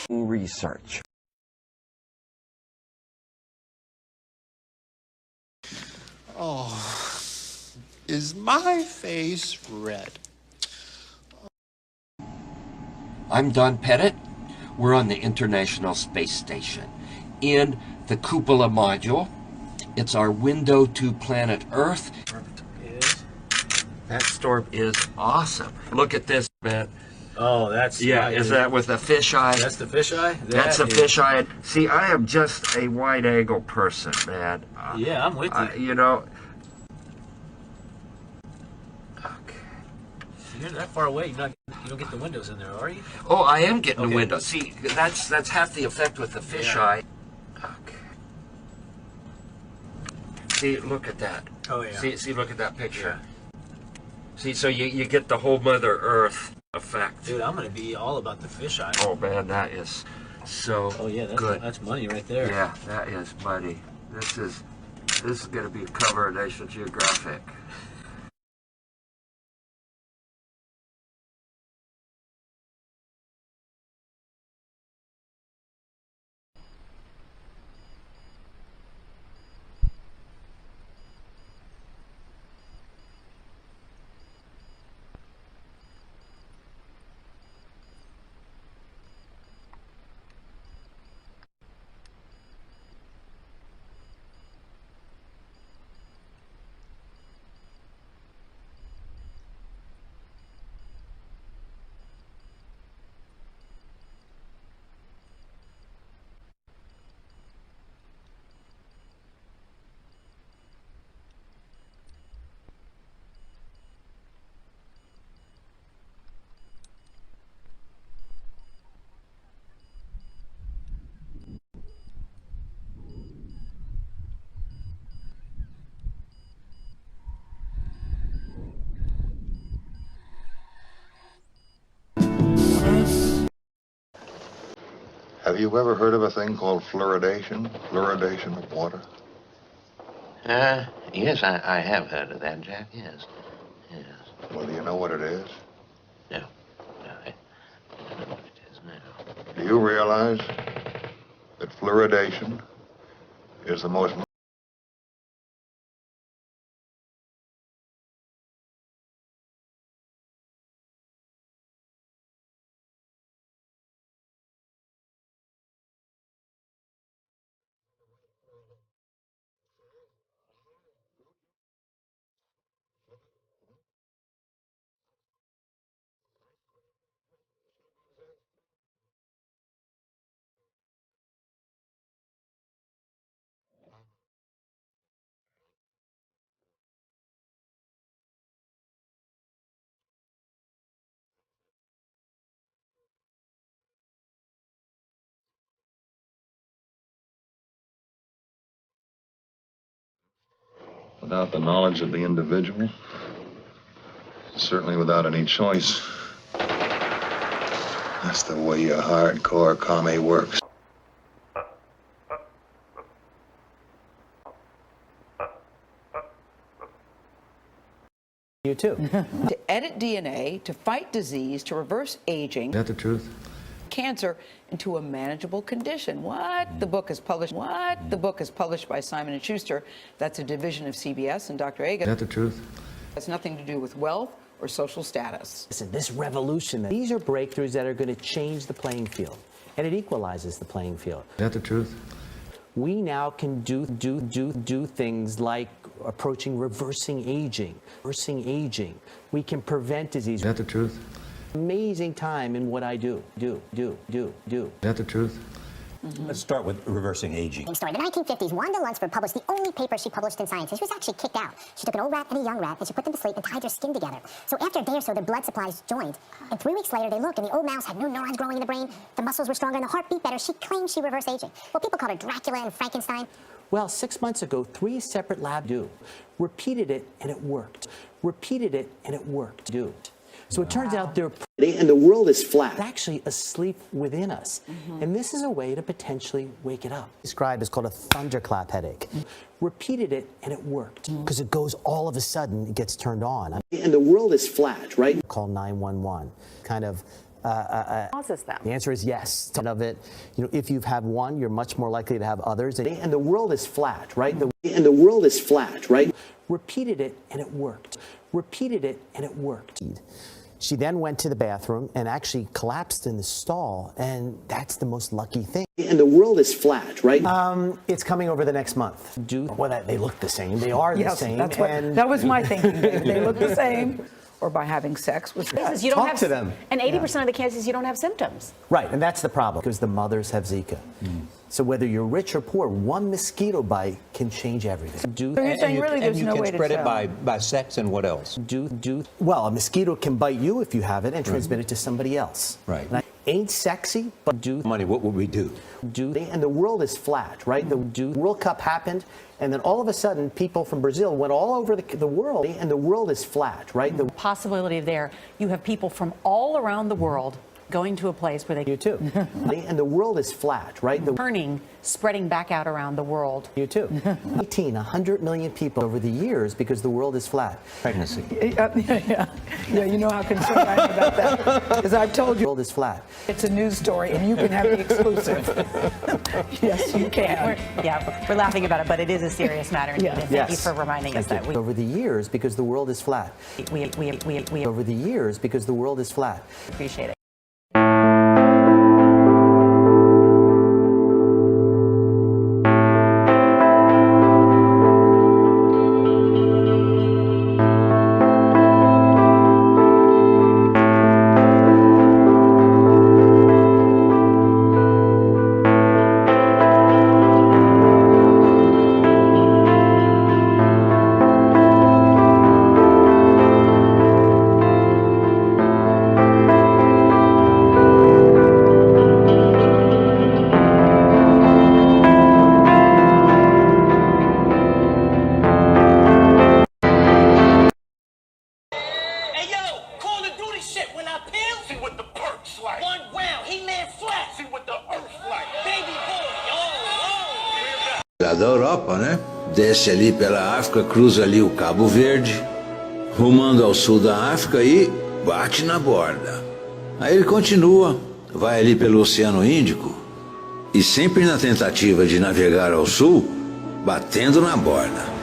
Speaker 6: Research.
Speaker 10: Oh, is my face red?
Speaker 14: I'm Don Pettit. We're on the International Space Station. In the cupola module, it's our window to planet Earth. That storm is awesome. Look at this, man.
Speaker 15: Oh, that's...
Speaker 14: Yeah, is that with the fisheye?
Speaker 15: That's the fisheye?
Speaker 14: That's the fisheye. See, I am just a wide-angle person, man.
Speaker 15: Yeah, I'm with you.
Speaker 14: You know...
Speaker 15: You're that far away, you don't get the windows in there, are you?
Speaker 14: Oh, I am getting the windows. See, that's half the effect with the fisheye. Okay. See, look at that.
Speaker 15: Oh, yeah.
Speaker 14: See, look at that picture. Yeah. See, so you get the whole Mother Earth effect.
Speaker 15: Dude, I'm going to be all about the fisheye.
Speaker 14: Oh, man, that is so
Speaker 15: Oh, yeah,
Speaker 14: good.
Speaker 15: That's money right there.
Speaker 14: Yeah, that is money. This is going to be a cover of National Geographic.
Speaker 2: Have you ever heard of a thing called fluoridation? Fluoridation of water?
Speaker 5: Yes, I have heard of that, Jack, yes. Yes.
Speaker 2: Well, do you know what it is?
Speaker 5: No. No, I don't know what it is now.
Speaker 2: Do you realize that fluoridation is the most without the knowledge of the individual, certainly without any choice. That's the way a hardcore commie works.
Speaker 7: You too. To edit DNA, to fight disease, to reverse aging.
Speaker 2: Is that the truth?
Speaker 7: Cancer into a manageable condition. What? The book is published. What? The book is published by Simon & Schuster. That's a division of CBS and Dr. Aga.
Speaker 2: Is that the truth?
Speaker 7: Has nothing to do with wealth or social status.
Speaker 9: Listen, this revolution, these are breakthroughs that are going to change the playing field, and it equalizes the playing field.
Speaker 2: Is that the truth?
Speaker 9: We now can do things like approaching reversing aging. We can prevent disease.
Speaker 2: Is that the truth?
Speaker 9: Amazing time in what I do.
Speaker 2: Is that the truth?
Speaker 13: Let's start with reversing aging.
Speaker 16: Story. In the 1950s, Wanda Lunsford published the only paper she published in Science. She was actually kicked out. She took an old rat and a young rat, and she put them to sleep and tied their skin together. So after a day or so, their blood supplies joined. And 3 weeks later, they looked, and the old mouse had new neurons growing in the brain. The muscles were stronger, and the heart beat better. She claimed she reversed aging. Well, people called her Dracula and Frankenstein.
Speaker 9: Well, 6 months ago, 3 separate labs repeated it, and it worked. Repeated it, and it worked. So it turns out they're pretty, and the world is flat. It's actually asleep within us. And this is a way to potentially wake it up. Described as called a thunderclap headache. Repeated it, and it worked. Because it goes all of a sudden, it gets turned on. And the world is flat, right? Call 911. Kind of causes them? The answer is yes. Of it, if you've had one, you're much more likely to have others. And the world is flat, right? And the world is flat, right? Repeated it, and it worked. Repeated it, and it worked. She then went to the bathroom and actually collapsed in the stall, and that's the most lucky thing. And the world is flat, right? It's coming over the next month. They look the same. They are the same.
Speaker 7: That was my thinking, David. They look the same. Or by having sex with
Speaker 9: you don't talk to them.
Speaker 19: And 80% of the cases, you don't have symptoms.
Speaker 9: Right, and that's the problem, because the mothers have Zika. So whether you're rich or poor, one mosquito bite can change everything.
Speaker 7: So you're saying really there's no way to tell.
Speaker 13: And you can spread it by sex and what else?
Speaker 9: Well, a mosquito can bite you if you have it and transmit it to somebody else.
Speaker 13: Right.
Speaker 9: Ain't sexy, but
Speaker 13: money, what would we do?
Speaker 9: And the world is flat, right? The World Cup happened, and then all of a sudden, people from Brazil went all over the world, and the world is flat, right?
Speaker 19: The possibility there, you have people from all around the world Going to a place where they
Speaker 9: You too. And the world is flat, right? The
Speaker 19: turning, spreading back out around the world.
Speaker 9: You too. 100 million people over the years because the world is flat. Pregnancy.
Speaker 7: Yeah, you know how concerned I am about that. Because I've told
Speaker 9: The
Speaker 7: you
Speaker 9: world is flat.
Speaker 7: it's a news story and you can have the exclusive. Yes, you can.
Speaker 19: We're laughing about it, but it is a serious matter.
Speaker 7: Yes.
Speaker 19: And thank you for reminding us that.
Speaker 9: Over the years because the world is flat. Over the years because the world is flat.
Speaker 19: Appreciate it.
Speaker 11: Da Europa, né? Desce ali pela África, cruza ali o Cabo Verde, rumando ao sul da África e bate na borda. Aí ele continua, vai ali pelo Oceano Índico e sempre na tentativa de navegar ao sul, batendo na borda.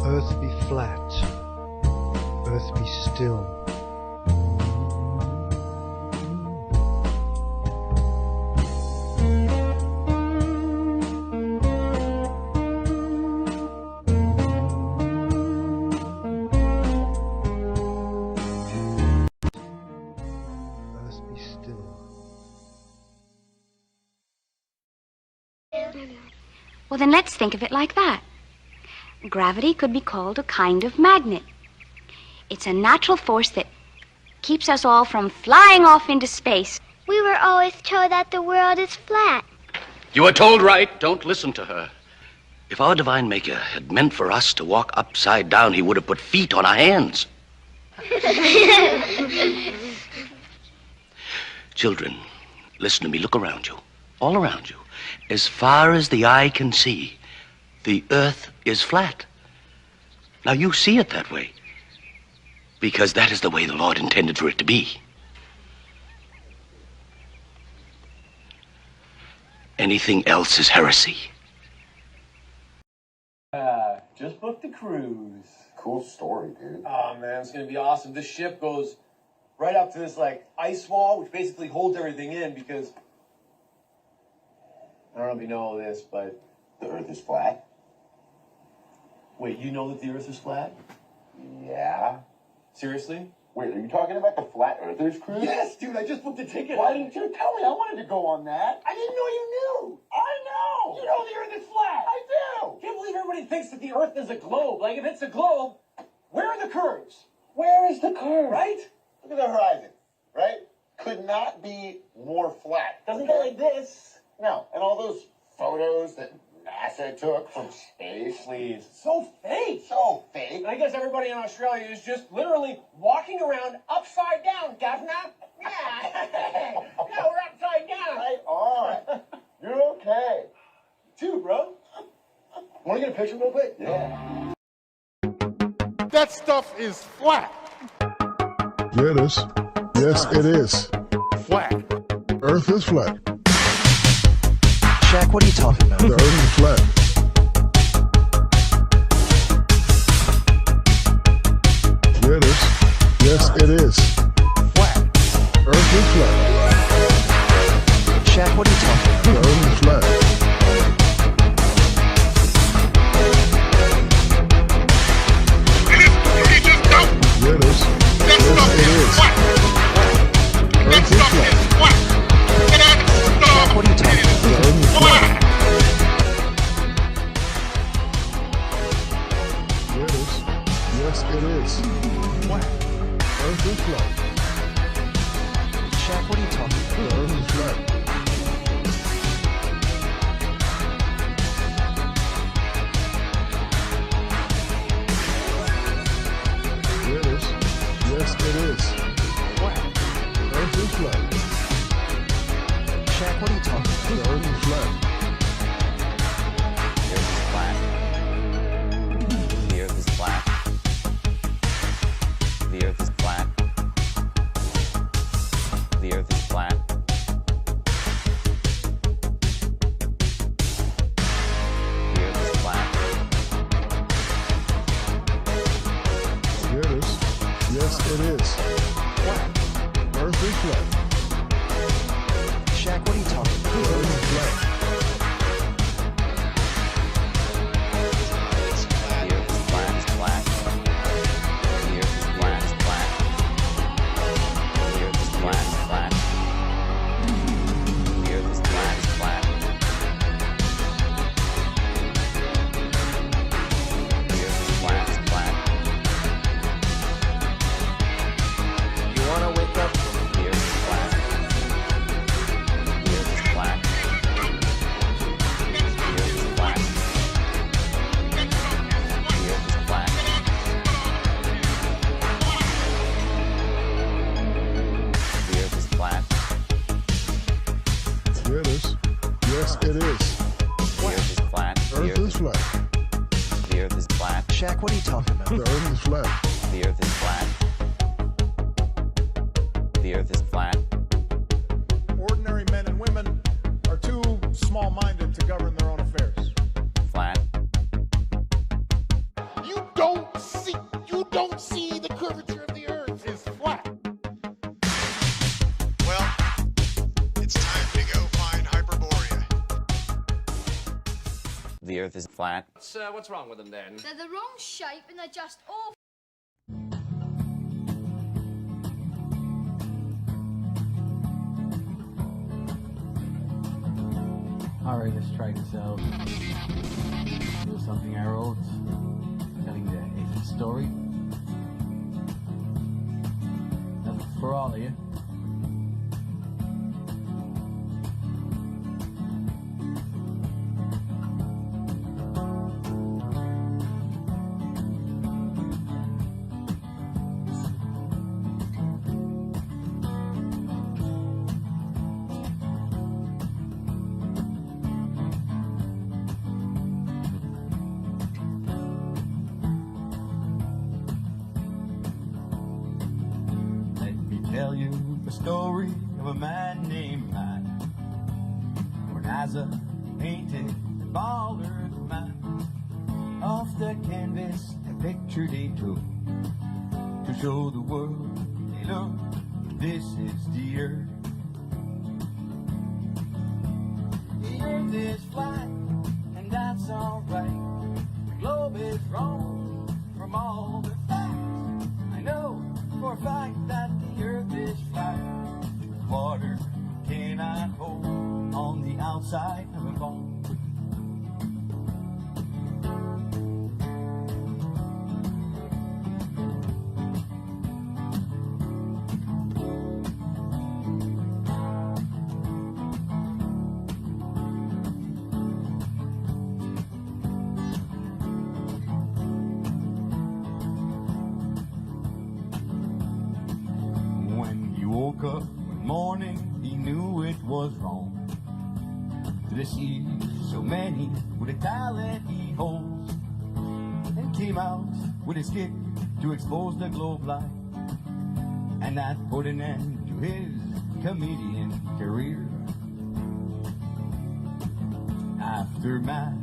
Speaker 12: Earth be flat, earth be still. Earth be still.
Speaker 17: Well, then let's think of it like that. Gravity could be called a kind of magnet. It's a natural force that keeps us all from flying off into space.
Speaker 16: We were always told that the world is flat.
Speaker 18: You were told right. Don't listen to her. If our divine maker had meant for us to walk upside down, he would have put feet on our hands. Children, listen to me. Look around you. All around you. As far as the eye can see, the earth is flat. Now you see it that way, because that is the way the Lord intended for it to be. Anything else is heresy.
Speaker 20: Just booked the cruise.
Speaker 21: Cool story, dude.
Speaker 20: Oh man, it's gonna be awesome. This ship goes right up to this like ice wall, which basically holds everything in because I don't know if you know all this, but
Speaker 21: the Earth is flat.
Speaker 20: Wait, you know that the Earth is flat?
Speaker 21: Yeah.
Speaker 20: Seriously?
Speaker 21: Wait, are you talking about the Flat Earthers cruise?
Speaker 20: Yes, dude, I just booked a ticket.
Speaker 21: Why didn't you tell me? I wanted to go on that.
Speaker 20: I didn't know you knew.
Speaker 21: I know.
Speaker 20: You know the Earth is flat.
Speaker 21: I do.
Speaker 20: Can't believe everybody thinks that the Earth is a globe. Like, if it's a globe, where are the curves?
Speaker 21: Where is the curve?
Speaker 20: Right?
Speaker 21: Look at the horizon, right? Could not be more flat.
Speaker 20: Doesn't go like this.
Speaker 21: No, and all those photos that NASA took from space.
Speaker 20: Please. So fake.
Speaker 21: So fake.
Speaker 20: And I guess everybody in Australia is just literally walking around upside down, Governor. Yeah. Yeah, we're upside down.
Speaker 21: Right on. You're okay.
Speaker 20: Too, bro.
Speaker 21: Want to get a picture real quick? Yeah.
Speaker 23: That stuff is flat.
Speaker 24: Yeah, it is. Yes, it is.
Speaker 23: Flat.
Speaker 24: Earth is flat.
Speaker 9: Shaq, what are you talking about?
Speaker 24: The Earth is flat. Yeah, it is. Yes, it is.
Speaker 23: Flat.
Speaker 24: Earth is flat.
Speaker 9: Shaq, what are you talking about?
Speaker 24: The Earth is flat. Yes, it is.
Speaker 12: Flat.
Speaker 24: Earth is flat.
Speaker 12: Shaq, what are you talking about?
Speaker 24: The Earth is flat. It is. Yes, it is.
Speaker 12: Flat.
Speaker 24: Earth is flat.
Speaker 12: Shaq, what are you talking about?
Speaker 24: The Earth is flat.
Speaker 1: The Earth is flat. The Earth is flat. The Earth is flat. The Earth is flat.
Speaker 24: It is. Yes, it is.
Speaker 12: Flat.
Speaker 24: Earth is flat.
Speaker 12: Shaq, what are you talking about?
Speaker 24: The Earth is flat.
Speaker 1: The Earth is flat. Is flat. The Earth is flat. Is flat. The Earth is flat. Is flat. The Earth is flat. Is flat. The Earth is flat. Is flat.
Speaker 20: You wanna wake up?
Speaker 1: The Earth is flat. The Earth is flat. The Earth is flat. The Earth is flat. The Earth is flat.
Speaker 24: It is. Yes, it is.
Speaker 1: The Earth is flat.
Speaker 24: Earth is flat.
Speaker 1: The Earth is flat.
Speaker 12: Shaq, what are you talking about?
Speaker 24: The Earth is flat.
Speaker 1: The Earth is flat. The Earth is flat.
Speaker 23: Ordinary men and women are too small-minded to govern their own affairs.
Speaker 1: Flat.
Speaker 23: You don't see the curvature of the Earth is flat.
Speaker 12: Well, it's time to go find Hyperborea.
Speaker 1: The Earth is flat.
Speaker 20: What's wrong with them then?
Speaker 3: They're the wrong shape and they're just awful.
Speaker 8: Alright, let's try this out. Do something I wrote, telling the story. That's for all of you. Tell you the story of a man named Matt. When Asa painted the bald earth map off the canvas, a picture they took to show the world, hey look, this is the earth. The earth is flat, and that's alright. The globe is wrong from all the facts. I know for a fact that the earth is flat. Water cannot hold on the outside of a bone. Woke up one morning, he knew it was wrong to deceive so many with the talent he holds, and came out with his kit to expose the globe light, and that put an end to his comedian career. After Matt,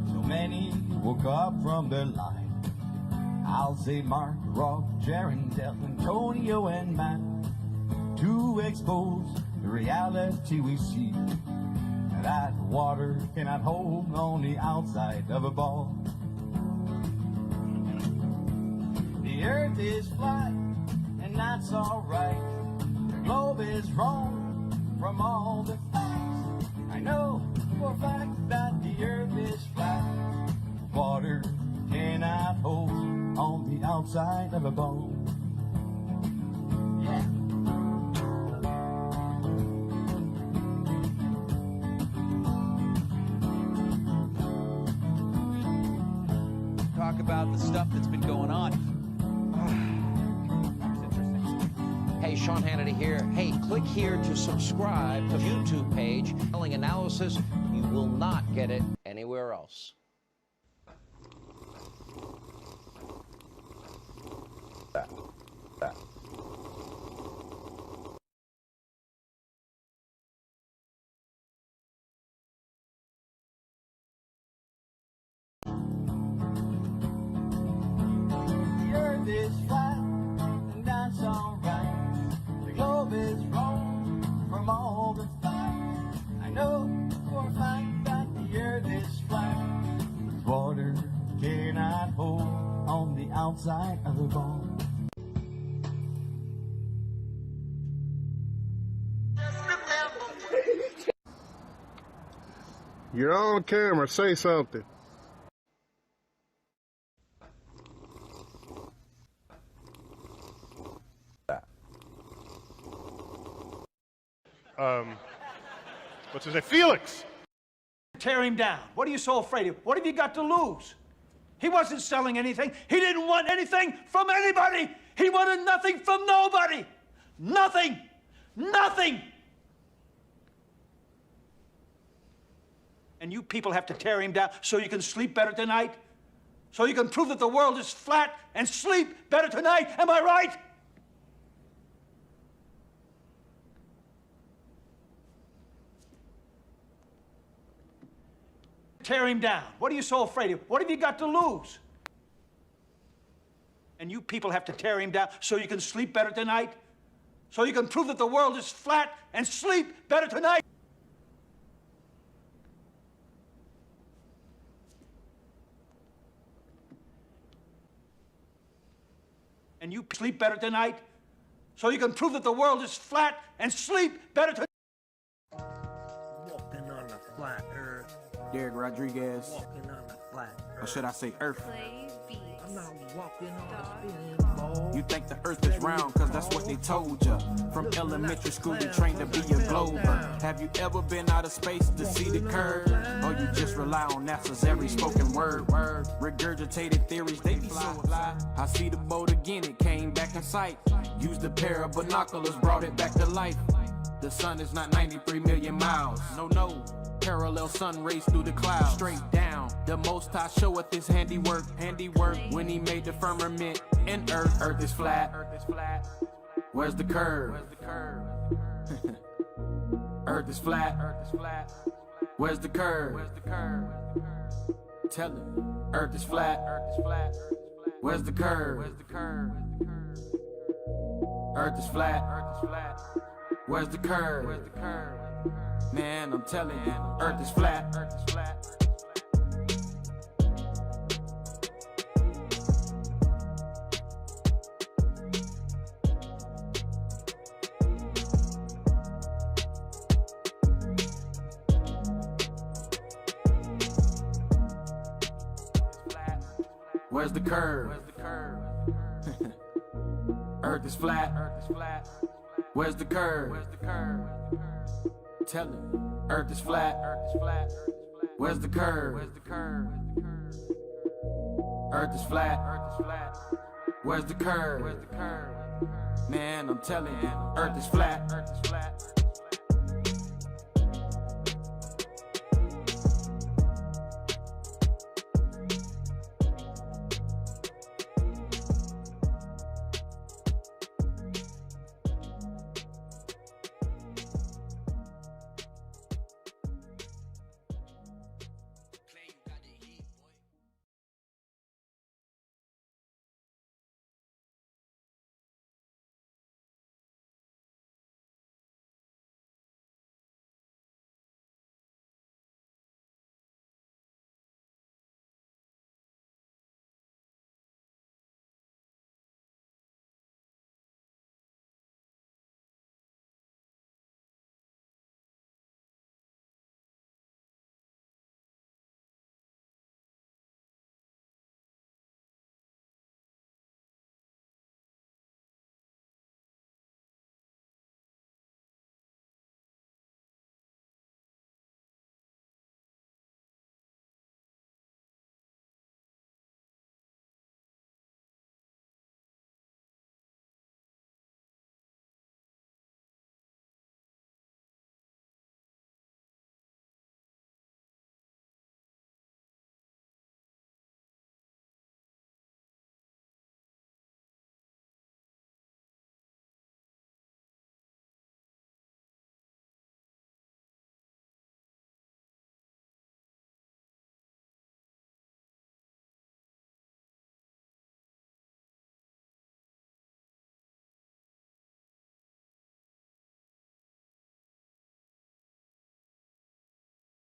Speaker 8: so many woke up from the light. I'll say Mark, Rob, Jaron, Del, Antonio, and Matt, to expose the reality we see, that water cannot hold on the outside of a ball. The earth is flat, and that's alright. The globe is wrong from all the facts. I know for a fact that the earth is flat. Water cannot hold on the outside. outside of a bone. Yeah.
Speaker 4: Talk about the stuff that's been going on. It's interesting. Hey, Sean Hannity here. Hey, click here to subscribe to the YouTube page. Telling analysis, you will not get it anywhere else. That.
Speaker 8: The earth is flat, and that's alright. The globe is round from all the facts. I know for a fact that the earth is flat. Water cannot hold on the outside of the bone.
Speaker 24: You're on camera. Say something.
Speaker 6: What's his name? Felix!
Speaker 20: Tear him down. What are you so afraid of? What have you got to lose? He wasn't selling anything. He didn't want anything from anybody. He wanted nothing from nobody. Nothing. Nothing. And you people have to tear him down so you can sleep better tonight? So you can prove that the world is flat and sleep better tonight? Am I right? Tear him down. What are you so afraid of? What have you got to lose? And you people have to tear him down so you can sleep better tonight? So you can prove that the world is flat and sleep better tonight? And you sleep better tonight? So you can prove that the world is flat and sleep better tonight?
Speaker 10: Walking on the flat earth.
Speaker 22: Derek Rodriguez.
Speaker 10: Walking on the flat earth.
Speaker 22: Or should I say Earth?
Speaker 10: I'm not walking on the spinning ball.
Speaker 22: You think the Earth is round, cause that's what they told ya. From elementary school, you trained to be a glober. Have you ever been out of space to see the curve? Or you just rely on NASA's every spoken word? Regurgitated theories, they be so fly. I see the boat again, it came back in sight. Used a pair of binoculars, brought it back to life. The sun is not 93 million miles. No. Parallel sun rays through the clouds, straight down. The Most High showeth his handiwork. When he made the firmament and earth. Earth is flat. Where's the curve? Earth is flat. Where's the curve? Tell him. Earth is flat. Where's the curve? Earth is flat. Where's the curve? Man, I'm telling you, Earth is flat. Where's the curve? Earth is flat. Where's the curve? Tell him. Earth is flat. Where's the curve? Earth is flat. Where's the curve? Man, I'm telling you, Earth is flat.